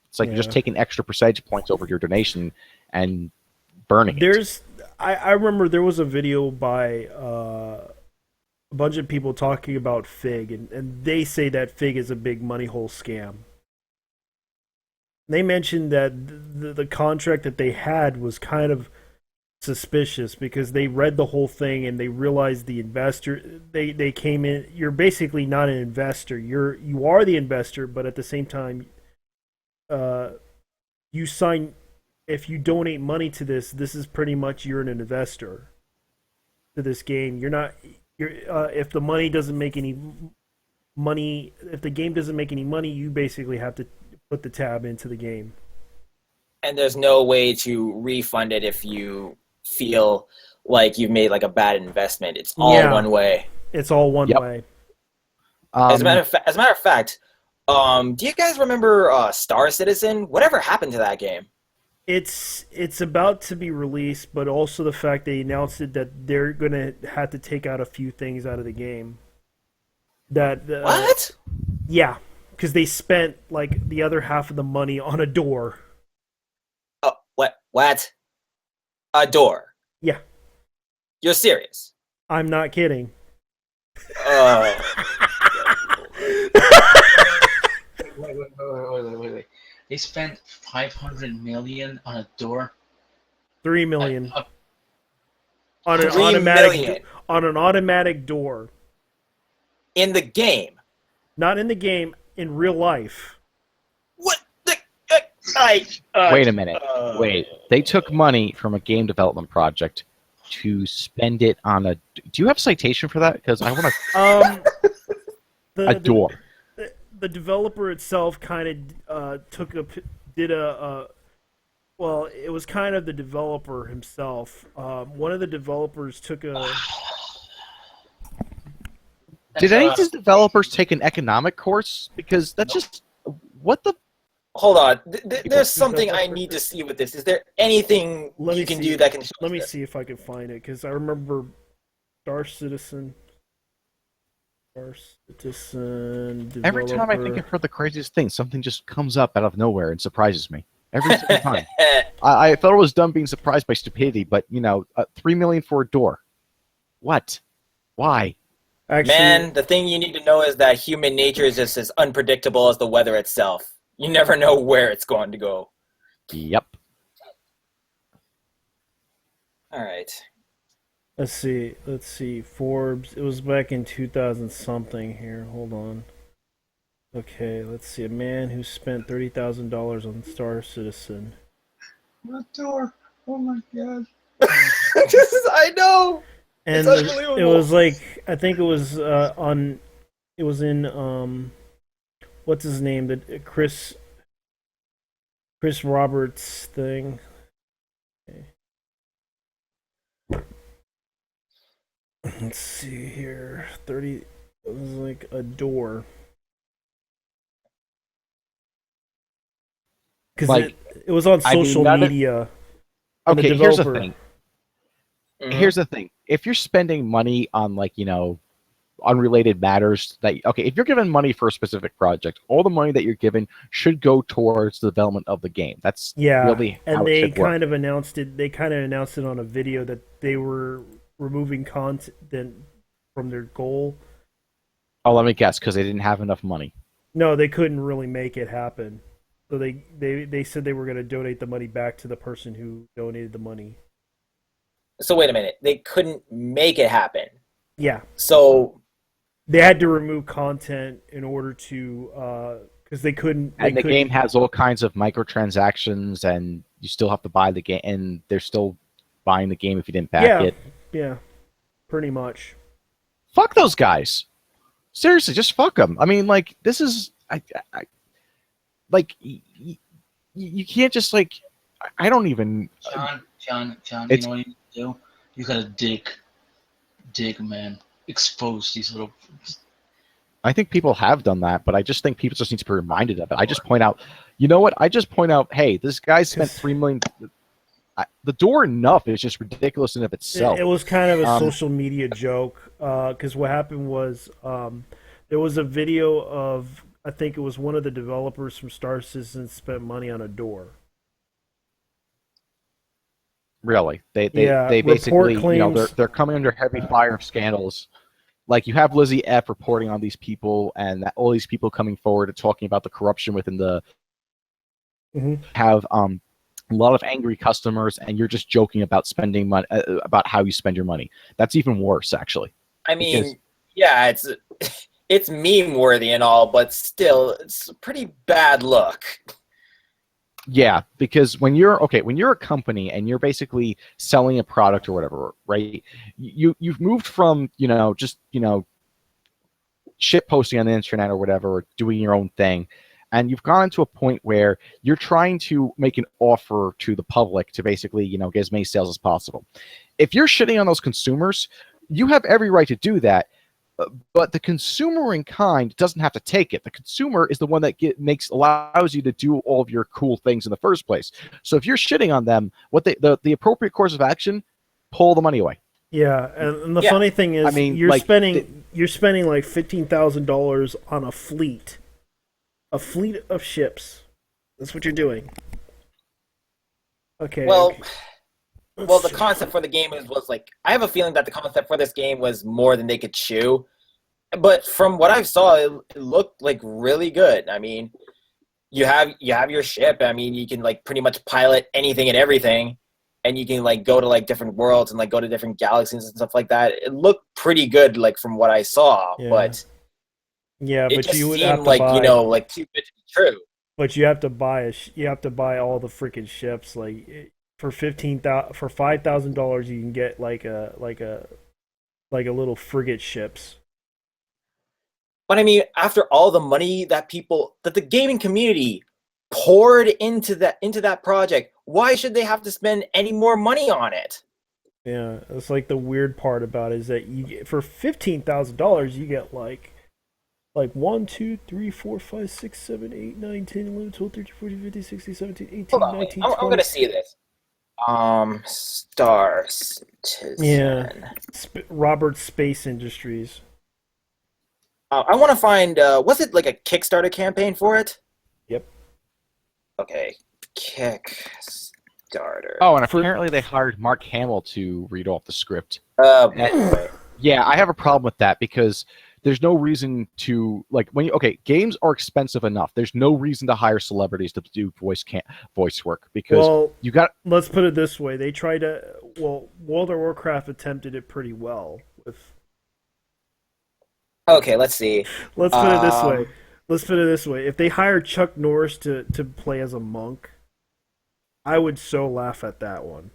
It's like you're just taking extra percentage points over your donation and burning it. I remember there was a video by a bunch of people talking about Fig, and they say that Fig is a big money hole scam. They mentioned that the contract that they had was kind of suspicious because they read the whole thing and they realized the investor they came in. You're basically not an investor. You are the investor, but at the same time, you sign. If you donate money to this is pretty much you're an investor to this game. You're not. If the money doesn't make any money, if the game doesn't make any money, you basically have to put the tab into the game. And there's no way to refund it if you feel like you've made like a bad investment. It's all one way. It's all one way. As a matter of fact, do you guys remember Star Citizen? Whatever happened to that game? It's about to be released, but also the fact they announced it that they're gonna have to take out a few things out of the game. What? Yeah, because they spent like the other half of the money on a door. Oh, what? A door? Yeah. You're serious? I'm not kidding. Wait. They spent 500 million on a door. 3 million on an 3 automatic million. On an automatic door. In the game? Not in the game. In real life. What? Wait a minute. Wait. They took money from a game development project to spend it on a. Do you have a citation for that? Because I want to. A door. The developer itself kind of well, it was kind of the developer himself. One of the developers took a. Did any of these developers take an economic course? Because that's just what the. Hold on. There's something I need to see with this. Is there anything you can do that can? Let me see if I can find it because I remember Star Citizen. Developer. Every time I think I've heard the craziest thing, something just comes up out of nowhere and surprises me. Every single time. I thought it was dumb being surprised by stupidity, but, $3 million for a door. What? Why? Actually, man, the thing you need to know is that human nature is just as unpredictable as the weather itself. You never know where it's going to go. Yep. All right. Let's see. Forbes. It was back in 2000 something here. Hold on. Okay, let's see. A man who spent $30,000 on Star Citizen. What door? Oh my god. I know. And it's unbelievable. It was like I think it was on. It was in what's his name? The Chris Roberts thing. Okay. Let's see here. 30. It was like a door. Because it was on social media. Okay, here's the thing. Here's the thing. If you're spending money on unrelated matters, if you're given money for a specific project, all the money that you're given should go towards the development of the game. That's really how and it they should work. kind of announced it. They kind of announced it on a video that they were removing content from their goal. Oh, let me guess, because they didn't have enough money. No, they couldn't really make it happen. So they said they were going to donate the money back to the person who donated the money. So wait a minute. They couldn't make it happen. Yeah. So they had to remove content in order to because they couldn't. And the game has all kinds of microtransactions, and you still have to buy the game, and they're still buying the game if you didn't back it. Yeah, pretty much. Fuck those guys. Seriously, just fuck them. I mean, this is you can't just I don't even. John, you know what you need to do? You gotta dig, man. Expose these little. I think people have done that, but I just think people just need to be reminded of it. I just point out, you know what? I just point out, hey, this guy spent $3 million. The door enough is just ridiculous in of itself. It was kind of a social media joke because what happened was there was a video of, I think it was one of the developers from Star Citizen spent money on a door. Really, they basically they're coming under heavy fire of scandals. Like, you have Lizzie F reporting on these people, and all these people coming forward and talking about the corruption within the have a lot of angry customers, and you're just joking about spending money, about how you spend your money. That's even worse, actually. I mean, Because- yeah, it's meme worthy and all, but still, it's a pretty bad look. Yeah, because when you're a company and you're basically selling a product or whatever, right? You've moved from just shit posting on the internet or whatever, or doing your own thing, and you've gone to a point where you're trying to make an offer to the public to basically get as many sales as possible. If you're shitting on those consumers, you have every right to do that. But the consumer in kind doesn't have to take it. The consumer is the one that allows you to do all of your cool things in the first place. So if you're shitting on them, the appropriate course of action, pull the money away. Yeah, and the funny thing is, you're spending like $15,000 on a fleet of ships. That's what you're doing. Okay. Well, okay. the concept for the game was like, I have a feeling that the concept for this game was more than they could chew. But from what I saw, it looked like really good. I mean, you have your ship. I mean, you can like pretty much pilot anything and everything, and you can like go to like different worlds and like go to different galaxies and stuff like that. It looked pretty good, like from what I saw. Yeah. But yeah, it but just you would seemed have to like buy, like too good to be true. But you have to buy all the freaking ships. Like for $5,000, you can get like a little frigate ships. But I mean, after all the money that the gaming community poured into that project, why should they have to spend any more money on it? Yeah, it's like the weird part about it is that for $15,000 you get like 1, 2, 3, 4, 5, 6, 7, 8, 9, 10, 11, 12, 13, 14, 15, 16, 17, 18, Hold on, 19, I'm 20. gonna see this. Star Citizen. Yeah, Robert Space Industries. I want to find. Was it like a Kickstarter campaign for it? Yep. Okay, Kickstarter. Oh, and apparently they hired Mark Hamill to read off the script. Boy. Yeah, I have a problem with that because there's no reason to games are expensive enough. There's no reason to hire celebrities to do voice work because let's put it this way: they tried to. Well, World of Warcraft attempted it pretty well with. Okay, let's see. Let's put it this way: if they hired Chuck Norris to play as a monk, I would so laugh at that one.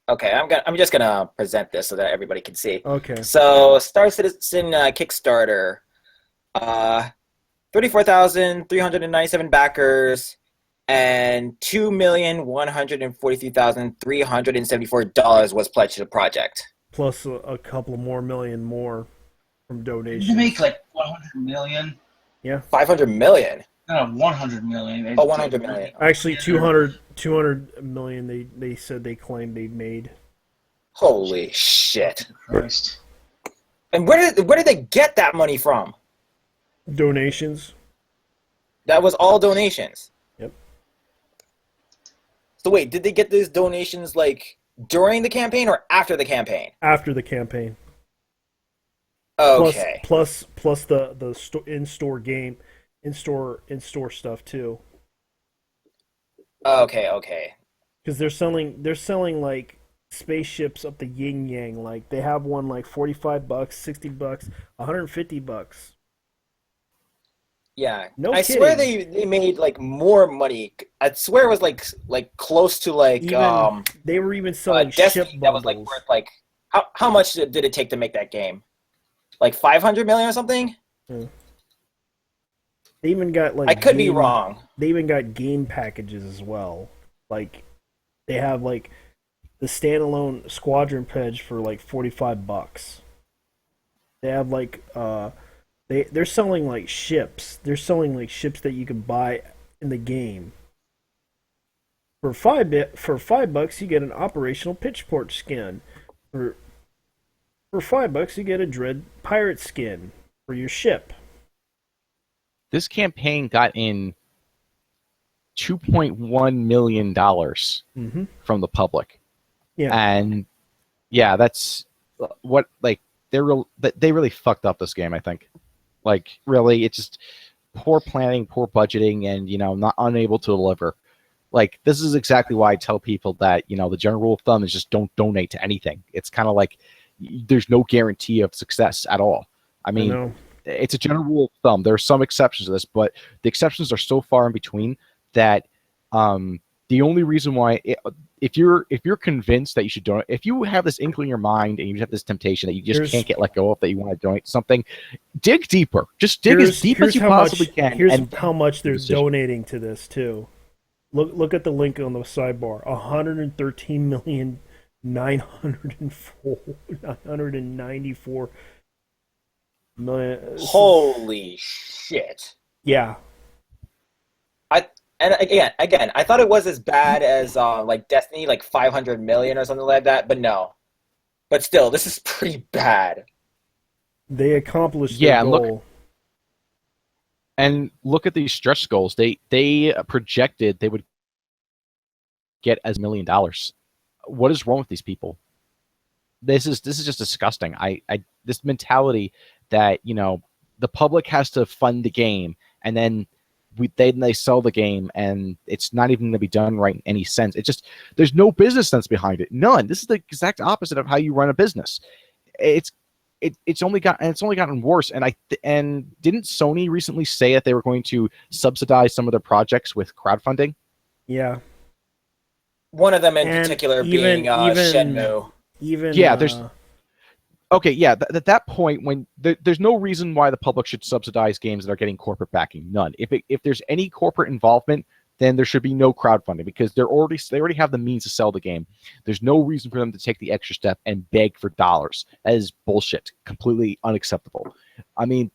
Okay, I'm just gonna present this so that everybody can see. Okay. So Star Citizen Kickstarter, 34,397 backers, and $2,143,374 was pledged to the project. Plus a couple more million more from donations. Did you make like 100 million? Yeah. 500 million. No, 100 million. Oh, 100 million. Actually, 200 million. They said they claimed they made. Holy shit! Christ. And where did they get that money from? Donations. That was all donations. Yep. So wait, did they get these donations like during the campaign or after the campaign? After the campaign. Okay. Plus the in-store game, in-store stuff too. Okay. Because they're selling like spaceships up the yin yang. Like they have one like $45, $60, $150. Yeah. No I kidding. swear they made like more money. I swear it was like close to like they were even selling Destiny ship that was like worth like how much did it take to make that game? Like 500 million or something? Yeah. They even got like I could be wrong. They even got game packages as well. Like they have like the standalone Squadron pledge for like $45. They have like they're selling like ships. They're selling like ships that you can buy in the game. For $5 you get an operational pitchport skin. For $5 you get a Dread pirate skin for your ship. This campaign got in $2.1 million from the public. Yeah. And yeah, that's what they really fucked up this game, I think. Like really, it's just poor planning, poor budgeting, and not unable to deliver. Like, this is exactly why I tell people that, the general rule of thumb is just don't donate to anything. It's kind of like there's no guarantee of success at all. I mean, it's a general rule of thumb. There are some exceptions to this, but the exceptions are so far in between that the only reason why, if you're convinced that you should donate, if you have this inkling in your mind and you have this temptation that you just can't get let go of, that you want to donate something, dig deeper. Just dig as deep as you possibly can. Here's how much they're donating to this too. Look at the link on the sidebar. 113,994 million. Holy shit! Yeah. And again, I thought it was as bad as like Destiny, like 500 million or something like that. But no. But still, this is pretty bad. They accomplished their goal. And look at these stretch goals. They projected they would get as $1 million. What is wrong with these people? This is just disgusting. This mentality that the public has to fund the game, and then they sell the game, and it's not even going to be done right in any sense. It's just there's no business sense behind it. None. This is the exact opposite of how you run a business. It's only gotten worse. And didn't Sony recently say that they were going to subsidize some of their projects with crowdfunding? Yeah. One of them in particular being Shenmue. At that point, when there's no reason why the public should subsidize games that are getting corporate backing. None. If there's any corporate involvement, then there should be no crowdfunding, because they already have the means to sell the game. There's no reason for them to take the extra step and beg for dollars. That is bullshit. Completely unacceptable. I mean,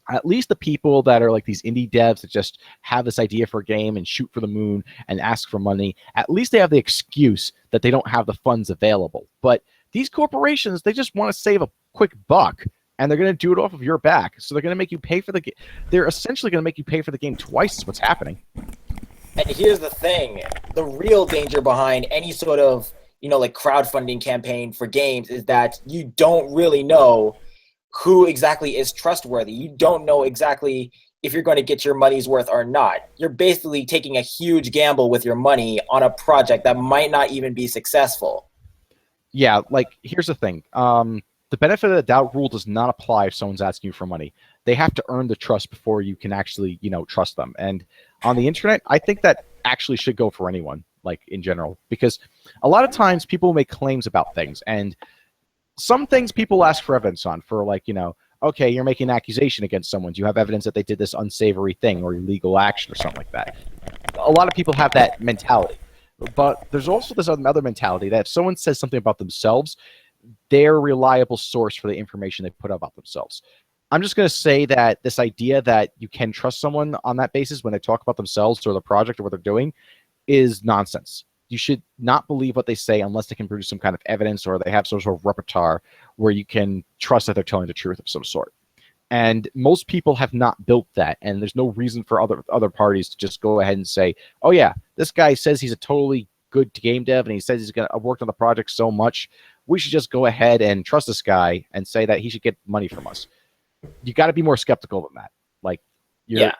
at least the people that are like these indie devs that just have this idea for a game and shoot for the moon and ask for money, at least they have the excuse that they don't have the funds available. But these corporations, they just want to save a quick buck, and they're going to do it off of your back. So they're going to make you pay for the game. They're essentially going to make you pay for the game twice is what's happening. And here's the thing. The real danger behind any sort of, like crowdfunding campaign for games is that you don't really know who exactly is trustworthy. You don't know exactly if you're going to get your money's worth or not. You're basically taking a huge gamble with your money on a project that might not even be successful. Yeah, like, here's the thing. The benefit of the doubt rule does not apply if someone's asking you for money. They have to earn the trust before you can actually, trust them. And on the internet, I think that actually should go for anyone, like, in general, because a lot of times people make claims about things, and some things people ask for evidence on, for like, okay, you're making an accusation against someone. Do you have evidence that they did this unsavory thing or illegal action or something like that? A lot of people have that mentality. But there's also this other mentality that if someone says something about themselves, they're a reliable source for the information they put about themselves. I'm just going to say that this idea that you can trust someone on that basis when they talk about themselves or the project or what they're doing is nonsense. You should not believe what they say unless they can produce some kind of evidence or they have some sort of repertoire where you can trust that they're telling the truth of some sort. And most people have not built that, and there's no reason for other parties to just go ahead and say, oh yeah, this guy says he's a totally good game dev and he says he's worked on the project so much, we should just go ahead and trust this guy and say that he should get money from us. You got to be more skeptical than that. Like, yeah.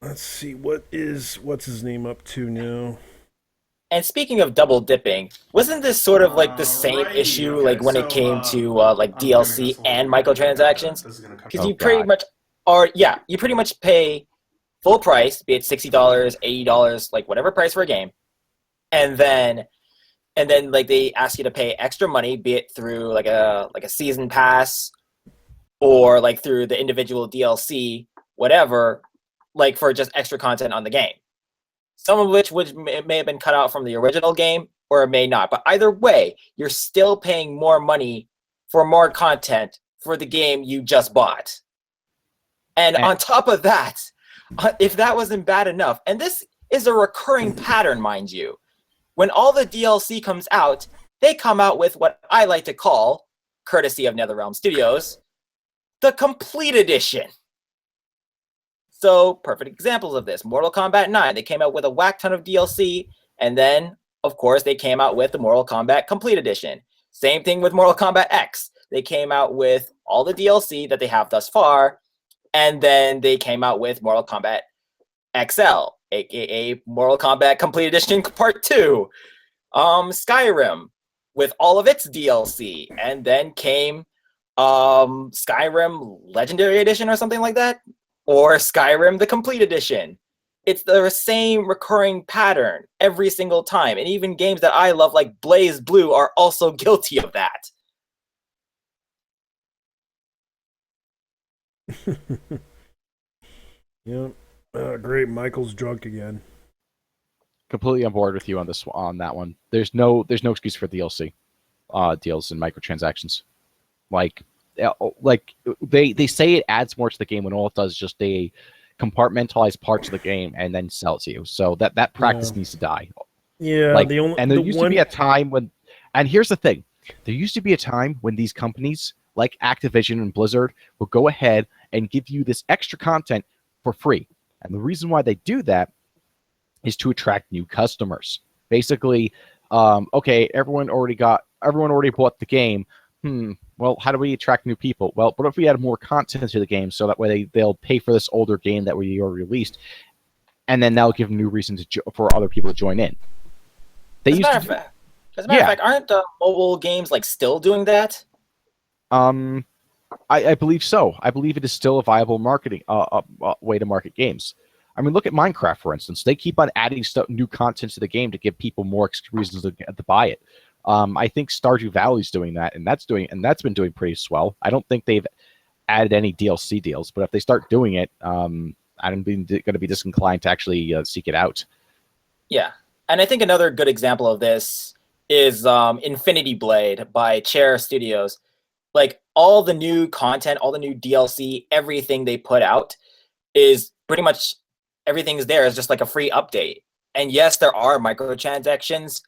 Let's see, what's his name up to now? And speaking of double dipping, wasn't this sort of like the same issue, like when it came to like DLC and microtransactions? Because you pretty much pay full price, be it $60, $80, like whatever price for a game, and then like they ask you to pay extra money, be it through like a season pass or like through the individual DLC, whatever, like for just extra content on the game. Some of which may have been cut out from the original game, or it may not. But either way, you're still paying more money for more content for the game you just bought. And on top of that, if that wasn't bad enough, and this is a recurring pattern, mind you, when all the DLC comes out, they come out with what I like to call, courtesy of NetherRealm Studios, the Complete Edition. So, perfect examples of this. Mortal Kombat 9, they came out with a whack ton of DLC, and then, of course, they came out with the Mortal Kombat Complete Edition. Same thing with Mortal Kombat X. They came out with all the DLC that they have thus far, and then they came out with Mortal Kombat XL. aka Mortal Kombat Complete Edition Part 2, Skyrim with all of its DLC, and then came Skyrim Legendary Edition or something like that, or Skyrim the Complete Edition. It's the same recurring pattern every single time, and even games that I love like Blaze Blue are also guilty of that. Yep. Great. Michael's drunk again. Completely on board with you on that one. There's no excuse for DLC deals and microtransactions. Like they say it adds more to the game when all it does is just they compartmentalize parts of the game and then sell it to you. So that practice needs to die. Yeah. There used to be a time when, and here's the thing, there used to be a time when these companies like Activision and Blizzard will go ahead and give you this extra content for free. And the reason why they do that is to attract new customers. Basically, okay, everyone already bought the game. Well, how do we attract new people? Well, what if we add more content to the game so that way they'll pay for this older game that we already released, and then that'll give them new reasons for other people to join in. As a matter of fact, aren't mobile games like still doing that? I believe so. I believe it is still a viable marketing way to market games. I mean, look at Minecraft, for instance. They keep on adding new content to the game to give people more reasons to buy it. I think Stardew Valley's doing that, and that's been doing pretty swell. I don't think they've added any DLC deals, but if they start doing it, I'm going to be disinclined to actually seek it out. Yeah, and I think another good example of this is Infinity Blade by Chair Studios. Like, all the new content, all the new DLC, everything they put out is pretty much everything's there. It's just like a free update. And yes, there are microtransactions.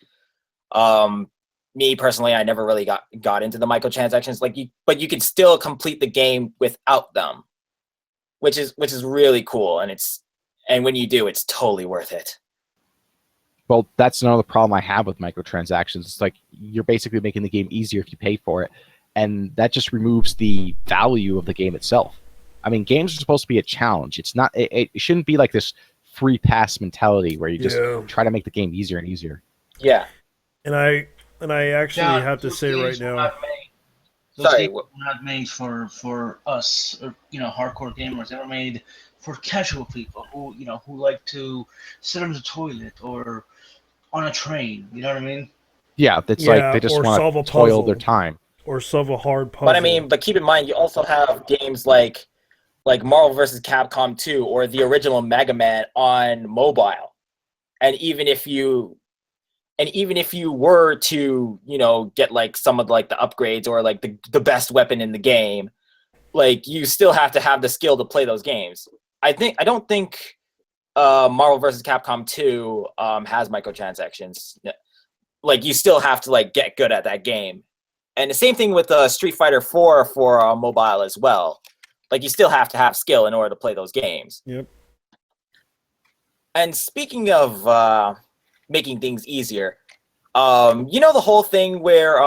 Me personally, I never really got into the microtransactions. But you can still complete the game without them, which is really cool. And when you do, it's totally worth it. Well, that's another problem I have with microtransactions. It's like you're basically making the game easier if you pay for it, and that just removes the value of the game itself. I mean, games are supposed to be a challenge. It's not. It shouldn't be like this free pass mentality where you just try to make the game easier and easier. Yeah. And I actually have to say right now. Those games were not made for us, or hardcore gamers. They were made for casual people who like to sit on the toilet or on a train. You know what I mean? Yeah, it's like they just want to toil their time or solve a hard puzzle. But keep in mind, you also have games like Marvel vs. Capcom 2 or the original Mega Man on mobile, and even if you were to get like some of like the upgrades or like the best weapon in the game, like you still have to have the skill to play those games. I don't think Marvel vs. Capcom 2 has microtransactions. Like, you still have to like get good at that game, and the same thing with Street Fighter 4 for mobile as well. Like, you still have to have skill in order to play those games. Yep. And speaking of making things easier, the whole thing where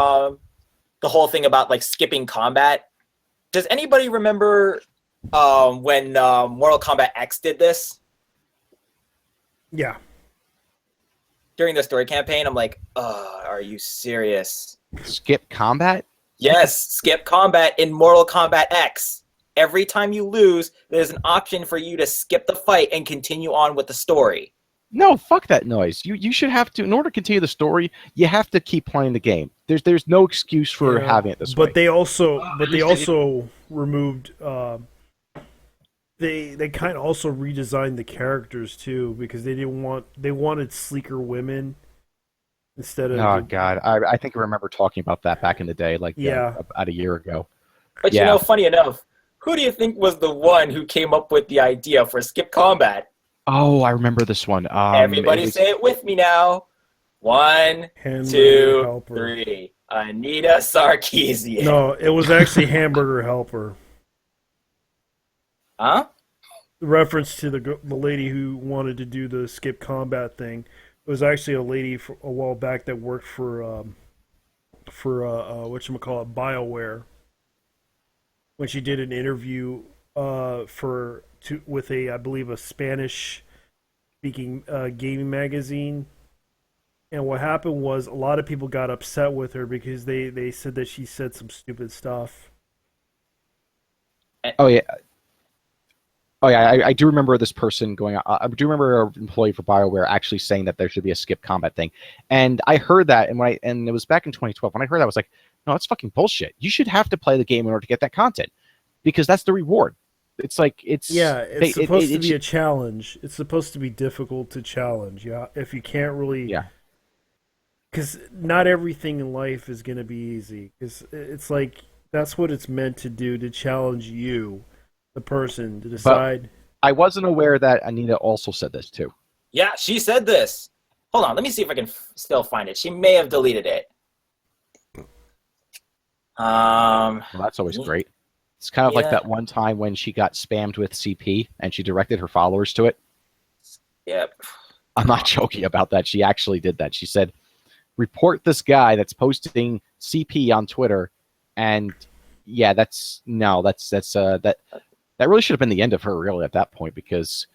the whole thing about like skipping combat. Does anybody remember when Mortal Kombat X did this? Yeah. During the story campaign, I'm like, are you serious? Skip combat? Yes, skip combat in Mortal Kombat X. Every time you lose, there's an option for you to skip the fight and continue on with the story. No, fuck that noise. You should have to, in order to continue the story, you have to keep playing the game. There's no excuse for having it this way. But they also removed they kind of also redesigned the characters too, because they wanted sleeker women instead of. Oh god, I think I remember talking about that back in the day, like about a year ago. But funny enough, who do you think was the one who came up with the idea for skip combat? Oh, I remember this one. Everybody say it with me now. 1, 2, 3. Anita Sarkeesian. No, it was actually Hamburger Helper. Huh? The reference to the lady who wanted to do the skip combat thing. It was actually a lady a while back that worked for whatchamacallit, BioWare. When she did an interview with I believe a Spanish speaking gaming magazine. And what happened was a lot of people got upset with her because they said that she said some stupid stuff. Oh yeah. Oh yeah, I do remember this person going. I do remember an employee for BioWare actually saying that there should be a skip combat thing, and I heard that, and it was back in 2012. When I heard that, I was like, no, that's fucking bullshit. You should have to play the game in order to get that content, because that's the reward. It's supposed to be a challenge. It's supposed to be difficult to challenge. Yeah, if you can't really. Yeah. Because not everything in life is going to be easy. It's like that's what it's meant to do, to challenge you, the person, to decide. But I wasn't aware that Anita also said this too. Yeah, she said this. Hold on, let me see if I can still find it. She may have deleted it. Well, that's always great. It's kind of like that one time when she got spammed with CP and she directed her followers to it. Yep. I'm not joking about that. She actually did that. She said, report this guy that's posting CP on Twitter, and yeah, that really should have been the end of her really at that point, because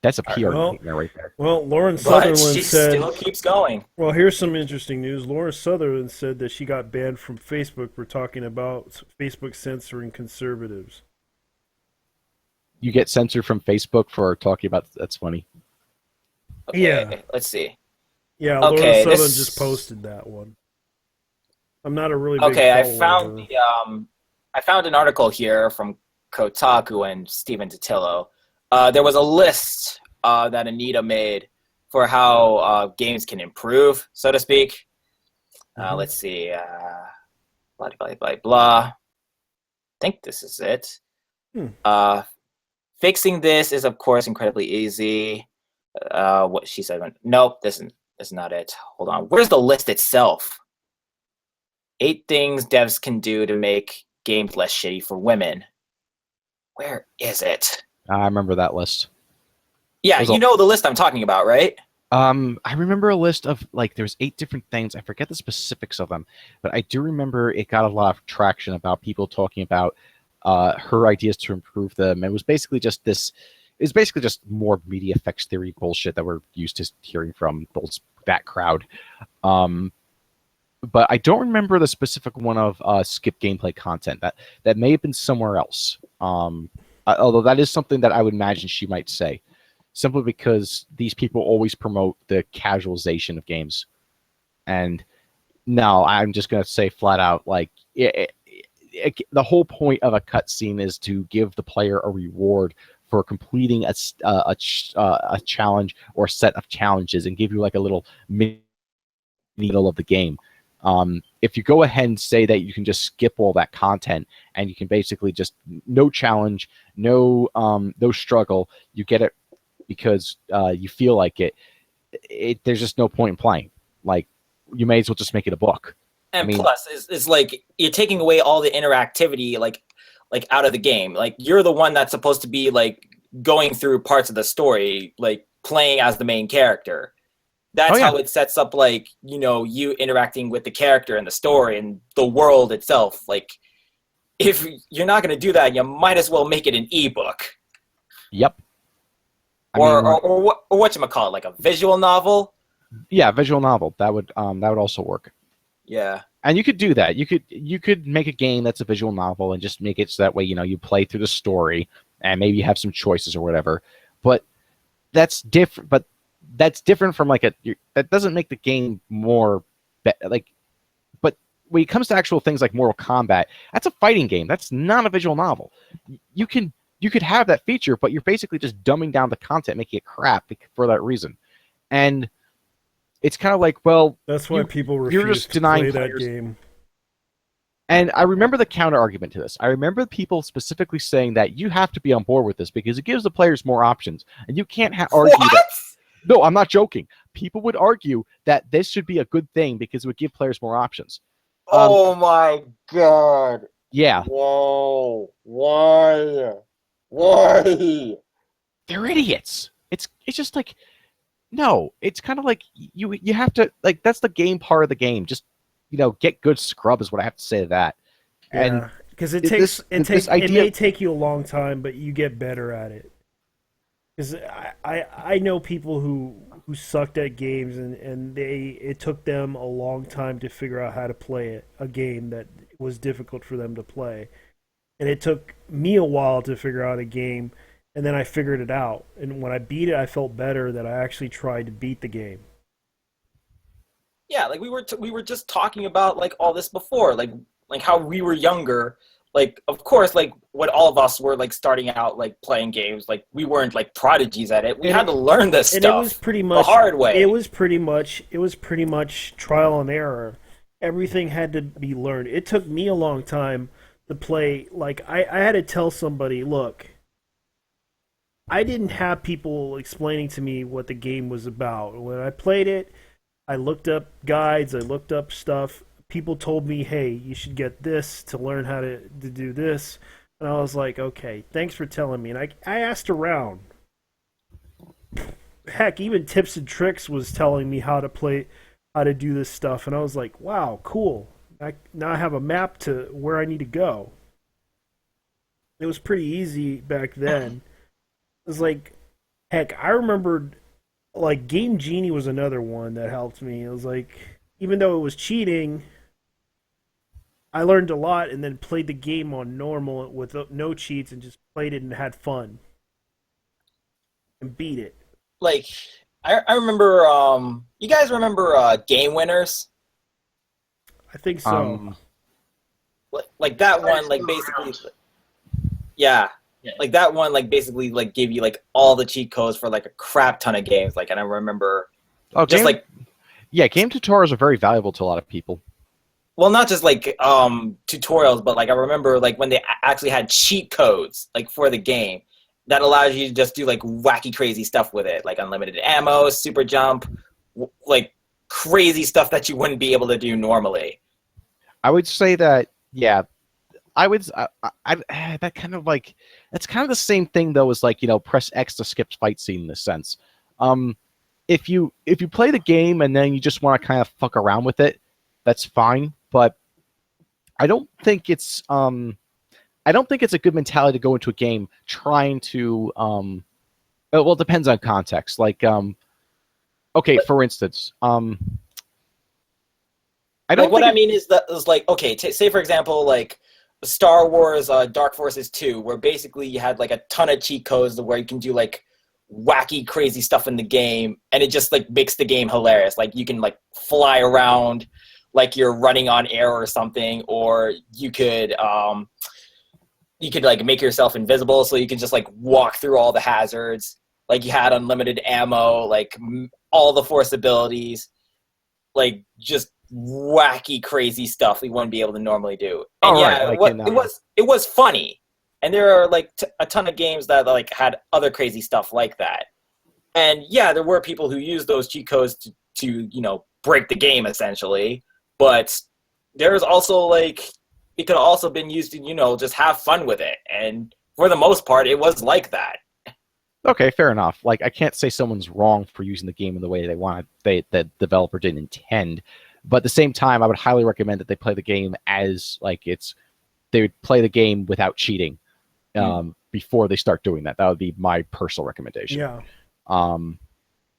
that's a PR nightmare right there. Well, Lauren Sutherland said still keeps going. Well, here's some interesting news. Lauren Sutherland said that she got banned from Facebook for talking about Facebook censoring conservatives. You get censored from Facebook for talking about that's funny. Okay, yeah. Let's see. Yeah, Lauren Sutherland just posted that one. I'm not a really big follower. I found an article here from Kotaku and Stephen Totillo. There was a list that Anita made for how games can improve, so to speak. Let's see. Blah, blah, blah, blah. I think this is it. Fixing this is, of course, incredibly easy. What she said. Nope, this is not it. Hold on. Where's the list itself? 8 things devs can do to make games less shitty for women. Where is it? I remember that list. Yeah, you know the list I'm talking about, right? I remember a list of, like, there's 8 different things. I forget the specifics of them, but I do remember it got a lot of traction about people talking about her ideas to improve them. It was basically just this. It's basically just more media effects theory bullshit that we're used to hearing from that crowd. But I don't remember the specific one of skip gameplay content. That may have been somewhere else. Although that is something that I would imagine she might say, simply because these people always promote the casualization of games. And no, I'm just going to say flat out, like, the whole point of a cutscene is to give the player a reward for completing a challenge or set of challenges, and give you like a little middle of the game. If you go ahead and say that you can just skip all that content and you can basically just no challenge, no struggle, you get it because you feel like it. There's just no point in playing. Like, you may as well just make it a book. And plus, it's like you're taking away all the interactivity, like out of the game. Like, you're the one that's supposed to be like going through parts of the story, like playing as the main character. That's how it sets up, like, you know, you interacting with the character and the story and the world itself. Like, if you're not going to do that, you might as well make it an ebook. Yep. Or whatchamacallit, like a visual novel. Yeah, visual novel. That would also work. Yeah. And you could do that. You could make a game that's a visual novel and just make it so that way, you know, you play through the story and maybe you have some choices or whatever. But that's different. But that's different from like that doesn't make the game more like. But when it comes to actual things like Mortal Kombat, that's a fighting game. That's not a visual novel. You could have that feature, but you're basically just dumbing down the content, making it crap for that reason. And it's kind of like, well, that's why people refuse to play that game. And I remember the counter argument to this. I remember people specifically saying that you have to be on board with this because it gives the players more options, and you can't argue that. No, I'm not joking. People would argue that this should be a good thing because it would give players more options. Oh my god! Yeah. Whoa! Why? Why? They're idiots. It's just like. No, it's kind of like you have to, like, that's the game part of the game. Just, you know, get good scrub is what I have to say to that. Yeah, because it may take you a long time, but you get better at it. Because I know people who sucked at games, and it took them a long time to figure out how to play a game that was difficult for them to play. And it took me a while to figure out a game, and then I figured it out. And when I beat it, I felt better that I actually tried to beat the game. Yeah, like we were just talking about like all this before, like how we were younger. Like, of course, like when all of us were like starting out like playing games, like we weren't like prodigies at it. We had to learn this And stuff it was pretty much the hard way. It was pretty much trial and error. Everything had to be learned. It took me a long time to play. Like I had to tell somebody, look, I didn't have people explaining to me what the game was about. When I played it, I looked up guides, I looked up stuff. People told me, hey, you should get this to learn how to do this. And I was like, okay, thanks for telling me. And I asked around. Heck, even Tips and Tricks was telling me how to do this stuff. And I was like, wow, cool. Now I have a map to where I need to go. It was pretty easy back then. It was like, heck, I remembered, like, Game Genie was another one that helped me. It was like, even though it was cheating, I learned a lot and then played the game on normal with no cheats and just played it and had fun. And beat it. Like, I remember, you guys remember Game Winners? I think so. Like that one, like basically, yeah. Like that one, like basically, like gave you like all the cheat codes for like a crap ton of games. Like, and I remember, game tutorials are very valuable to a lot of people. Well, not just like tutorials, but like I remember like when they actually had cheat codes like for the game that allows you to just do like wacky, crazy stuff with it, like unlimited ammo, super jump, like crazy stuff that you wouldn't be able to do normally. I would say that, yeah. That kind of like, it's kind of the same thing though as like, press X to skip fight scene in a sense. If you play the game and then you just want to kind of fuck around with it, that's fine. But I don't think it's a good mentality to go into a game trying to well, it depends on context. Like okay, for instance, I don't. Like, what I mean is that is like, okay, say for example, like Star Wars Dark Forces 2, where basically you had like a ton of cheat codes where you can do like wacky, crazy stuff in the game, and it just like makes the game hilarious. Like you can like fly around like you're running on air or something, or you could like make yourself invisible so you can just like walk through all the hazards. Like you had unlimited ammo, like all the force abilities, like just wacky, crazy stuff you wouldn't be able to normally do. And it was funny. And there are like a ton of games that like had other crazy stuff like that. And yeah, there were people who used those cheat codes to break the game essentially. But there's also like, it could have also been used to, just have fun with it. And for the most part, it was like that. Okay, fair enough. Like, I can't say someone's wrong for using the game in the way they want. The developer didn't intend. But at the same time, I would highly recommend that they play the game as like they would play the game without cheating before they start doing that. That would be my personal recommendation. Yeah.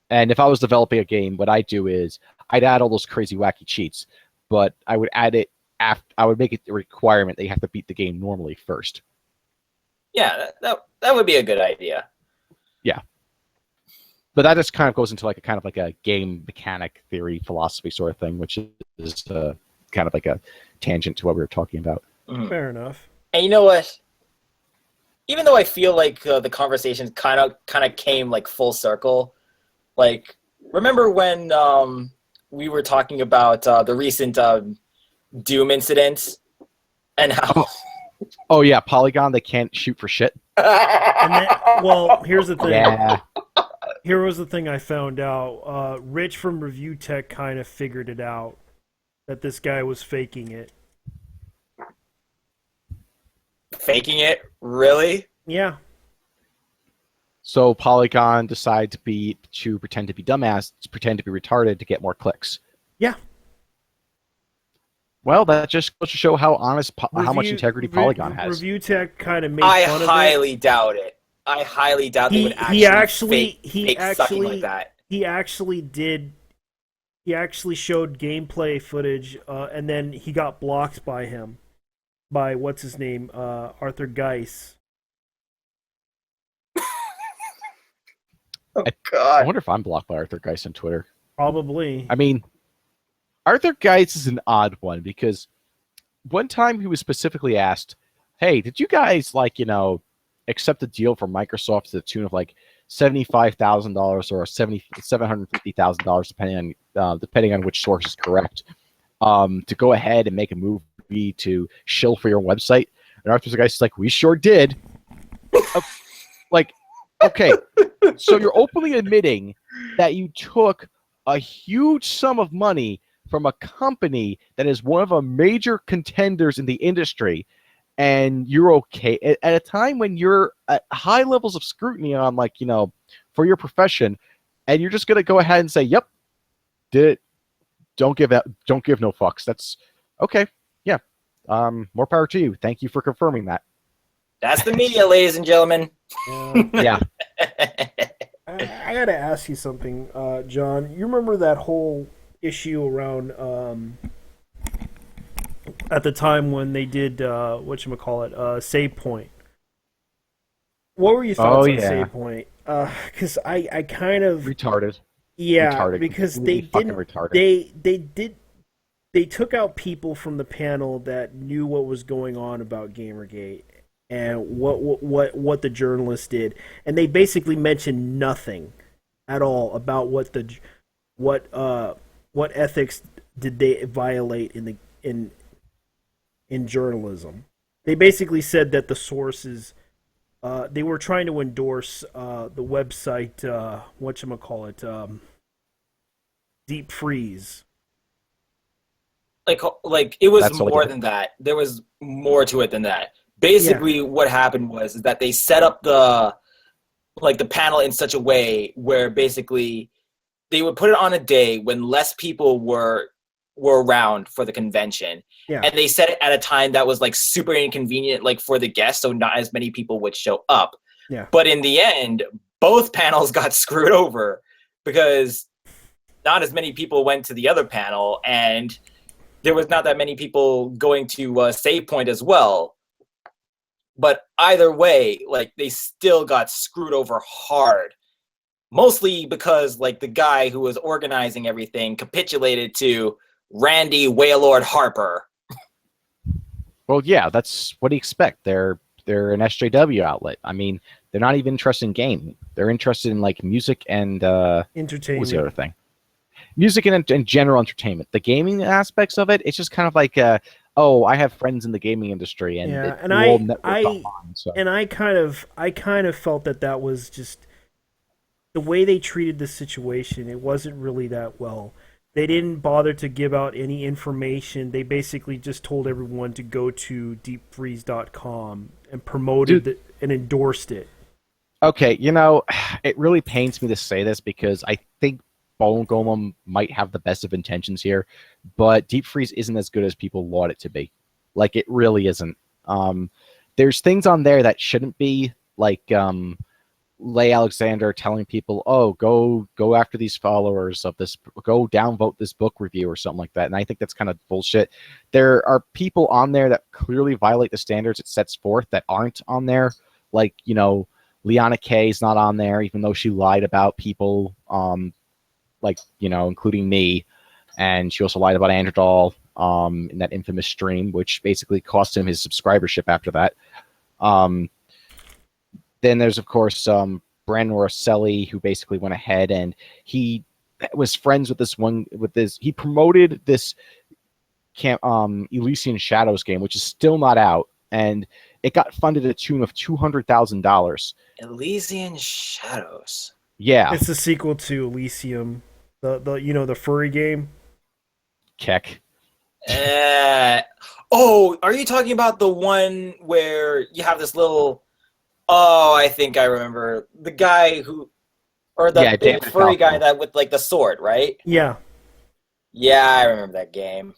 And if I was developing a game, what I'd do is I'd add all those crazy wacky cheats, but I would add it after. I would make it a requirement that you have to beat the game normally first. Yeah, that would be a good idea. Yeah. But that just kind of goes into like a game mechanic theory philosophy sort of thing, which is kind of like a tangent to what we were talking about. Mm-hmm. Fair enough. And you know what? Even though I feel like the conversation kind of came like full circle, like remember when we were talking about the recent Doom incidents and how? Oh yeah, Polygon, they can't shoot for shit. Well, here's the thing. Yeah. Here was the thing I found out. Rich from Review Tech kind of figured it out, that this guy was faking it. Faking it? Really? Yeah. So Polygon decided to pretend to be dumbass, to pretend to be retarded to get more clicks. Yeah. Well, that just goes to show how honest, how much integrity Polygon has. Review Tech kind of made fun of it. I highly doubt it. I highly doubt they would actually fake sucking like that. He actually showed gameplay footage, and then he got blocked by what's his name, Arthur Geis. Oh God! I wonder if I'm blocked by Arthur Geis on Twitter. Probably. I mean, Arthur Geis is an odd one because one time he was specifically asked, "Hey, did you guys accept a deal from Microsoft to the tune of like $75,000 or $750,000, depending on which source is correct, to go ahead and make a movie to shill for your website?" And Arthur Geis is like, "We sure did." Okay, so you're openly admitting that you took a huge sum of money from a company that is one of the major contenders in the industry, and you're okay at a time when you're at high levels of scrutiny on, for your profession, and you're just gonna go ahead and say, "Yep, did it." Don't give no fucks. That's okay. Yeah. More power to you. Thank you for confirming that. That's the media, ladies and gentlemen. Yeah. I gotta ask you something, John. You remember that whole issue around at the time when they did Save Point? What were your thoughts on Save Point? Because I kind of retarded. Yeah, retarded. because they took out people from the panel that knew what was going on about Gamergate and what the journalists did, and they basically mentioned nothing at all about what ethics did they violate in journalism. They basically said that the sources they were trying to endorse the website Deep Freeze. Like it was more than that. There was more to it than that. Basically, what happened was that they set up the panel in such a way where basically they would put it on a day when less people were around for the convention, and they set it at a time that was like super inconvenient, like for the guests, so not as many people would show up. Yeah. But in the end, both panels got screwed over because not as many people went to the other panel, and there was not that many people going to Save Point as well. But either way, they still got screwed over hard. Mostly because, the guy who was organizing everything capitulated to Randy Waylord Harper. Well, yeah, that's what do you expect? They're an SJW outlet. I mean, they're not even interested in gaming. They're interested in, music and... entertainment. What was the other thing? Music and general entertainment. The gaming aspects of it, it's just kind of like... I have friends in the gaming industry, and I kind of felt that was just the way they treated the situation. It wasn't really that well. They didn't bother to give out any information. They basically just told everyone to go to deepfreeze.com and promoted it and endorsed it. Okay, it really pains me to say this because I think Bone Golem might have the best of intentions here, but Deep Freeze isn't as good as people want it to be. It really isn't. There's things on there that shouldn't be, Leigh Alexander telling people, go after these followers of this, go downvote this book review or something like that, and I think that's kind of bullshit. There are people on there that clearly violate the standards it sets forth that aren't on there, Liana Kay is not on there, even though she lied about people, including me, and she also lied about Androdol in that infamous stream, which basically cost him his subscribership after that. Then there's, of course, Brandon Rosselli, who basically went ahead and he was friends with he promoted this Elysian Shadows game, which is still not out, and it got funded at a tune of $200,000. Elysian Shadows. Yeah. It's the sequel to Elysium. The furry game? Keck. Are you talking about the one where you have this little... Oh, I think I remember. The guy who... Or the big furry guy that with, the sword, right? Yeah. Yeah, I remember that game.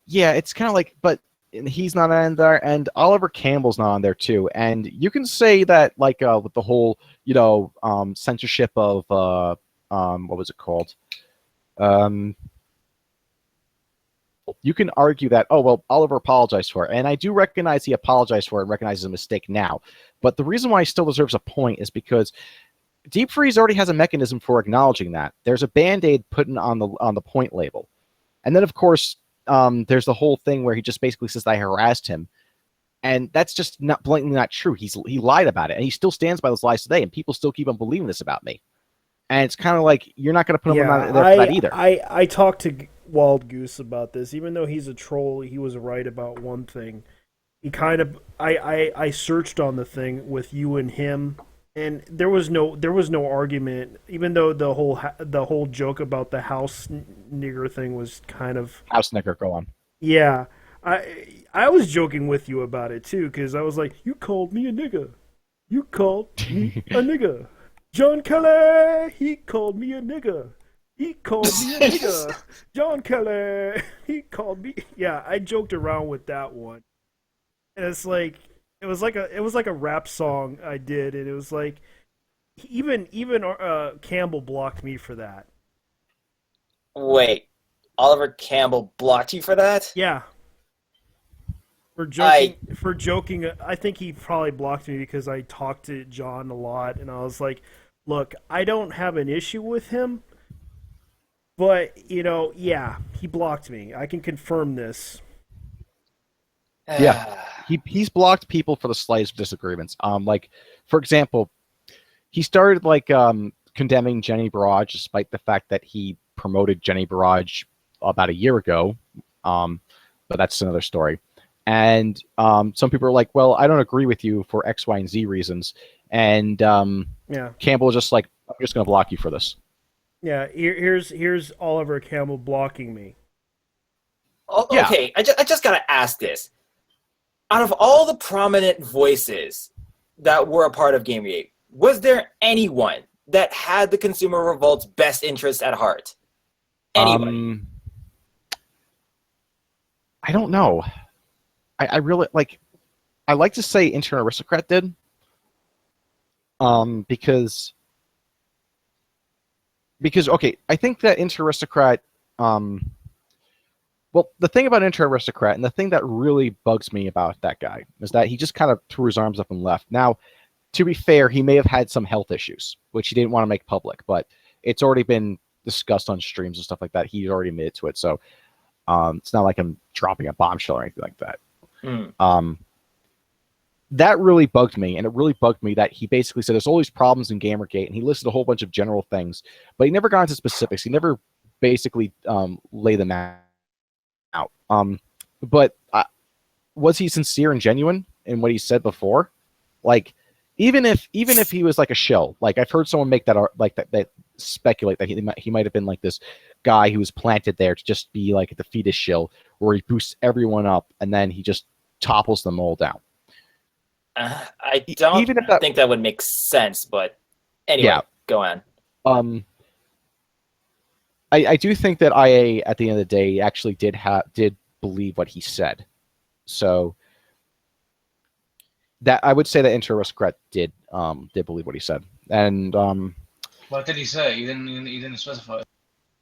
Yeah, it's kind of but he's not on there, and Oliver Campbell's not on there too. And you can say that, like, with the whole, censorship of what was it called? You can argue that, oh, well, Oliver apologized for it. And I do recognize he apologized for it and recognizes a mistake now. But the reason why he still deserves a point is because Deep Freeze already has a mechanism for acknowledging that. There's a Band-Aid put on the point label. And then, of course, there's the whole thing where he just basically says that I harassed him. And that's just not blatantly not true. He lied about it. And he still stands by those lies today. And people still keep on believing this about me. And it's kind of like, you're not going to put him on there for that either. I talked to Wild Goose about this. Even though he's a troll, he was right about one thing. He kind of I searched on the thing with you and him, and there was no argument. Even though the whole joke about the house nigger thing was kind of house nigger. Go on. Yeah, I was joking with you about it too, because I was like, you called me a nigger. You called me a nigger. John Kelly, he called me a nigger. He called me a nigger. John Kelly, he called me. Yeah, I joked around with that one, and it's like it was like a rap song I did, and it was like even Campbell blocked me for that. Wait, Oliver Campbell blocked you for that? Yeah. For joking, I think he probably blocked me because I talked to John a lot, and I was like, look, I don't have an issue with him, but, yeah, he blocked me. I can confirm this. Yeah, he's blocked people for the slightest disagreements. Like, for example, he started, condemning Jenny Barrage, despite the fact that he promoted Jenny Barrage about a year ago, but that's another story. And some people are like, well, I don't agree with you for X, Y, and Z reasons. And Campbell is just like, I'm just going to block you for this. Yeah, here's Oliver Campbell blocking me. Okay, yeah. I just got to ask this. Out of all the prominent voices that were a part of Gamergate, was there anyone that had the Consumer Revolt's best interests at heart? Anyone? I don't know. I really I like to say Intern Aristocrat did, because okay, I think that Intern Aristocrat, well, the thing about Intern Aristocrat and the thing that really bugs me about that guy is that he just kind of threw his arms up and left. Now, to be fair, he may have had some health issues, which he didn't want to make public, but it's already been discussed on streams and stuff like that. He's already admitted to it, so it's not like I'm dropping a bombshell or anything like that. That really bugged me, and it really bugged me that he basically said there's all these problems in Gamergate, and he listed a whole bunch of general things, but he never got into specifics. He never basically laid them out. But was he sincere and genuine in what he said before? Like, even if he was like a shill, like I've heard someone make that that speculate that he might have been like this guy who was planted there to just be like a defeatist shill, where he boosts everyone up and then he just topples them all down. I don't think that would make sense, but anyway, yeah. Go on. I do think that IA at the end of the day actually did believe what he said, so that I would say that Intern Aristocrat did believe what he said. And what did he say? You didn't specify.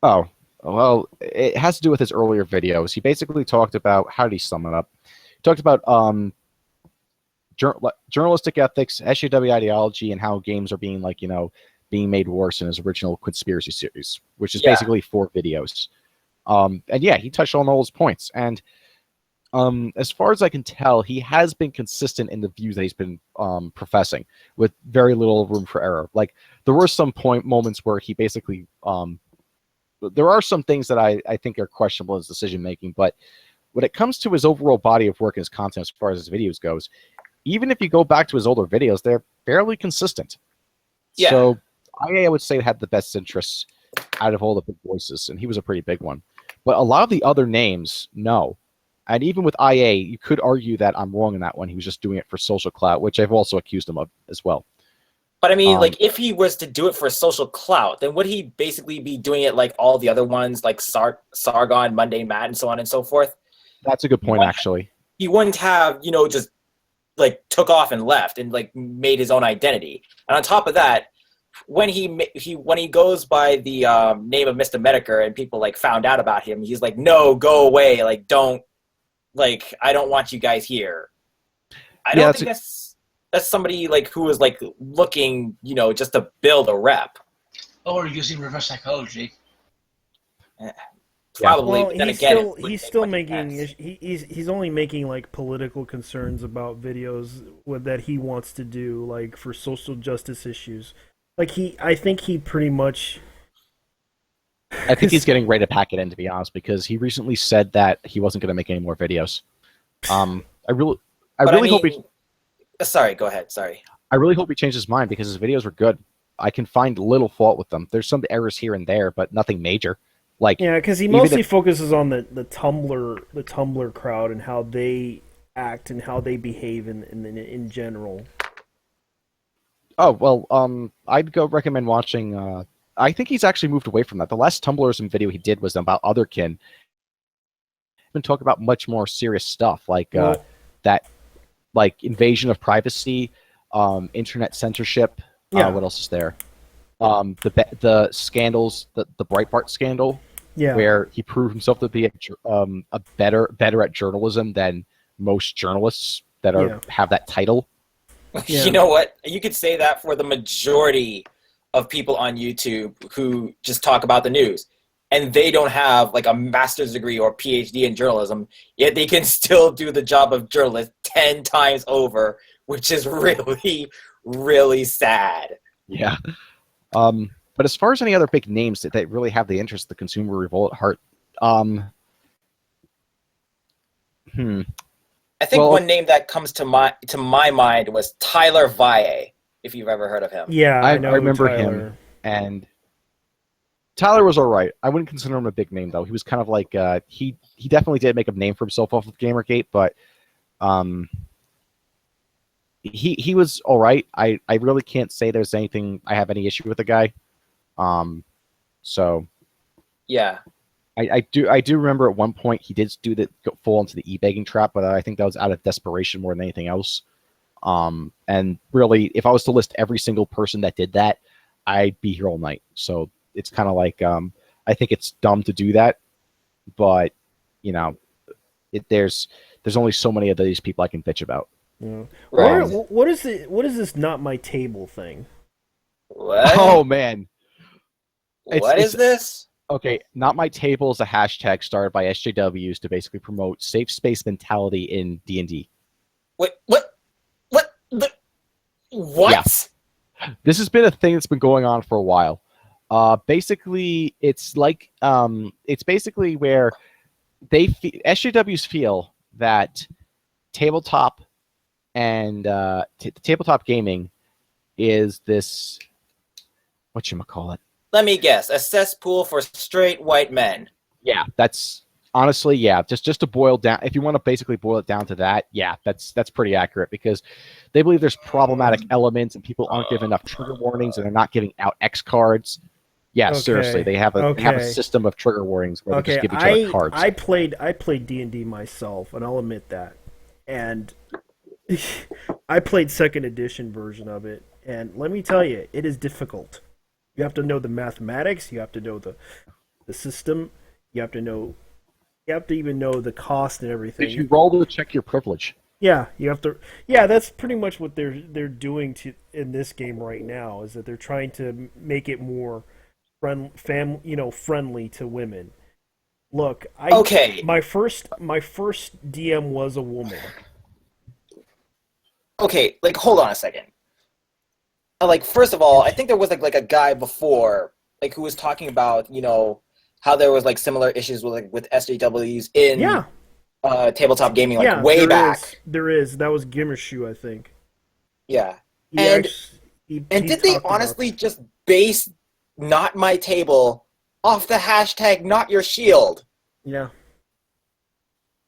Oh, well, it has to do with his earlier videos. He basically talked about, how did he sum it up? He talked about journalistic ethics, SJW ideology, and how games are being being made worse in his original conspiracy series, which is basically 4 videos. And yeah, he touched on all those points. And as far as I can tell, he has been consistent in the views that he's been professing, with very little room for error. Like, there were some moments where he basically there are some things that I think are questionable in his decision making, but when it comes to his overall body of work and his content as far as his videos goes, even if you go back to his older videos, they're fairly consistent. Yeah. So I would say had the best interests out of all the big voices, and he was a pretty big one. But a lot of the other names, no. And even with IA, you could argue that I'm wrong in that one. He was just doing it for social clout, which I've also accused him of as well. But I mean, if he was to do it for social clout, then would he basically be doing it like all the other ones, like Sargon, Monday Matt, and so on and so forth? That's a good point, actually. he wouldn't have, just like took off and left and like made his own identity. And on top of that, when he goes by the name of Mr. Medicare and people like found out about him, he's like, no, go away, like don't, like I don't want you guys here. I don't think that's somebody like who is like looking, just to build a rep. Or using reverse psychology. Probably. Well, then he's still making he's only making like political concerns about videos that he wants to do, like for social justice issues. Like I think he pretty much. I think he's getting ready to pack it in, to be honest, because he recently said that he wasn't going to make any more videos. I really hope he. Sorry, go ahead. Sorry. I really hope he changed his mind because his videos were good. I can find little fault with them. There's some errors here and there, but nothing major. Like, yeah, because he mostly focuses on the Tumblr crowd and how they act and how they behave in general. Oh well, I'd go recommend watching. I think he's actually moved away from that. The last Tumblrism video he did was about Otherkin. He's been talking about much more serious stuff, like that, like invasion of privacy, internet censorship. Yeah. What else is there? The scandals, the Breitbart scandal. Yeah. Where he proved himself to be a better at journalism than most journalists that have that title. Yeah. You know what? You could say that for the majority of people on YouTube who just talk about the news, and they don't have like a master's degree or PhD in journalism, yet they can still do the job of journalist 10 times over, which is really, really sad. Yeah. But as far as any other big names that really have the interest of the consumer revolt at heart, I think one name that comes to my mind was Tyler Valle, if you've ever heard of him. Yeah, I remember him, and Tyler was all right. I wouldn't consider him a big name though. He was kind of like he definitely did make a name for himself off of Gamergate, but he was all right. I really can't say there's anything I have any issue with the guy. So yeah, I do remember at one point he did fall into the e-begging trap, but I think that was out of desperation more than anything else. And really, if I was to list every single person that did that, I'd be here all night. So it's kind of like I think it's dumb to do that, but there's only so many of these people I can bitch about. Yeah. Right. What is this not my table thing? What? Oh man. What is this? Okay, Not My Table is a hashtag started by SJWs to basically promote safe space mentality in D&D. What? Yeah. This has been a thing that's been going on for a while. Basically, it's like it's basically where SJWs feel that tabletop and tabletop gaming is this whatchamacallit. Let me guess, a cesspool for straight white men. Yeah, that's honestly, yeah. Just to boil down, if you want to basically boil it down to that, yeah, that's pretty accurate because they believe there's problematic elements and people aren't giving enough trigger warnings and they're not giving out X cards. Yeah, seriously, they have a system of trigger warnings where they just give each other cards. I played D&D myself, and I'll admit that. And I played second edition version of it, and let me tell you, it is difficult. You have to know the mathematics. You have to know the system. You have to even know the cost and everything. Did you roll to check your privilege? Yeah, you have to. Yeah, that's pretty much what they're doing in this game right now. Is that they're trying to make it more friendly to women. Look, my first DM was a woman. Okay, like hold on a second. Like, first of all, I think there was like a guy before, like, who was talking about, how there was like similar issues with SJWs in tabletop gaming, like way back. There is. That was Gimmershoe, I think. Yeah. And did they honestly just base Not My Table off the hashtag Not Your Shield? Yeah.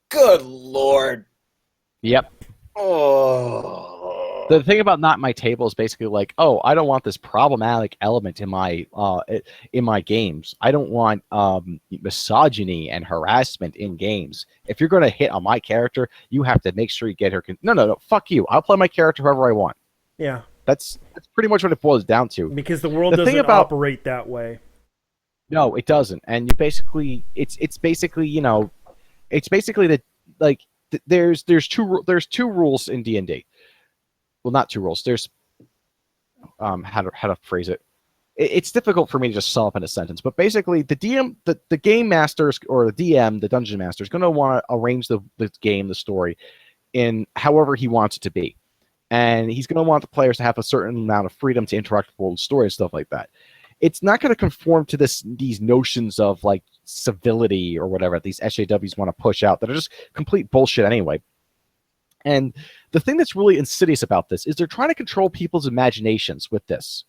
Good Lord. Yep. Oh. The thing about not my table is basically like, oh, I don't want this problematic element in my games. I don't want misogyny and harassment in games. If you're going to hit on my character, you have to make sure you get her. No, fuck you. I'll play my character however I want. Yeah. That's pretty much what it boils down to. Because the world doesn't operate that way. No, it doesn't. And you basically, it's basically, you know, it's basically that like there's two rules in D&D. Well, not two rules. There's how to phrase it. It's difficult for me to just sum up in a sentence, but basically the DM, the game masters or the DM, the dungeon master is going to want to arrange the game, the story, in however he wants it to be, and he's going to want the players to have a certain amount of freedom to interact with the world story and stuff like that. It's not going to conform to these notions of like civility or whatever these SJWs want to push out that are just complete bullshit anyway. And the thing that's really insidious about this is they're trying to control people's imaginations with this.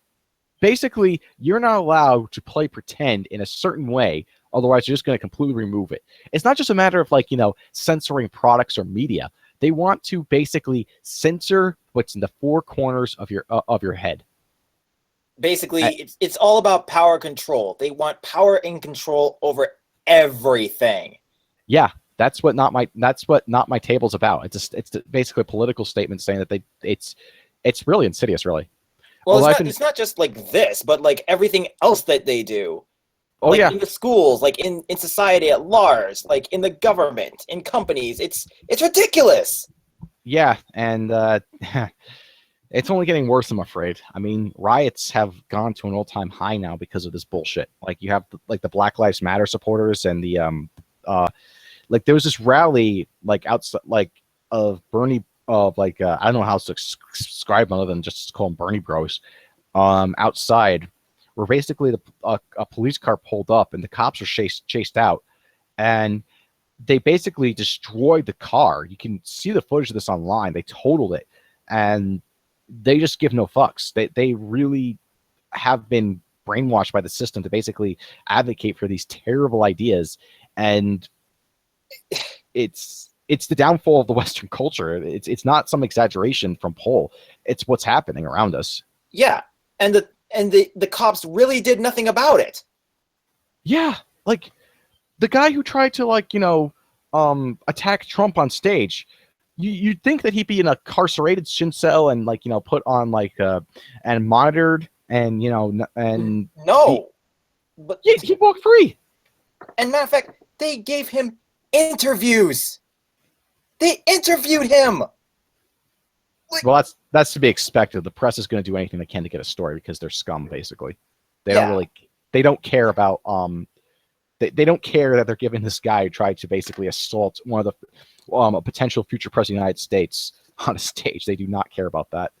Basically, you're not allowed to play pretend in a certain way, otherwise you're just going to completely remove it. It's not just a matter of like, you know, censoring products or media. They want to basically what's in the four corners of your head. Basically, it's all about power control. They want power and control over everything. Yeah. That's what not my table's about. It's basically a political statement saying that it's really insidious, really. Well, it's not just like this, but like everything else that they do. Oh, like yeah. In the schools, like in society at large, like in the government, in companies. It's ridiculous. Yeah, and it's only getting worse, I'm afraid. I mean, riots have gone to an all-time high now because of this bullshit. Like you have the Black Lives Matter supporters and the like there was this rally like outside like of Bernie of like I don't know how to describe them other than just call them Bernie Bros outside where basically a police car pulled up and the cops were chased out and they basically destroyed the car. You can see the footage of this online. They totaled it and they just give no fucks. They really have been brainwashed by the system to basically advocate for these terrible ideas, and it's the downfall of the Western culture. It's not some exaggeration from Paul. It's what's happening around us. Yeah, and the cops really did nothing about it. Yeah, like the guy who tried to like attack Trump on stage. You'd think that he'd be in a incarcerated shin cell and like put on like and monitored and and no, but he walked free. And matter of fact, they gave him interviews. They interviewed him. Well, that's to be expected. The press is going to do anything they can to get a story because they're scum. Basically, they don't care about they don't care that they're giving this guy who tried to basically assault one of the a potential future president of the United States on a stage. They do not care about that.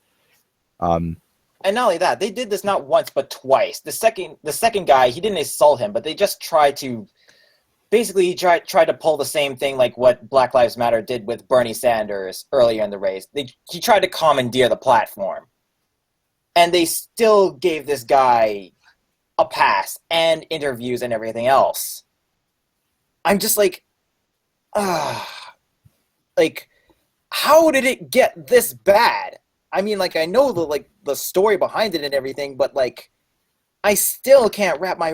And not only that, they did this not once but twice. The second guy, he didn't assault him, but they just tried to basically try to pull the same thing like what Black Lives Matter did with Bernie Sanders earlier in the race. He tried to commandeer the platform. And they still gave this guy a pass and interviews and everything else. I'm just like, like, how did it get this bad? I mean, like, I know the story behind it and everything, but like, I still can't wrap my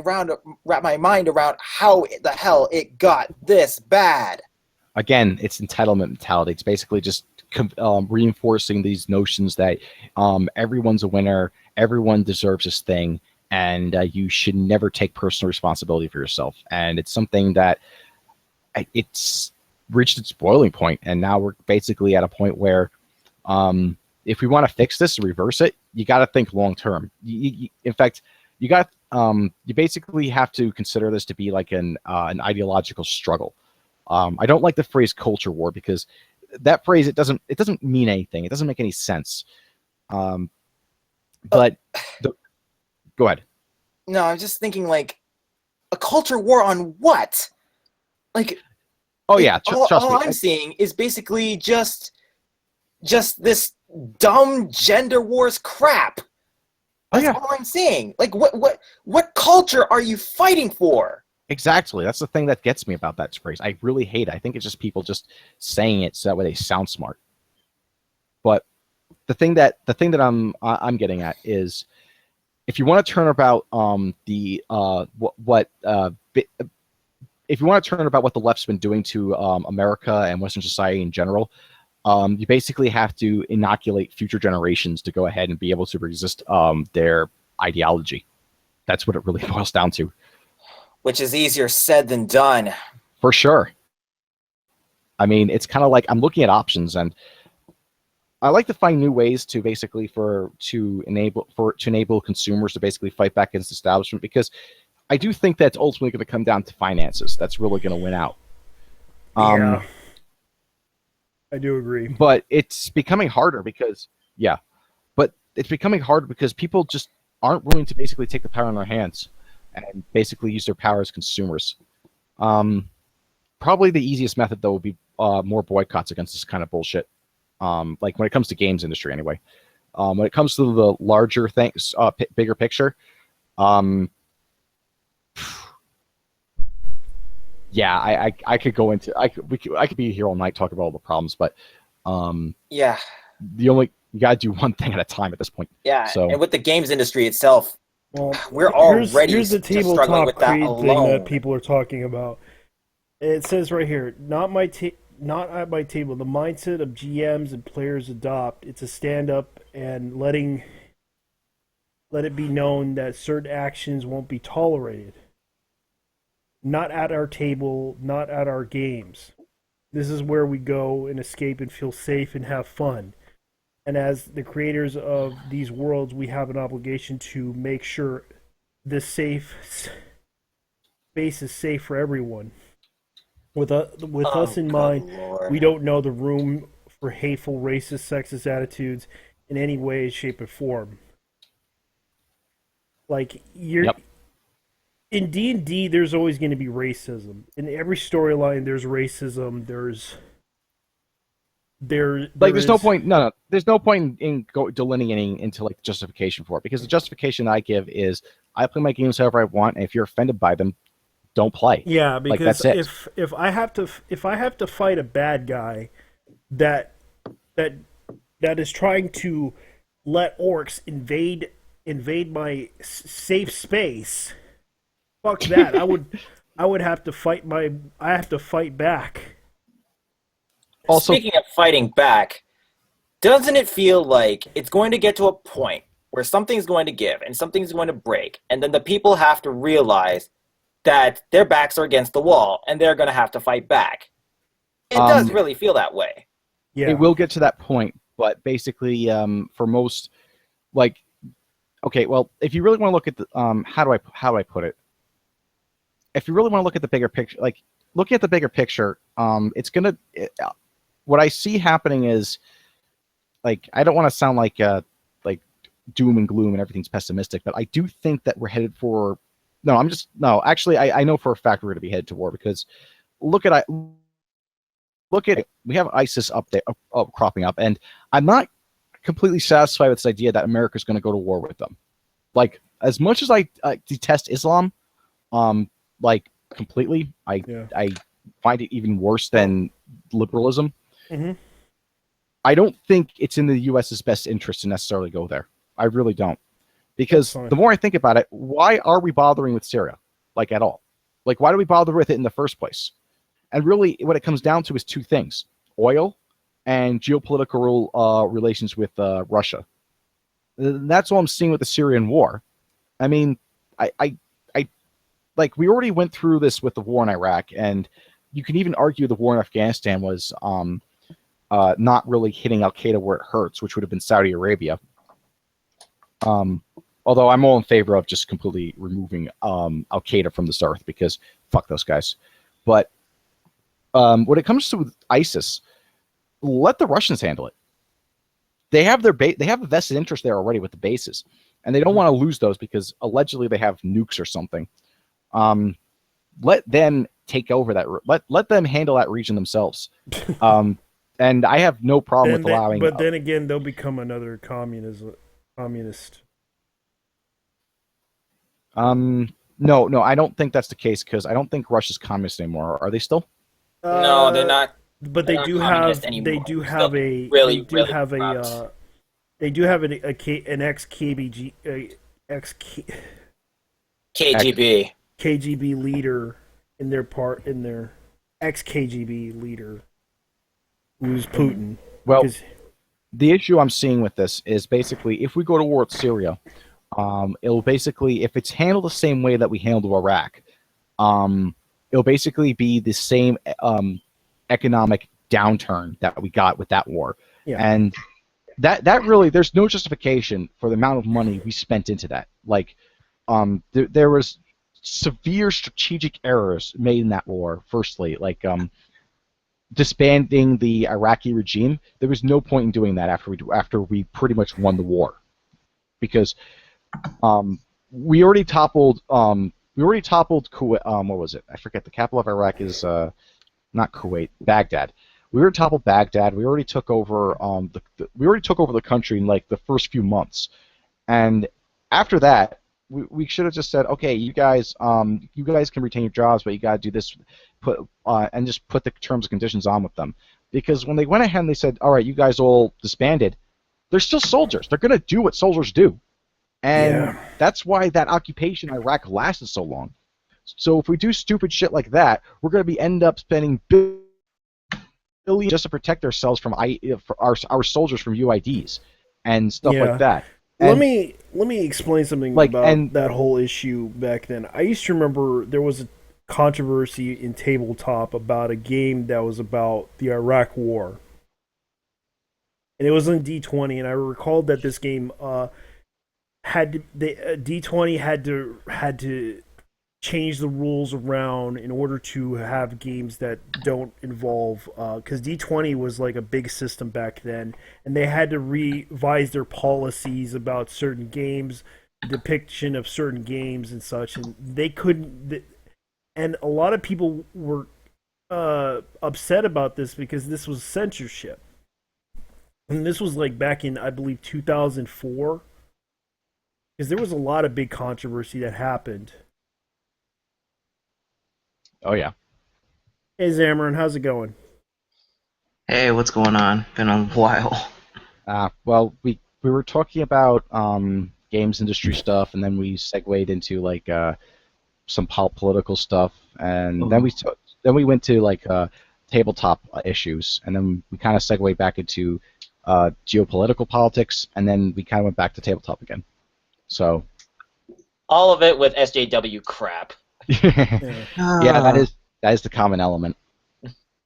mind around how the hell it got this bad. Again, it's entitlement mentality. It's basically just reinforcing these notions that everyone's a winner, everyone deserves this thing, and you should never take personal responsibility for yourself. And it's something that it's reached its boiling point, and now we're basically at a point where if we want to fix this and reverse it, you got to think long term. In fact, you basically have to consider this to be like an ideological struggle. I don't like the phrase culture war because that phrase it doesn't mean anything. It doesn't make any sense. But go ahead. No, I'm just thinking like a culture war on what? Like, oh yeah, trust me. All I'm seeing is basically just this dumb gender wars crap. That's all I'm seeing. Like, what culture are you fighting for? Exactly. That's the thing that gets me about that phrase. I really hate it. I think it's just people just saying it so that way they sound smart. But the thing that I'm getting at is, if you want to turn about if you want to turn about what the left's been doing to America and Western society in general, you basically have to inoculate future generations to go ahead and be able to resist their ideology. That's what it really boils down to. Which is easier said than done. For sure. I mean, it's kind of like I'm looking at options, and I like to find new ways to basically to enable consumers to basically fight back against the establishment, because I do think that's ultimately going to come down to finances. That's really going to win out. Yeah, I do agree. But it's becoming harder because people just aren't willing to basically take the power in their hands and basically use their power as consumers. Probably the easiest method, though, would be more boycotts against this kind of bullshit. Like when it comes to games industry, anyway. When it comes to the larger things, bigger picture, yeah, I could go into I could be here all night talking about all the problems, but yeah, you gotta do one thing at a time at this point. Yeah, so, and with the games industry itself, well, we're already here's the just struggling with that creed thing alone. that people are talking about. It says right here, not at my table. The mindset of GMs and players adopt. It's a stand up and let it be known that certain actions won't be tolerated. Not at our table, not at our games. This is where we go and escape and feel safe and have fun. And as the creators of these worlds, we have an obligation to make sure this space is safe for everyone. With us in mind, Lord. we don't know the room for hateful, racist, sexist attitudes in any way, shape, or form. Like in D&D, there's always going to be racism. In every storyline, there's racism. There's no point. No, there's no point in delineating into like justification for it, because the justification I give is I play my games however I want, and if you're offended by them, don't play. Yeah, because like, that's it. if I have to fight a bad guy that is trying to let orcs invade my safe space, fuck that. I would have to fight back. Also, speaking of fighting back, doesn't it feel like it's going to get to a point where something's going to give and something's going to break, and then the people have to realize that their backs are against the wall and they're going to have to fight back? It does really feel that way. Yeah, it will get to that point, but basically, for most, like, okay, well, if you really want to look at the how do I put it? If you really want to look at the bigger picture, like looking at the bigger picture, what I see happening is, like, I don't want to sound like doom and gloom and everything's pessimistic, but I do think that we're headed for. Actually, I know for a fact we're going to be headed to war, because look at it. We have ISIS up there, cropping up, and I'm not completely satisfied with this idea that America's going to go to war with them. Like, as much as I detest Islam, like completely, I find it even worse than liberalism. Mm-hmm. I don't think it's in the U.S.'s best interest to necessarily go there. I really don't. Because the more I think about it, why are we bothering with Syria? Like, at all? Like, why do we bother with it in the first place? And really, what it comes down to is two things: oil and geopolitical relations with Russia. That's all I'm seeing with the Syrian war. I mean, I like, we already went through this with the war in Iraq, and you can even argue the war in Afghanistan was not really hitting Al-Qaeda where it hurts, which would have been Saudi Arabia. Although I'm all in favor of just completely removing Al-Qaeda from this earth, because fuck those guys. But when it comes to ISIS, let the Russians handle it. They have they have a vested interest there already with the bases, and they don't want to lose those because allegedly they have nukes or something. Let them take over that. Let them handle that region themselves. And I have no problem with allowing. But then again, they'll become another communist. No, I don't think that's the case, because I don't think Russia's communist anymore. Are they still? No, they're not. But they do have a They do have an ex KBG ex KGB. KGB leader in their ex KGB leader, who's Putin. Well, Because- the issue I'm seeing with this is basically if we go to war with Syria, it'll basically, if it's handled the same way that we handled Iraq, it'll basically be the same economic downturn that we got with that war. Yeah. And that really, there's no justification for the amount of money we spent into that. Like, there was severe strategic errors made in that war. Firstly, like disbanding the Iraqi regime. There was no point in doing that after we pretty much won the war, because we already toppled Kuwait. What was it? I forget. The capital of Iraq is not Kuwait, Baghdad. We already toppled Baghdad. We already took over the country in like the first few months, and after that, we should have just said, okay, you guys can retain your jobs, but you got to do this, and just put the terms and conditions on with them. Because when they went ahead and they said, all right, you guys all disbanded, they're still soldiers. They're going to do what soldiers do. And that's why that occupation in Iraq lasted so long. So if we do stupid shit like that, we're going to end up spending billions just to protect ourselves from our soldiers from UIDs and stuff like that. And let me explain something about that whole issue back then. I used to remember there was a controversy in tabletop about a game that was about the Iraq War, and it was on D20. And I recalled that this game D20 had to change the rules around in order to have games that don't involve, because D20 was like a big system back then, and they had to revise their policies about certain games, depiction of certain games and such, and they couldn't. And a lot of people were upset about this because this was censorship, and this was like back in, I believe, 2004, because there was a lot of big controversy that happened. Oh yeah. Hey Zamarin, how's it going? Hey, what's going on? Been a while. Well, we were talking about games industry stuff, and then we segued into like some political stuff, and then we went to like tabletop issues, and then we kind of segued back into geopolitical politics, and then we kind of went back to tabletop again. So all of it with SJW crap. Yeah, that is the common element.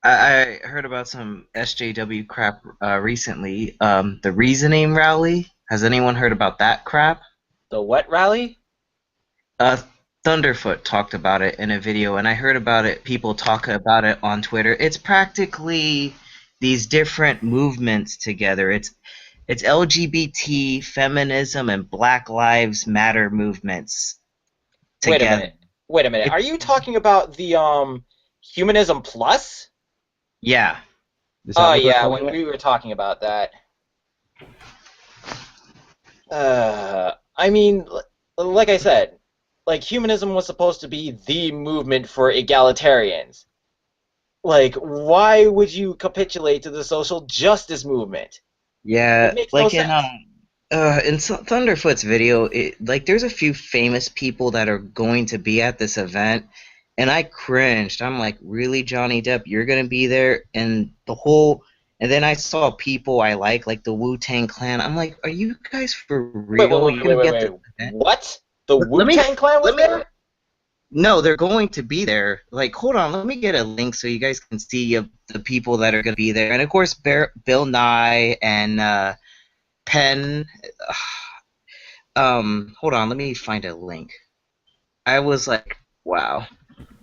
I heard about some SJW crap recently. The Reasoning Rally. Has anyone heard about that crap? The what rally? Thunderfoot talked about it in a video, and I heard about it. People talk about it on Twitter. It's practically these different movements together. It's LGBT, feminism, and Black Lives Matter movements together. Wait a minute. Are you talking about the Humanism Plus? Yeah. Oh yeah, we were talking about that. I mean, like I said, like humanism was supposed to be the movement for egalitarians. Like, why would you capitulate to the social justice movement? Yeah, It makes like no sense. in Thunderfoot's video, like there's a few famous people that are going to be at this event, and I cringed. I'm like, really, Johnny Depp, you're gonna be there? And then I saw people I like the Wu-Tang Clan. I'm like, are you guys for real? Wait. What? The Wu-Tang Clan was there? No, they're going to be there. Like, hold on, let me get a link so you guys can see the people that are going to be there. And of course, Bill Nye and Penn. Hold on, let me find a link. I was like, wow.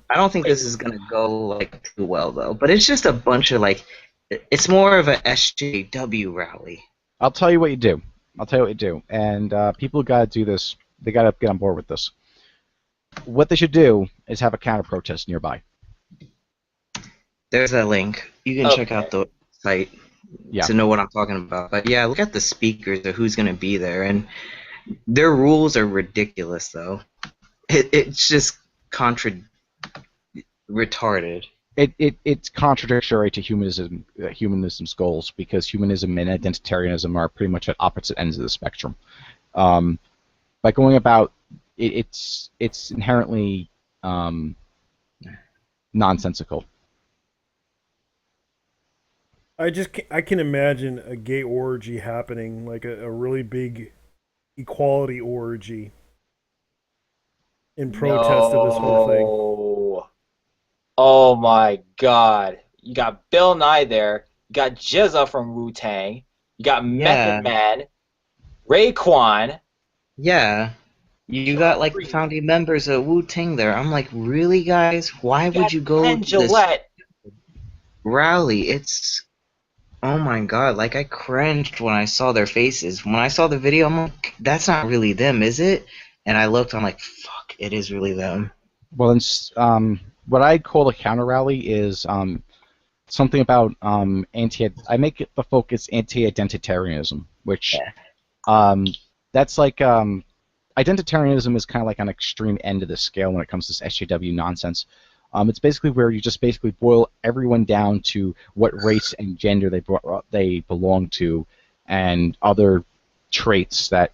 I don't think this is going to go like too well though. But it's just a bunch of like, it's more of a SJW rally. I'll tell you what you do. And people got to do this. They got to get on board with this. What they should do is have a counter protest nearby. There's a link. You can check out the site to know what I'm talking about. But yeah, look at the speakers of who's going to be there, and their rules are ridiculous, though. It's just retarded. It's contradictory to humanism's goals, because humanism and identitarianism are pretty much at opposite ends of the spectrum. By going about it's inherently nonsensical. I can imagine a gay orgy happening, like a really big equality orgy in protest of this whole thing. No. Oh my God! You got Bill Nye there. You got Jizza from Wu Tang. You got Yeah. Method Man, Raekwon. Yeah. You got like the founding members of Wu Tang there. I'm like, really, guys? Why would you go Penn to this Jillette. rally? It's, oh my God! Like, I cringed when I saw their faces. When I saw the video, I'm like, that's not really them, is it? And I looked, I'm like, fuck, it is really them. Well, what I call a counter rally is something about I make it the focus anti-identitarianism, which that's like identitarianism is kind of like an extreme end of the scale when it comes to this SJW nonsense. It's basically where you just basically boil everyone down to what race and gender they belong to, and other traits that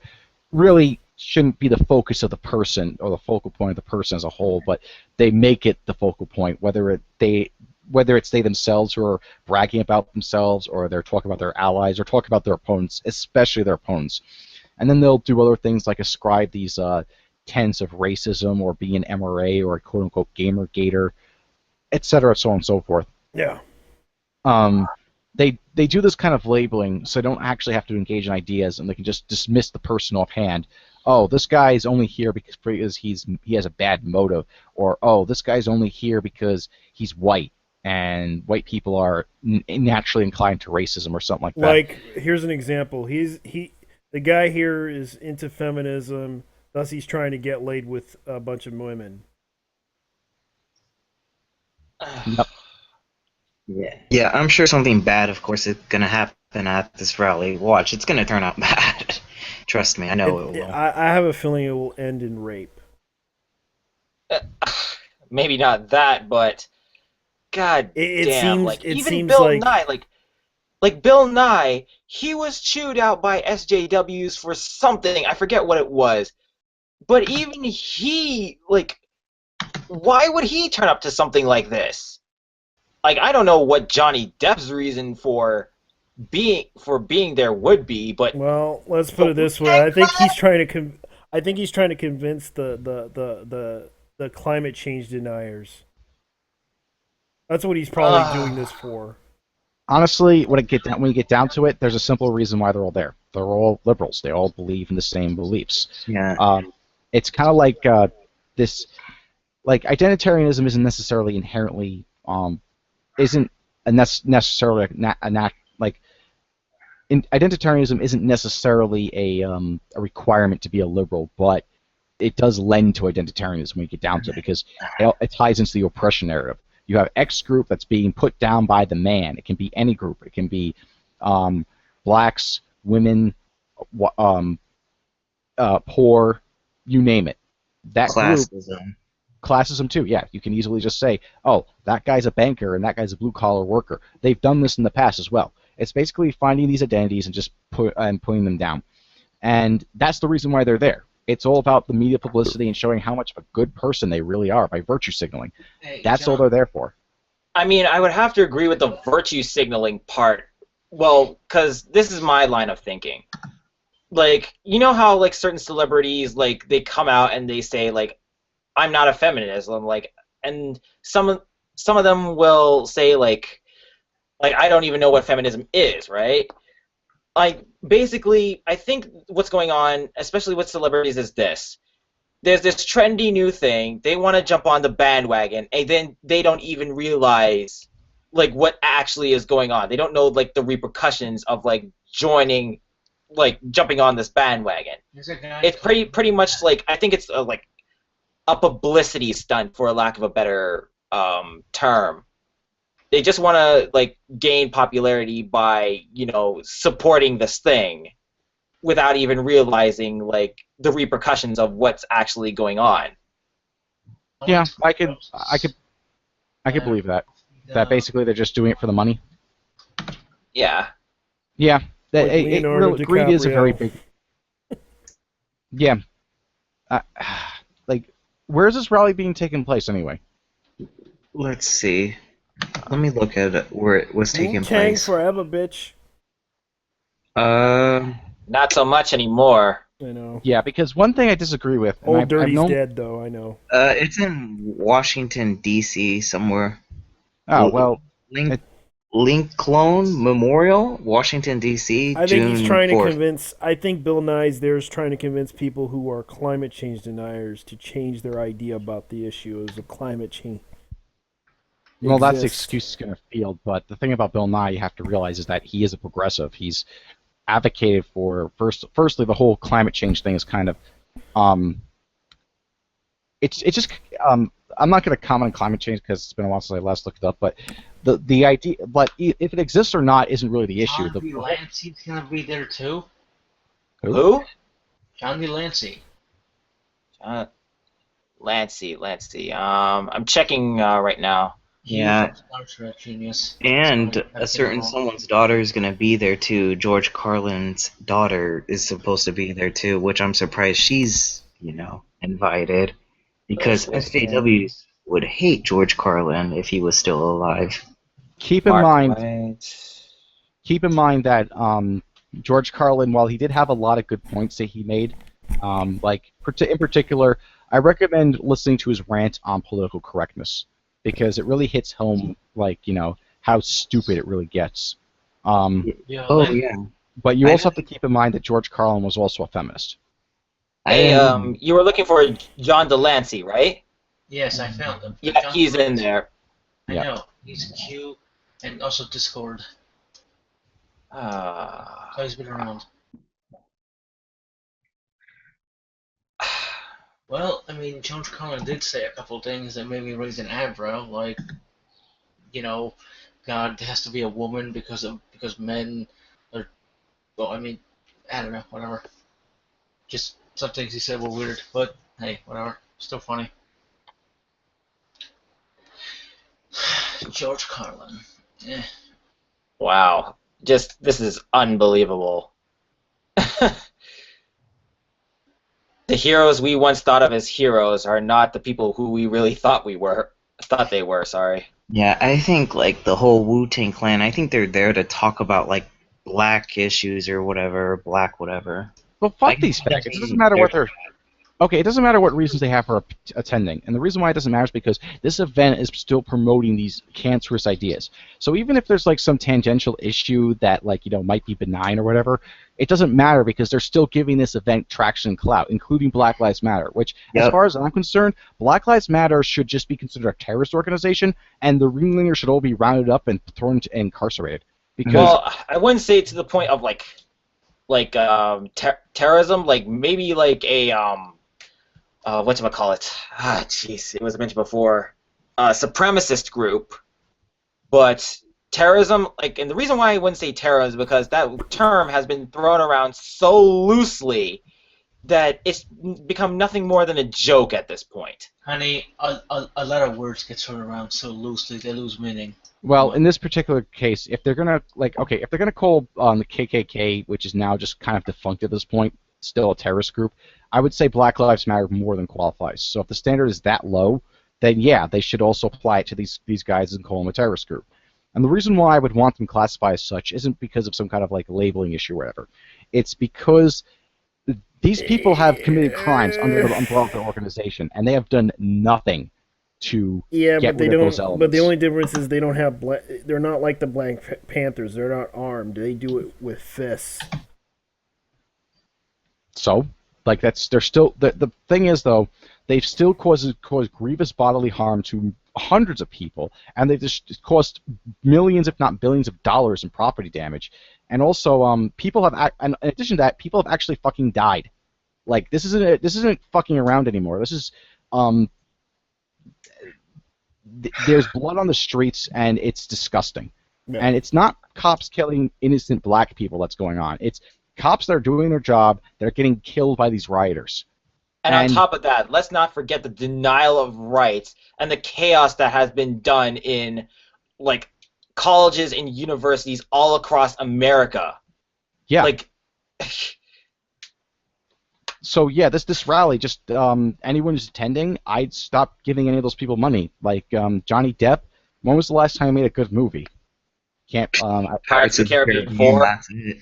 really shouldn't be the focus of the person or the focal point of the person as a whole, but they make it the focal point, whether it's they themselves who are bragging about themselves, or they're talking about their allies, or talking about their opponents, especially their opponents. And then they'll do other things like ascribe these tenets of racism, or being an MRA, or a quote-unquote gamer gator, etc., so on and so forth. Yeah. They do this kind of labeling, so they don't actually have to engage in ideas, and they can just dismiss the person offhand. Oh, this guy is only here because he has a bad motive, or oh, this guy's only here because he's white, and white people are naturally inclined to racism, or something like that. Like, here's an example. The guy here is into feminism, thus he's trying to get laid with a bunch of women. Yep. Yeah, I'm sure something bad, of course, is gonna happen at this rally. Watch, it's gonna turn out bad. Trust me, I know it will. I have a feeling it will end in rape. Maybe not that, but God It damn! seems- Like it even seems Bill like- Nye, like Bill Nye, he was chewed out by SJWs for something. I forget what it was, but even he, like, why would he turn up to something like this? Like, I don't know what Johnny Depp's reason for being there would be, but Well, let's put it this way. I think he's trying to convince the climate change deniers. That's what he's probably doing this for. Honestly, when you get down to it, there's a simple reason why they're all there. They're all liberals. They all believe in the same beliefs. Yeah. It's kind of like this. Like, identitarianism isn't necessarily inherently identitarianism isn't necessarily a requirement to be a liberal, but it does lend to identitarianism when you get down to it, because it ties into the oppression narrative. You have X group that's being put down by the man. It can be any group. It can be blacks, women, poor, you name it. That Classism. Classism too, yeah. You can easily just say, oh, that guy's a banker and that guy's a blue-collar worker. They've done this in the past as well. It's basically finding these identities and just putting them down. And that's the reason why they're there. It's all about the media publicity and showing how much of a good person they really are by virtue signaling. That's all they're there for. I mean, I would have to agree with the virtue signaling part. Well, because this is my line of thinking. Like, you know how, like, certain celebrities, like, they come out and they say, like, I'm not a feminist. Like, and some of them will say, like I don't even know what feminism is, right? Like, basically, I think what's going on, especially with celebrities, is this. There's this trendy new thing. They want to jump on the bandwagon, and then they don't even realize, like, what actually is going on. They don't know, like, the repercussions of, like, jumping on this bandwagon. It's pretty much, like, I think it's, like, a publicity stunt, for a lack of a better term. They just want to, like, gain popularity by, you know, supporting this thing without even realizing, like, the repercussions of what's actually going on. Yeah, I could believe that. That basically they're just doing it for the money. Yeah. Yeah, that Like greed is a very big. Yeah, like where is this rally being taken place anyway? Let's see. Let me look at where it was taking Wu-Tang place. forever, bitch. Not so much anymore. I know. Yeah, because one thing I disagree with. And Old Dirty's known... dead, though. I know. It's in Washington D.C. somewhere. Oh well. Lincoln Memorial, Washington D.C. I think June he's trying 4th. to convince. I think Bill Nye's there is trying to convince people who are climate change deniers to change their idea about the issues of climate change. Well, that's the excuse he's going to field. But the thing about Bill Nye, you have to realize, is that he is a progressive. He's advocated for firstly the whole climate change thing is kind of it's just I'm not going to comment on climate change because it's been a while since I last looked it up, but the idea, but if it exists or not isn't really the issue. John D. Lancey's going to be there too. Who? John D. Lancey. Lancey. I'm checking right now. Yeah, Genius. and a certain someone's daughter is going to be there too. George Carlin's daughter is supposed to be there too, which I'm surprised she's, invited, because SJWs would hate George Carlin if he was still alive. Keep in mind that George Carlin, while he did have a lot of good points that he made, in particular, I recommend listening to his rant on political correctness, because it really hits home, how stupid it really gets. But you also have to keep in mind that George Carlin was also a feminist. Hey, you were looking for John DeLancey, right? Yes, I found him. Yeah, John he's in DeLancey. there. I know. He's cute, and also Discord. So he's been around. Well, I mean, George Carlin did say a couple things that made me raise an eyebrow, like, God has to be a woman because men are. Well, I mean, I don't know, whatever. Just some things he said were weird, but hey, whatever. Still funny. George Carlin. Eh. Wow. This is unbelievable. The heroes we once thought of as heroes are not the people who we really thought they were, sorry. Yeah, I think, the whole Wu-Tang Clan, I think they're there to talk about, black issues or whatever, black whatever. Well, fuck these faggots. It doesn't matter what they're... Okay, it doesn't matter what reasons they have for attending. And the reason why it doesn't matter is because this event is still promoting these cancerous ideas. So even if there's, some tangential issue that, might be benign or whatever, it doesn't matter because they're still giving this event traction and clout, including Black Lives Matter, which, as far as I'm concerned, Black Lives Matter should just be considered a terrorist organization, and the ringleaders should all be rounded up and thrown and incarcerated. Because... Well, I wouldn't say to the point of, terrorism, maybe a, whatchamacallit? Jeez, it was mentioned before. Supremacist group. But terrorism, and the reason why I wouldn't say terrorism is because that term has been thrown around so loosely that it's become nothing more than a joke at this point. Honey, a lot of words get thrown around so loosely they lose meaning. Well, in this particular case, if they're gonna if they're gonna call the KKK, which is now just kind of defunct at this point, still a terrorist group, I would say Black Lives Matter more than qualifies. So if the standard is that low, then yeah, they should also apply it to these guys and call them a terrorist group. And the reason why I would want them classified as such isn't because of some kind of labeling issue or whatever. It's because these people have committed crimes under the umbrella of their organization, and they have done nothing to get rid of those elements. But the only difference is they don't have they're not like the Black Panthers. They're not armed. They do it with fists. So, they're still the thing is though, they've still caused grievous bodily harm to hundreds of people, and they've just caused millions, if not billions, of dollars in property damage. And also, people have, and in addition to that, people have actually fucking died. This isn't fucking around anymore. This is there's blood on the streets, and it's disgusting. Yeah. And it's not cops killing innocent black people that's going on. It's cops that are doing their job that are getting killed by these rioters. And on top of that, let's not forget the denial of rights and the chaos that has been done in like colleges and universities all across America. Yeah. Like, so yeah, this rally, just anyone who's attending, I'd stop giving any of those people money. Like Johnny Depp, when was the last time he made a good movie? Can't. Pirates of the Caribbean 4. That's it.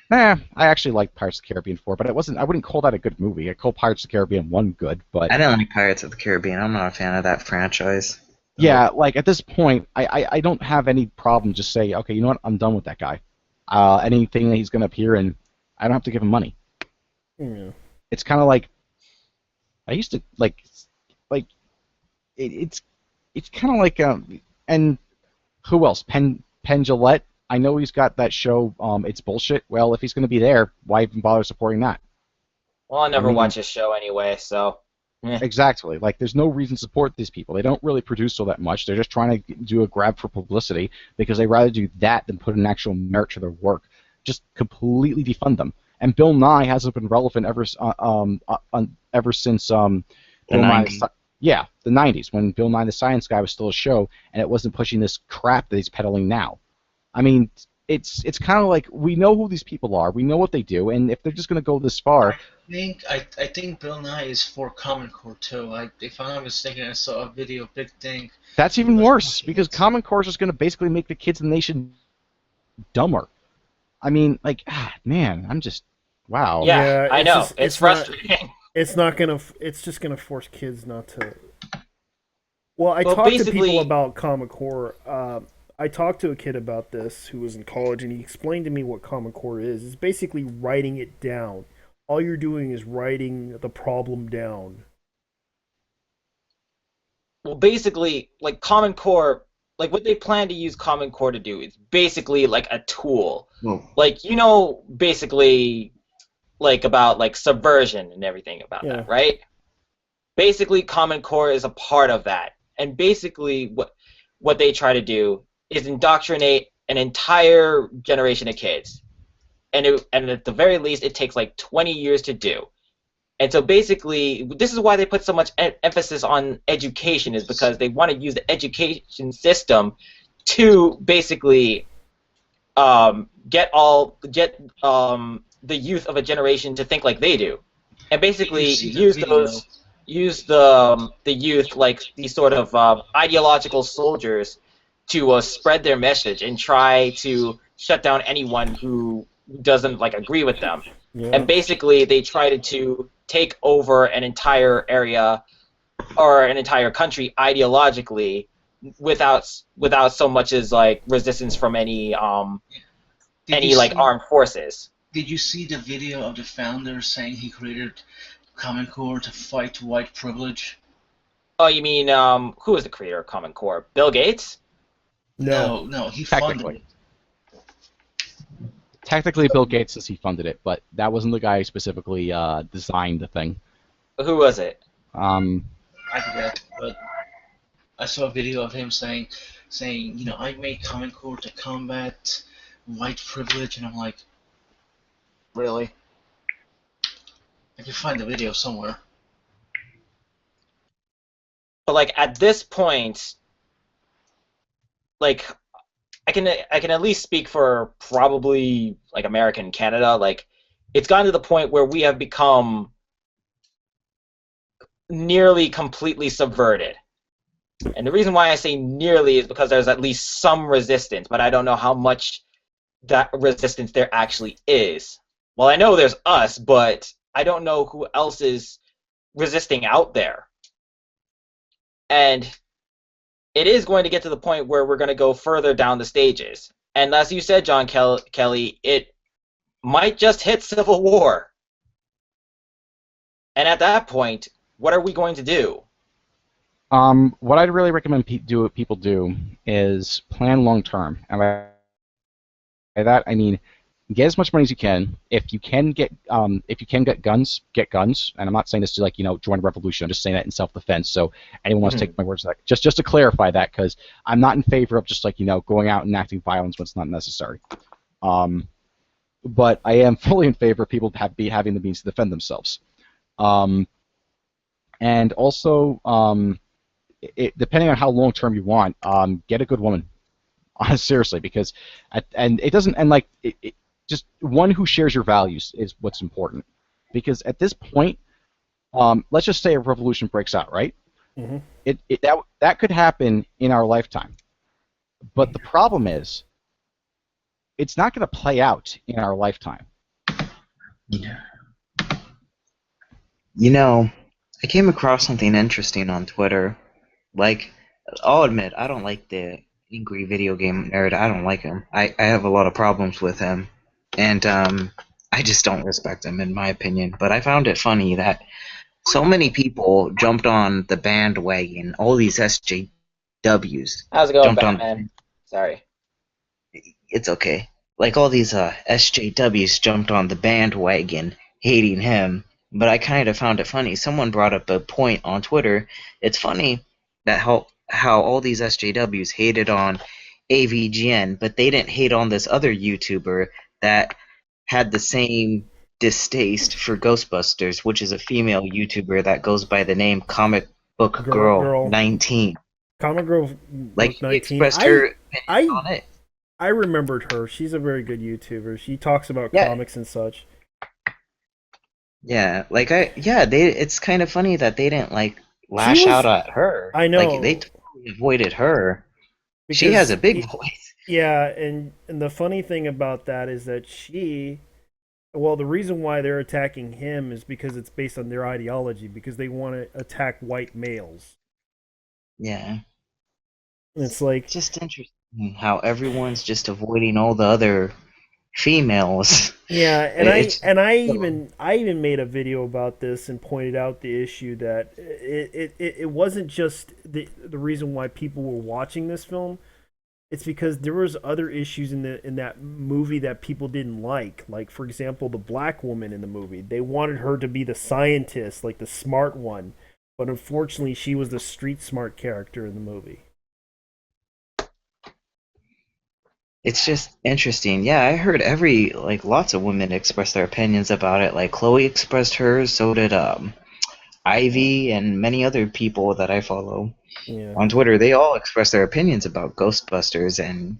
I actually liked Pirates of the Caribbean 4, but it wasn't. I wouldn't call that a good movie. I call Pirates of the Caribbean 1 good, but I didn't like Pirates of the Caribbean. I'm not a fan of that franchise. yeah, like at this point, I don't have any problem just say, okay, you know what, I'm done with that guy. Anything that he's going to appear in, I don't have to give him money. Yeah. It's kind of like I used to it's kind of like and who else? Penn Jillette. I know he's got that show. It's bullshit. Well, if he's going to be there, why even bother supporting that? Well, I never watch his show anyway, so. Exactly. Like, there's no reason to support these people. They don't really produce all that much. They're just trying to do a grab for publicity because they'd rather do that than put an actual merit to their work. Just completely defund them. And Bill Nye hasn't been relevant ever since Bill Nye. Yeah, the 90s, when Bill Nye the Science Guy was still a show, and it wasn't pushing this crap that he's peddling now. I mean, it's kind of like we know who these people are, we know what they do, and if they're just going to go this far. I think Bill Nye is for Common Core too. If I'm not mistaken, I saw a video, big thing. That's even worse, because Common Core is just going to basically make the kids in the nation dumber. I mean, like, man, I'm just, wow. Yeah, I know. It's frustrating. It's just gonna force kids not to. Well, I talked to people about Common Core. I talked to a kid about this who was in college, and he explained to me what Common Core is. It's basically writing it down. All you're doing is writing the problem down. Well, basically, like Common Core, like what they plan to use Common Core to do is basically like a tool. Like, basically, like about like subversion and everything about that, right? Basically, Common Core is a part of that, and basically what they try to do is indoctrinate an entire generation of kids, and at the very least, it takes like 20 years to do. And so basically, this is why they put so much emphasis on education, is because they want to use the education system to basically get the youth of a generation to think like they do, and basically use the youth like these sort of ideological soldiers to spread their message and try to shut down anyone who doesn't like agree with them. Yeah. And basically, they tried to take over an entire area or an entire country ideologically without so much as like resistance from any like armed forces. Did you see the video of the founder saying he created Common Core to fight white privilege? Oh, you mean who was the creator of Common Core? Bill Gates? No, he funded it. Technically, Bill Gates says he funded it, but that wasn't the guy who specifically designed the thing. Who was it? I forget, but I saw a video of him saying, I made Common Core to combat white privilege, and I'm like, really? I can find the video somewhere. But like at this point, like I can at least speak for probably like America and Canada. Like it's gotten to the point where we have become nearly completely subverted. And the reason why I say nearly is because there's at least some resistance, but I don't know how much that resistance there actually is. Well, I know there's us, but I don't know who else is resisting out there. And it is going to get to the point where we're going to go further down the stages. And as you said, John Kelly, it might just hit civil war. And at that point, what are we going to do? What I'd really recommend people do is plan long term. And by that I mean get as much money as you can. If you can get guns, get guns. And I'm not saying this to join a revolution. I'm just saying that in self-defense. So anyone wants to take my words like just to clarify that, because I'm not in favor of just going out and enacting violence when it's not necessary. But I am fully in favor of people having the means to defend themselves. And also, depending on how long term you want, get a good woman. Seriously, because and it doesn't and like just one who shares your values is what's important. Because at this point, let's just say a revolution breaks out, right? Mm-hmm. That could happen in our lifetime. But the problem is, it's not going to play out in our lifetime. Yeah. You know, I came across something interesting on Twitter. Like, I'll admit, I don't like the angry video game nerd. I don't like him. I have a lot of problems with him. And I just don't respect him, in my opinion. But I found it funny that so many people jumped on the bandwagon. All these SJWs How's it going, jumped Batman? on. Sorry. It's okay. Like all these SJWs jumped on the bandwagon, hating him. But I kind of found it funny. Someone brought up a point on Twitter. It's funny that how all these SJWs hated on AVGN, but they didn't hate on this other YouTuber that had the same distaste for Ghostbusters, which is a female YouTuber that goes by the name Comic Book Girl 19. Comic Girl Like, 19. he expressed her opinion on it. I remembered her. She's a very good YouTuber. She talks about comics and such. Yeah, it's kind of funny that they didn't like lash out at her. I know. Like, they totally avoided her. She has a big voice. Yeah, and the funny thing about that is that the reason why they're attacking him is because it's based on their ideology, because they want to attack white males. Yeah. It's like just interesting how everyone's just avoiding all the other females. Yeah, and I even made a video about this and pointed out the issue that it wasn't just the reason why people were watching this film. It's because there was other issues in that movie that people didn't like. Like, for example, the black woman in the movie. They wanted her to be the scientist, like the smart one, but unfortunately she was the street smart character in the movie. It's just interesting. Yeah, I heard lots of women express their opinions about it. Like, Chloe expressed hers, so did Ivy and many other people that I follow on Twitter. They all express their opinions about Ghostbusters, and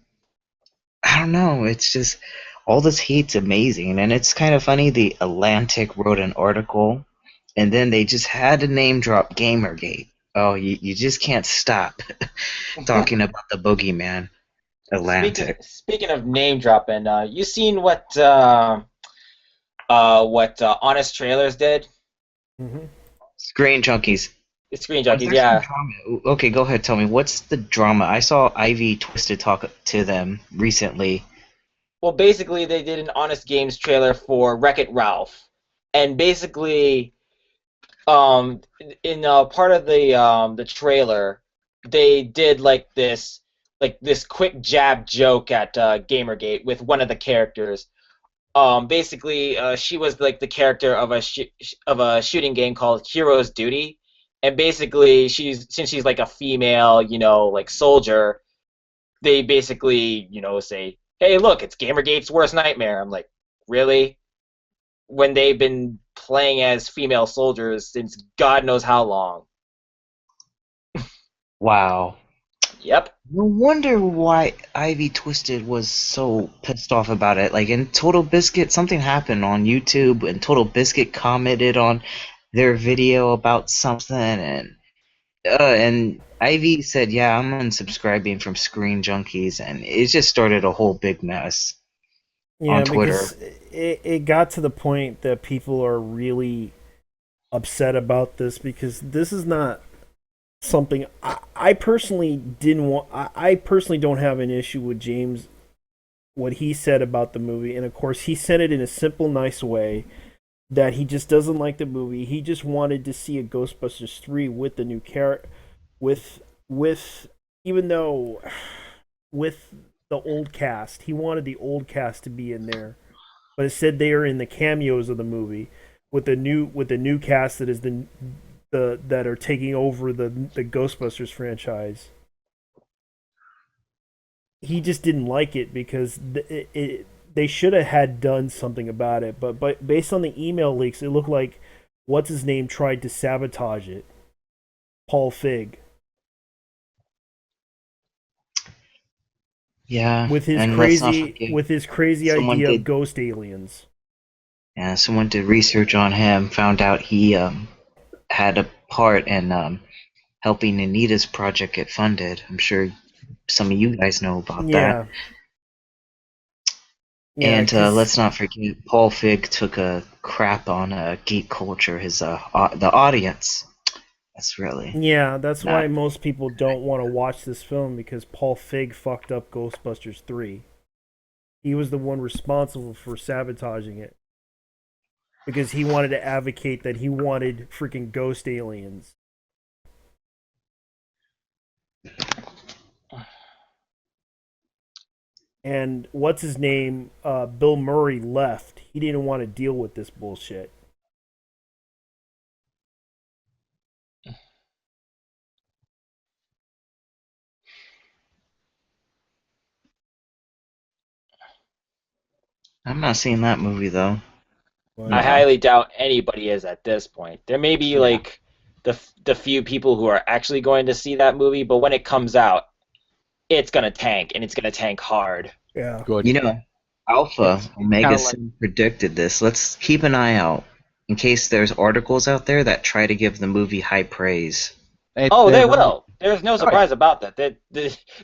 I don't know, it's just all this hate's amazing. And it's kind of funny, The Atlantic wrote an article, and then they just had to name drop Gamergate. Oh, you just can't stop talking about the boogeyman. Atlantic. Speaking of name dropping, you seen what Honest Trailers did? Mm-hmm. Screen Junkies. It's Screen Junkies, yeah. Okay, go ahead. Tell me, what's the drama? I saw Ivy Twisted talk to them recently. Well, basically, they did an Honest Games trailer for Wreck-It Ralph, and basically, in part of the trailer, they did this quick jab joke at Gamergate with one of the characters. Basically, she was like the character of a shooting game called Hero's Duty, and basically since she's like a female, like soldier, they basically say, "Hey, look, it's Gamergate's worst nightmare." I'm like, really? When they've been playing as female soldiers since God knows how long. Wow. Yep. No wonder why Ivy Twisted was so pissed off about it. Like, in Total Biscuit, something happened on YouTube, and Total Biscuit commented on their video about something, and Ivy said, "Yeah, I'm unsubscribing from Screen Junkies," and it just started a whole big mess on Twitter. Because it got to the point that people are really upset about this, because this is not something I personally didn't want. I personally don't have an issue with James, what he said about the movie, and of course he said it in a simple, nice way that he just doesn't like the movie. He just wanted to see a Ghostbusters 3 with the new character, with even though with the old cast, he wanted the old cast to be in there, but it said they are in the cameos of the movie with the new cast that is that are taking over the Ghostbusters franchise. He just didn't like it because they should have had done something about it. But based on the email leaks, it looked like what's his name tried to sabotage it. Paul Fig. Yeah, with his and let's not crazy someone idea of did ghost aliens. yeah, someone did research on him, found out he had a part in helping Anita's project get funded. I'm sure some of you guys know about that. Yeah. Yeah, And 'cause- let's not forget, Paul Fig took a crap on geek culture, his the audience. That's really yeah, that's not. why most people don't want to watch this film, because Paul Fig fucked up Ghostbusters 3. He was the one responsible for sabotaging it. Because he wanted to advocate that he wanted freaking ghost aliens. And what's his name? Bill Murray left. He didn't want to deal with this bullshit. I'm not seeing that movie though. I highly doubt anybody is at this point. There may be like the few people who are actually going to see that movie, but when it comes out, it's gonna tank, and it's gonna tank hard. Yeah. Good. You know, Alpha Omega kinda Sin predicted this. Let's keep an eye out in case there's articles out there that try to give the movie high praise. They will. There's no surprise about that.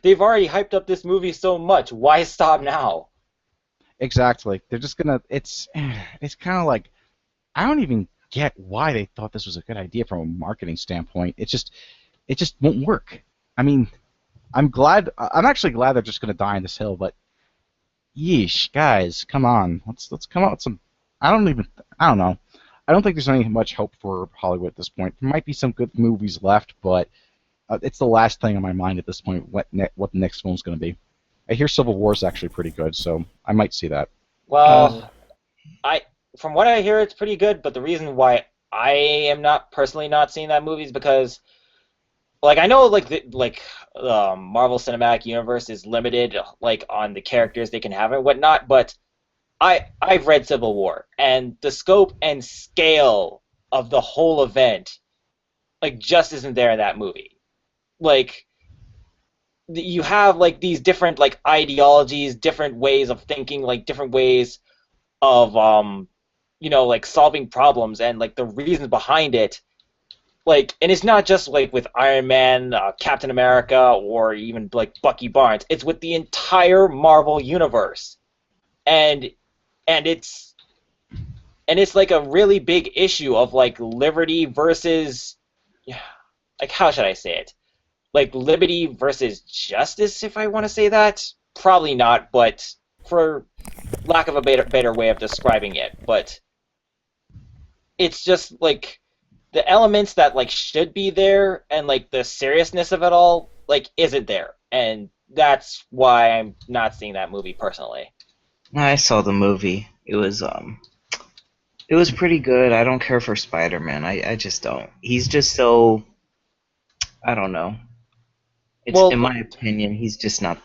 They've already hyped up this movie so much. Why stop now? Exactly. They're just gonna. It's kind of like, I don't even get why they thought this was a good idea from a marketing standpoint. It just won't work. I mean, I'm actually glad they're just gonna die on this hill. But yeesh, guys, come on. Let's come out with some. I don't know. I don't think there's any much hope for Hollywood at this point. There might be some good movies left, but it's the last thing on my mind at this point. What the next film's gonna be? I hear Civil War is actually pretty good, so I might see that. Well, from what I hear, it's pretty good. But the reason why I am not personally not seeing that movie is because, like, I know Marvel Cinematic Universe is limited, like, on the characters they can have and whatnot. But I've read Civil War, and the scope and scale of the whole event, like, just isn't there in that movie. Like, you have like these different like ideologies, different ways of thinking, like different ways of like solving problems and like the reasons behind it. Like, and it's not just like with Iron Man, Captain America, or even like Bucky Barnes. It's with the entire Marvel universe, and it's like a really big issue of like liberty versus, like, how should I say it? Like liberty versus justice, if I want to say that. Probably not, but for lack of a better way of describing it. But it's just like the elements that like should be there and like the seriousness of it all like isn't there, and that's why I'm not seeing that movie personally. I saw the movie. It was pretty good. I don't care for Spider-Man. I just don't. He's just so, I don't know. It's, in my opinion, he's just not.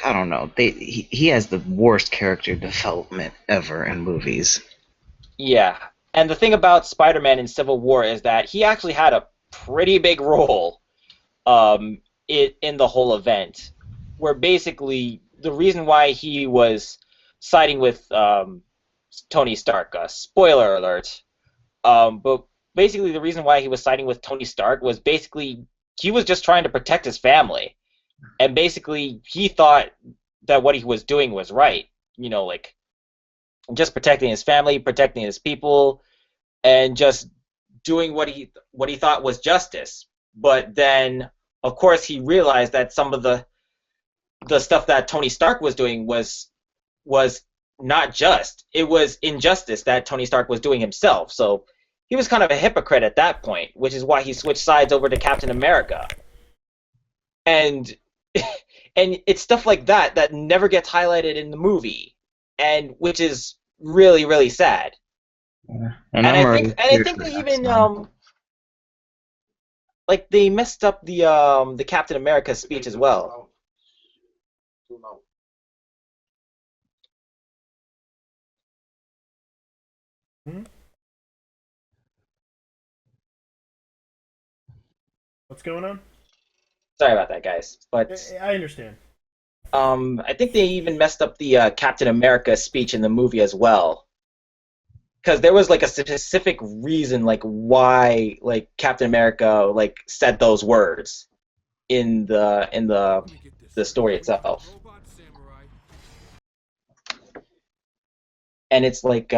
I don't know. He has the worst character development ever in movies. Yeah, and the thing about Spider-Man in Civil War is that he actually had a pretty big role in the whole event, where basically the reason why he was siding with Tony Stark, spoiler alert, but basically the reason why he was siding with Tony Stark was basically he was just trying to protect his family. And basically, he thought that what he was doing was right. You know, like, just protecting his family, protecting his people, and just doing what he thought was justice. But then, of course, he realized that some of the stuff that Tony Stark was doing was not just. It was injustice that Tony Stark was doing himself. So he was kind of a hypocrite at that point, which is why he switched sides over to Captain America. And it's stuff like that that never gets highlighted in the movie, and which is really, really sad. Yeah. And I think they even like they messed up the Captain America speech as well. What's going on? Sorry about that, guys. But I understand. I think they even messed up the Captain America speech in the movie as well. Because there was like a specific reason like why like Captain America like said those words in the story itself. And it's like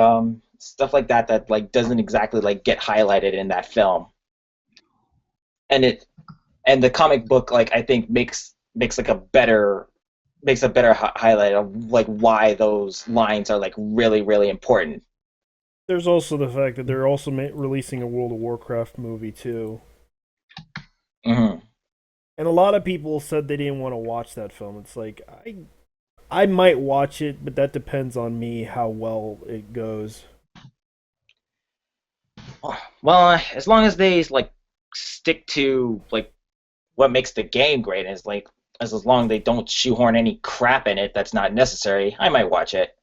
stuff like that that like doesn't exactly like get highlighted in that film. And the comic book like I think makes like a better highlight of like why those lines are like really really important. There's also the fact that they're also releasing a World of Warcraft movie too. Mm-hmm. And a lot of people said they didn't want to watch that film. It's like I might watch it, but that depends on me how well it goes. Well, as long as they like stick to like what makes the game great is like as long as they don't shoehorn any crap in it that's not necessary, I might watch it.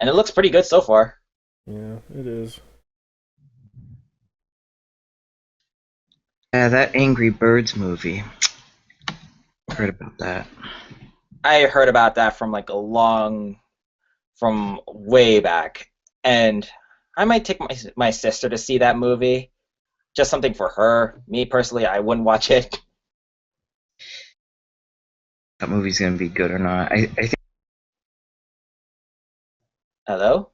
And it looks pretty good so far. Yeah, it is. Yeah, that Angry Birds movie. Heard about that. I heard about that from like from way back, and I might take my sister to see that movie. Just something for her. Me personally, I wouldn't watch it. That movie's gonna be good or not. I think. Hello?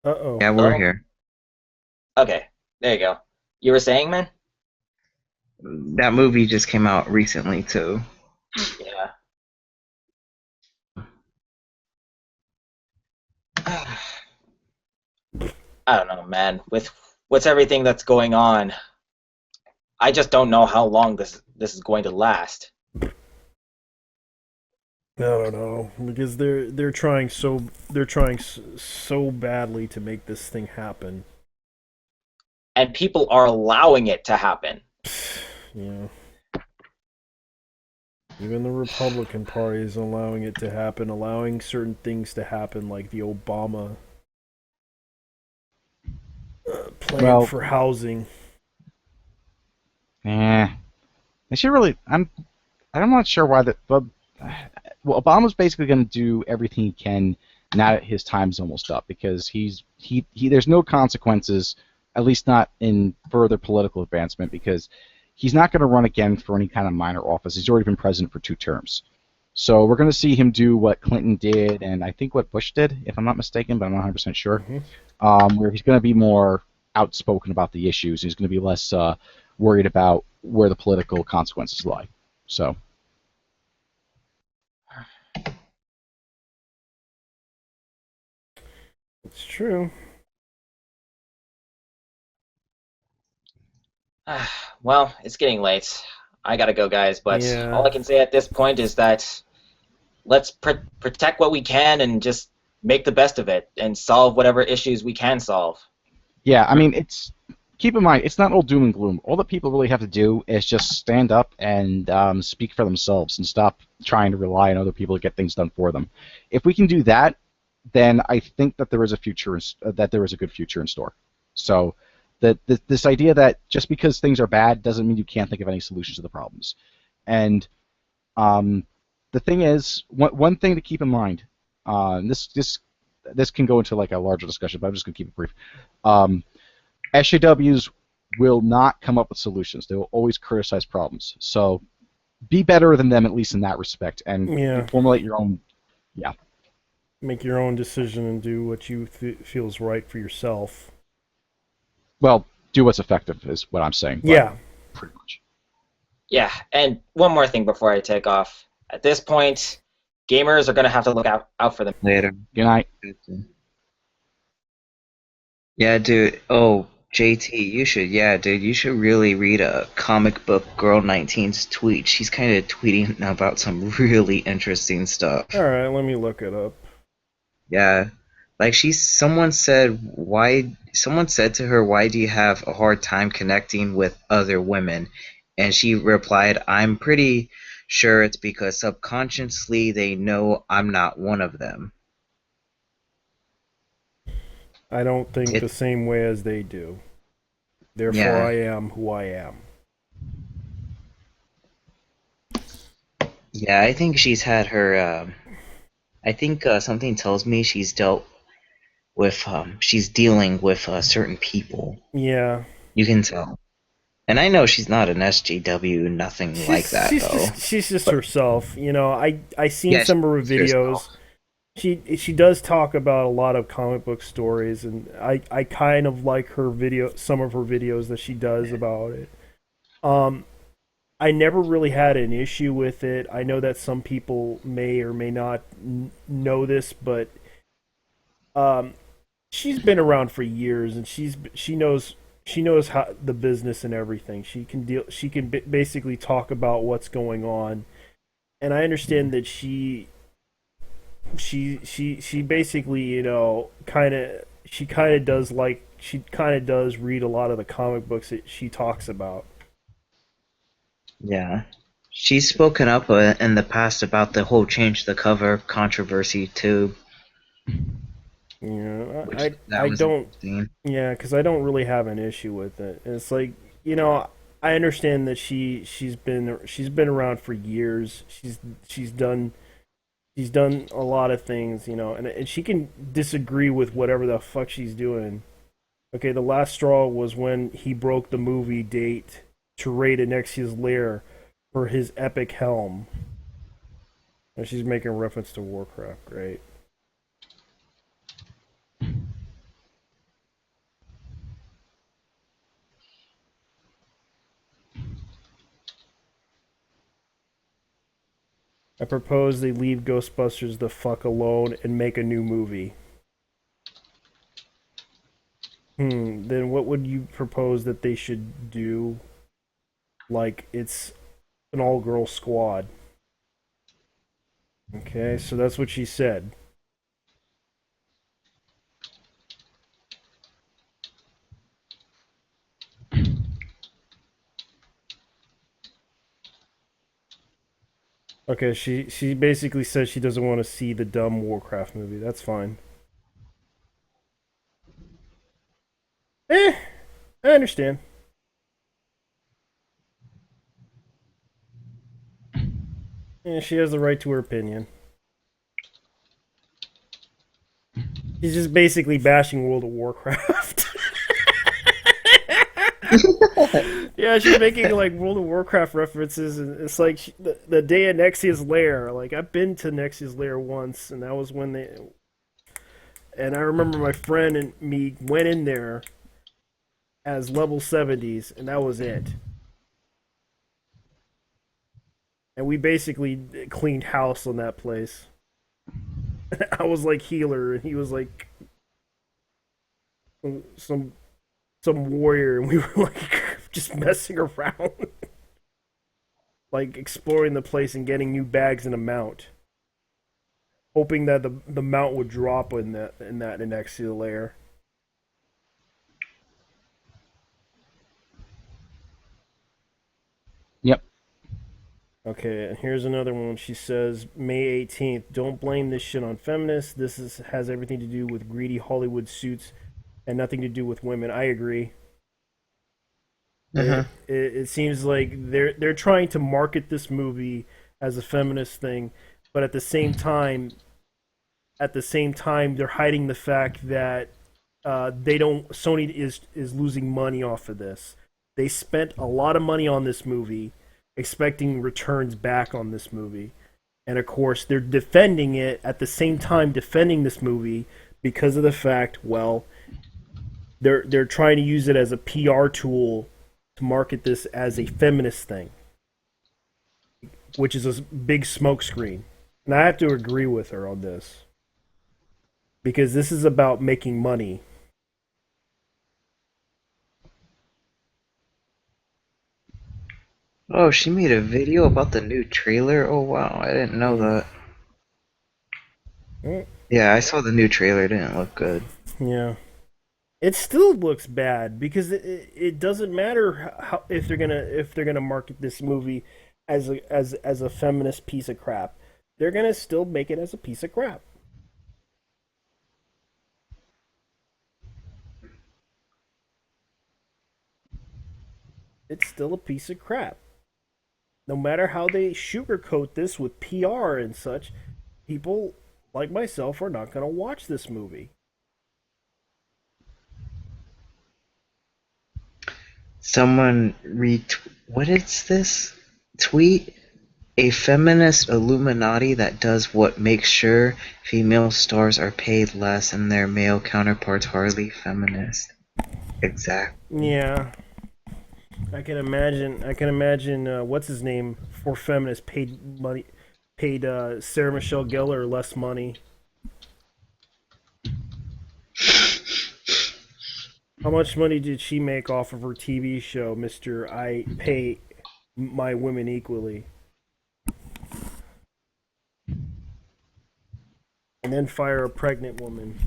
Uh-oh. Yeah, we're here. Okay, there you go. You were saying, man? That movie just came out recently too. Yeah. I don't know, man. With everything that's going on, I just don't know how long this is going to last. I don't know because they're trying so badly to make this thing happen. And people are allowing it to happen. Yeah. Even the Republican Party is allowing it to happen, allowing certain things to happen, like the Obama plan for housing. They should really. I'm not sure why that. Well, Obama's basically going to do everything he can now that his time's almost up because he there's no consequences, at least not in further political advancement, because he's not going to run again for any kind of minor office. He's already been president for 2 terms. So we're going to see him do what Clinton did, and I think what Bush did, if I'm not mistaken, but I'm not 100% sure, where he's going to be more outspoken about the issues. He's going to be less worried about where the political consequences lie. So. It's true. Well, it's getting late. I gotta go, guys. But Yeah. all I can say at this point is that let's protect what we can and just make the best of it and solve whatever issues we can solve. Yeah, I mean, keep in mind, it's not all doom and gloom. All that people really have to do is just stand up and speak for themselves and stop trying to rely on other people to get things done for them. If we can do that, then I think that there is a future, that there is a good future in store. So, this idea that just because things are bad doesn't mean you can't think of any solutions to the problems. And the thing is, one thing to keep in mind, this can go into like a larger discussion, but I'm just going to keep it brief. SJWs will not come up with solutions. They will always criticize problems. So be better than them, at least in that respect, and formulate your own. Yeah. Make your own decision and do what you feel is right for yourself. Well, do what's effective is what I'm saying. Yeah. Pretty much. Yeah, and one more thing before I take off. At this point, gamers are going to have to look out for them. Later. Good night. Yeah, dude. Oh, JT, you should really read a Comic Book Girl 19's tweet. She's kind of tweeting about some really interesting stuff. All right, let me look it up. Yeah. Like someone said to her, why do you have a hard time connecting with other women? And she replied, I'm pretty sure it's because subconsciously they know I'm not one of them. I don't think the same way as they do. Therefore, I am who I am. Yeah, I think she's had her. I think something tells me she's dealt with. She's dealing with certain people. Yeah. You can tell. And I know she's not an SJW, nothing like that though. She's just But herself. You know, I seen yeah, some of her she's herself. videos. She does talk about a lot of comic book stories, and I kind of like her video, some of her videos that she does about it. Um, I never really had an issue with it. I know that some people may or may not know this, but um, she's been around for years, and she knows how the business and everything. She can deal. She can basically talk about what's going on, and I understand that she basically, you know, kind of does like she kind of does read a lot of the comic books that she talks about. Yeah. She's spoken up in the past about the whole change the cover controversy too. Yeah, Which that I was don't. interesting. Yeah, because I don't really have an issue with it. It's like, you know, I understand that she's been around for years. She's done she's done a lot of things, you know, and she can disagree with whatever the fuck she's doing. Okay, the last straw was when he broke the movie date to raid Anexia's lair for his epic helm. And she's making reference to Warcraft, right? I propose they leave Ghostbusters the fuck alone and make a new movie. Then what would you propose that they should do? Like, it's an all-girl squad. Okay, so that's what she said. Okay, she basically says she doesn't want to see the dumb Warcraft movie. That's fine. I understand. Yeah, she has the right to her opinion. She's just basically bashing World of Warcraft. Yeah, she's making like World of Warcraft references, and it's like the day of Nexia's lair. Like, I've been to Nexia's lair once, and that was when they. And I remember my friend and me went in there as level 70s, and that was it. And we basically cleaned house on that place. I was like healer, and he was like some some warrior, and we were like just messing around, like exploring the place and getting new bags and a mount, hoping that the mount would drop in that Anexia layer. Yep. Okay, and here's another one. She says, May 18th, don't blame this shit on feminists. Has everything to do with greedy Hollywood suits and nothing to do with women. I agree. It seems like they're trying to market this movie as a feminist thing, but at the same time they're hiding the fact that they don't Sony is losing money off of this. They spent a lot of money on this movie, expecting returns back on this movie, and of course they're defending it at the same time, defending this movie because of the fact, well, they're trying to use it as a PR tool to market this as a feminist thing, which is a big smokescreen. And I have to agree with her on this because this is about making money. Oh, she made a video about the new trailer? Oh wow, I didn't know that. Yeah, I saw the new trailer, it didn't look good. Yeah. It still looks bad because it doesn't matter how if they're gonna market this movie as a feminist piece of crap. They're gonna still make it as a piece of crap. It's still a piece of crap. no matter how they sugarcoat this with PR and such, people like myself are not going to watch this movie. Someone what is this? Tweet a feminist Illuminati that does what makes sure female stars are paid less and their male counterparts hardly feminist. Exactly. Yeah. I can imagine. What's his name for feminists paid Sarah Michelle Gellar less money. How much money did she make off of her TV show, Mister I Pay My Women Equally? And then fire a pregnant woman.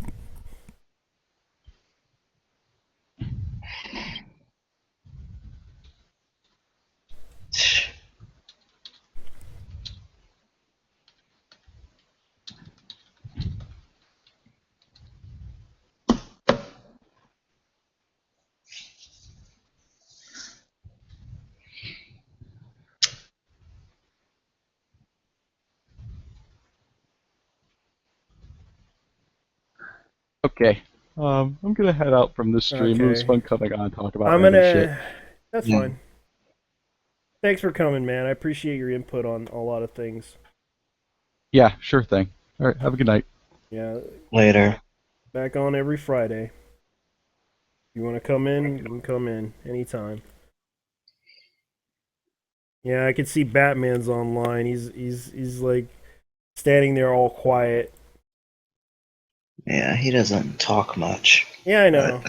Okay. I'm gonna head out from this stream. It was Okay. fun coming on and talk about I'm random shit. gonna. That's fine. Thanks for coming, man. I appreciate your input on a lot of things. Yeah, sure thing. All right, have a good night. Yeah. Later. Back on every Friday. If you want to come in, you can come in anytime. Yeah, I can see Batman's online. He's like standing there all quiet. Yeah, he doesn't talk much. Yeah, I know.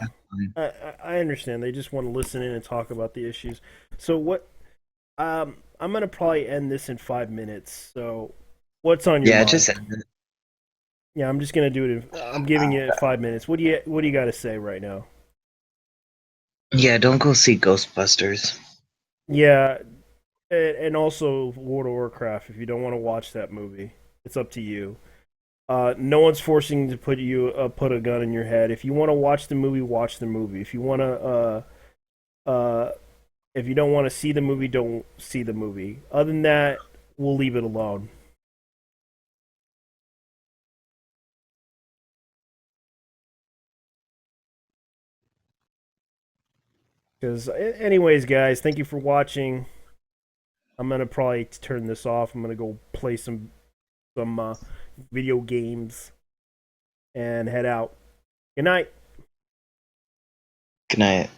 I understand. They just want to listen in and talk about the issues. So what? I'm gonna probably end this in 5 minutes. So what's on your mind? Just end it. Yeah, I'm just gonna do it. I'm giving you 5 minutes. What do you got to say right now? Yeah, don't go see Ghostbusters. Yeah, and also World of Warcraft. If you don't want to watch that movie, it's up to you. No one's forcing to put a gun in your head. If you want to watch the movie, watch the movie. If you want to if you don't want to see the movie, don't see the movie. Other than that, we'll leave it alone. Because, anyways, guys, thank you for watching. I'm gonna probably turn this off. I'm gonna go play some video games and head out. Good night. Good night.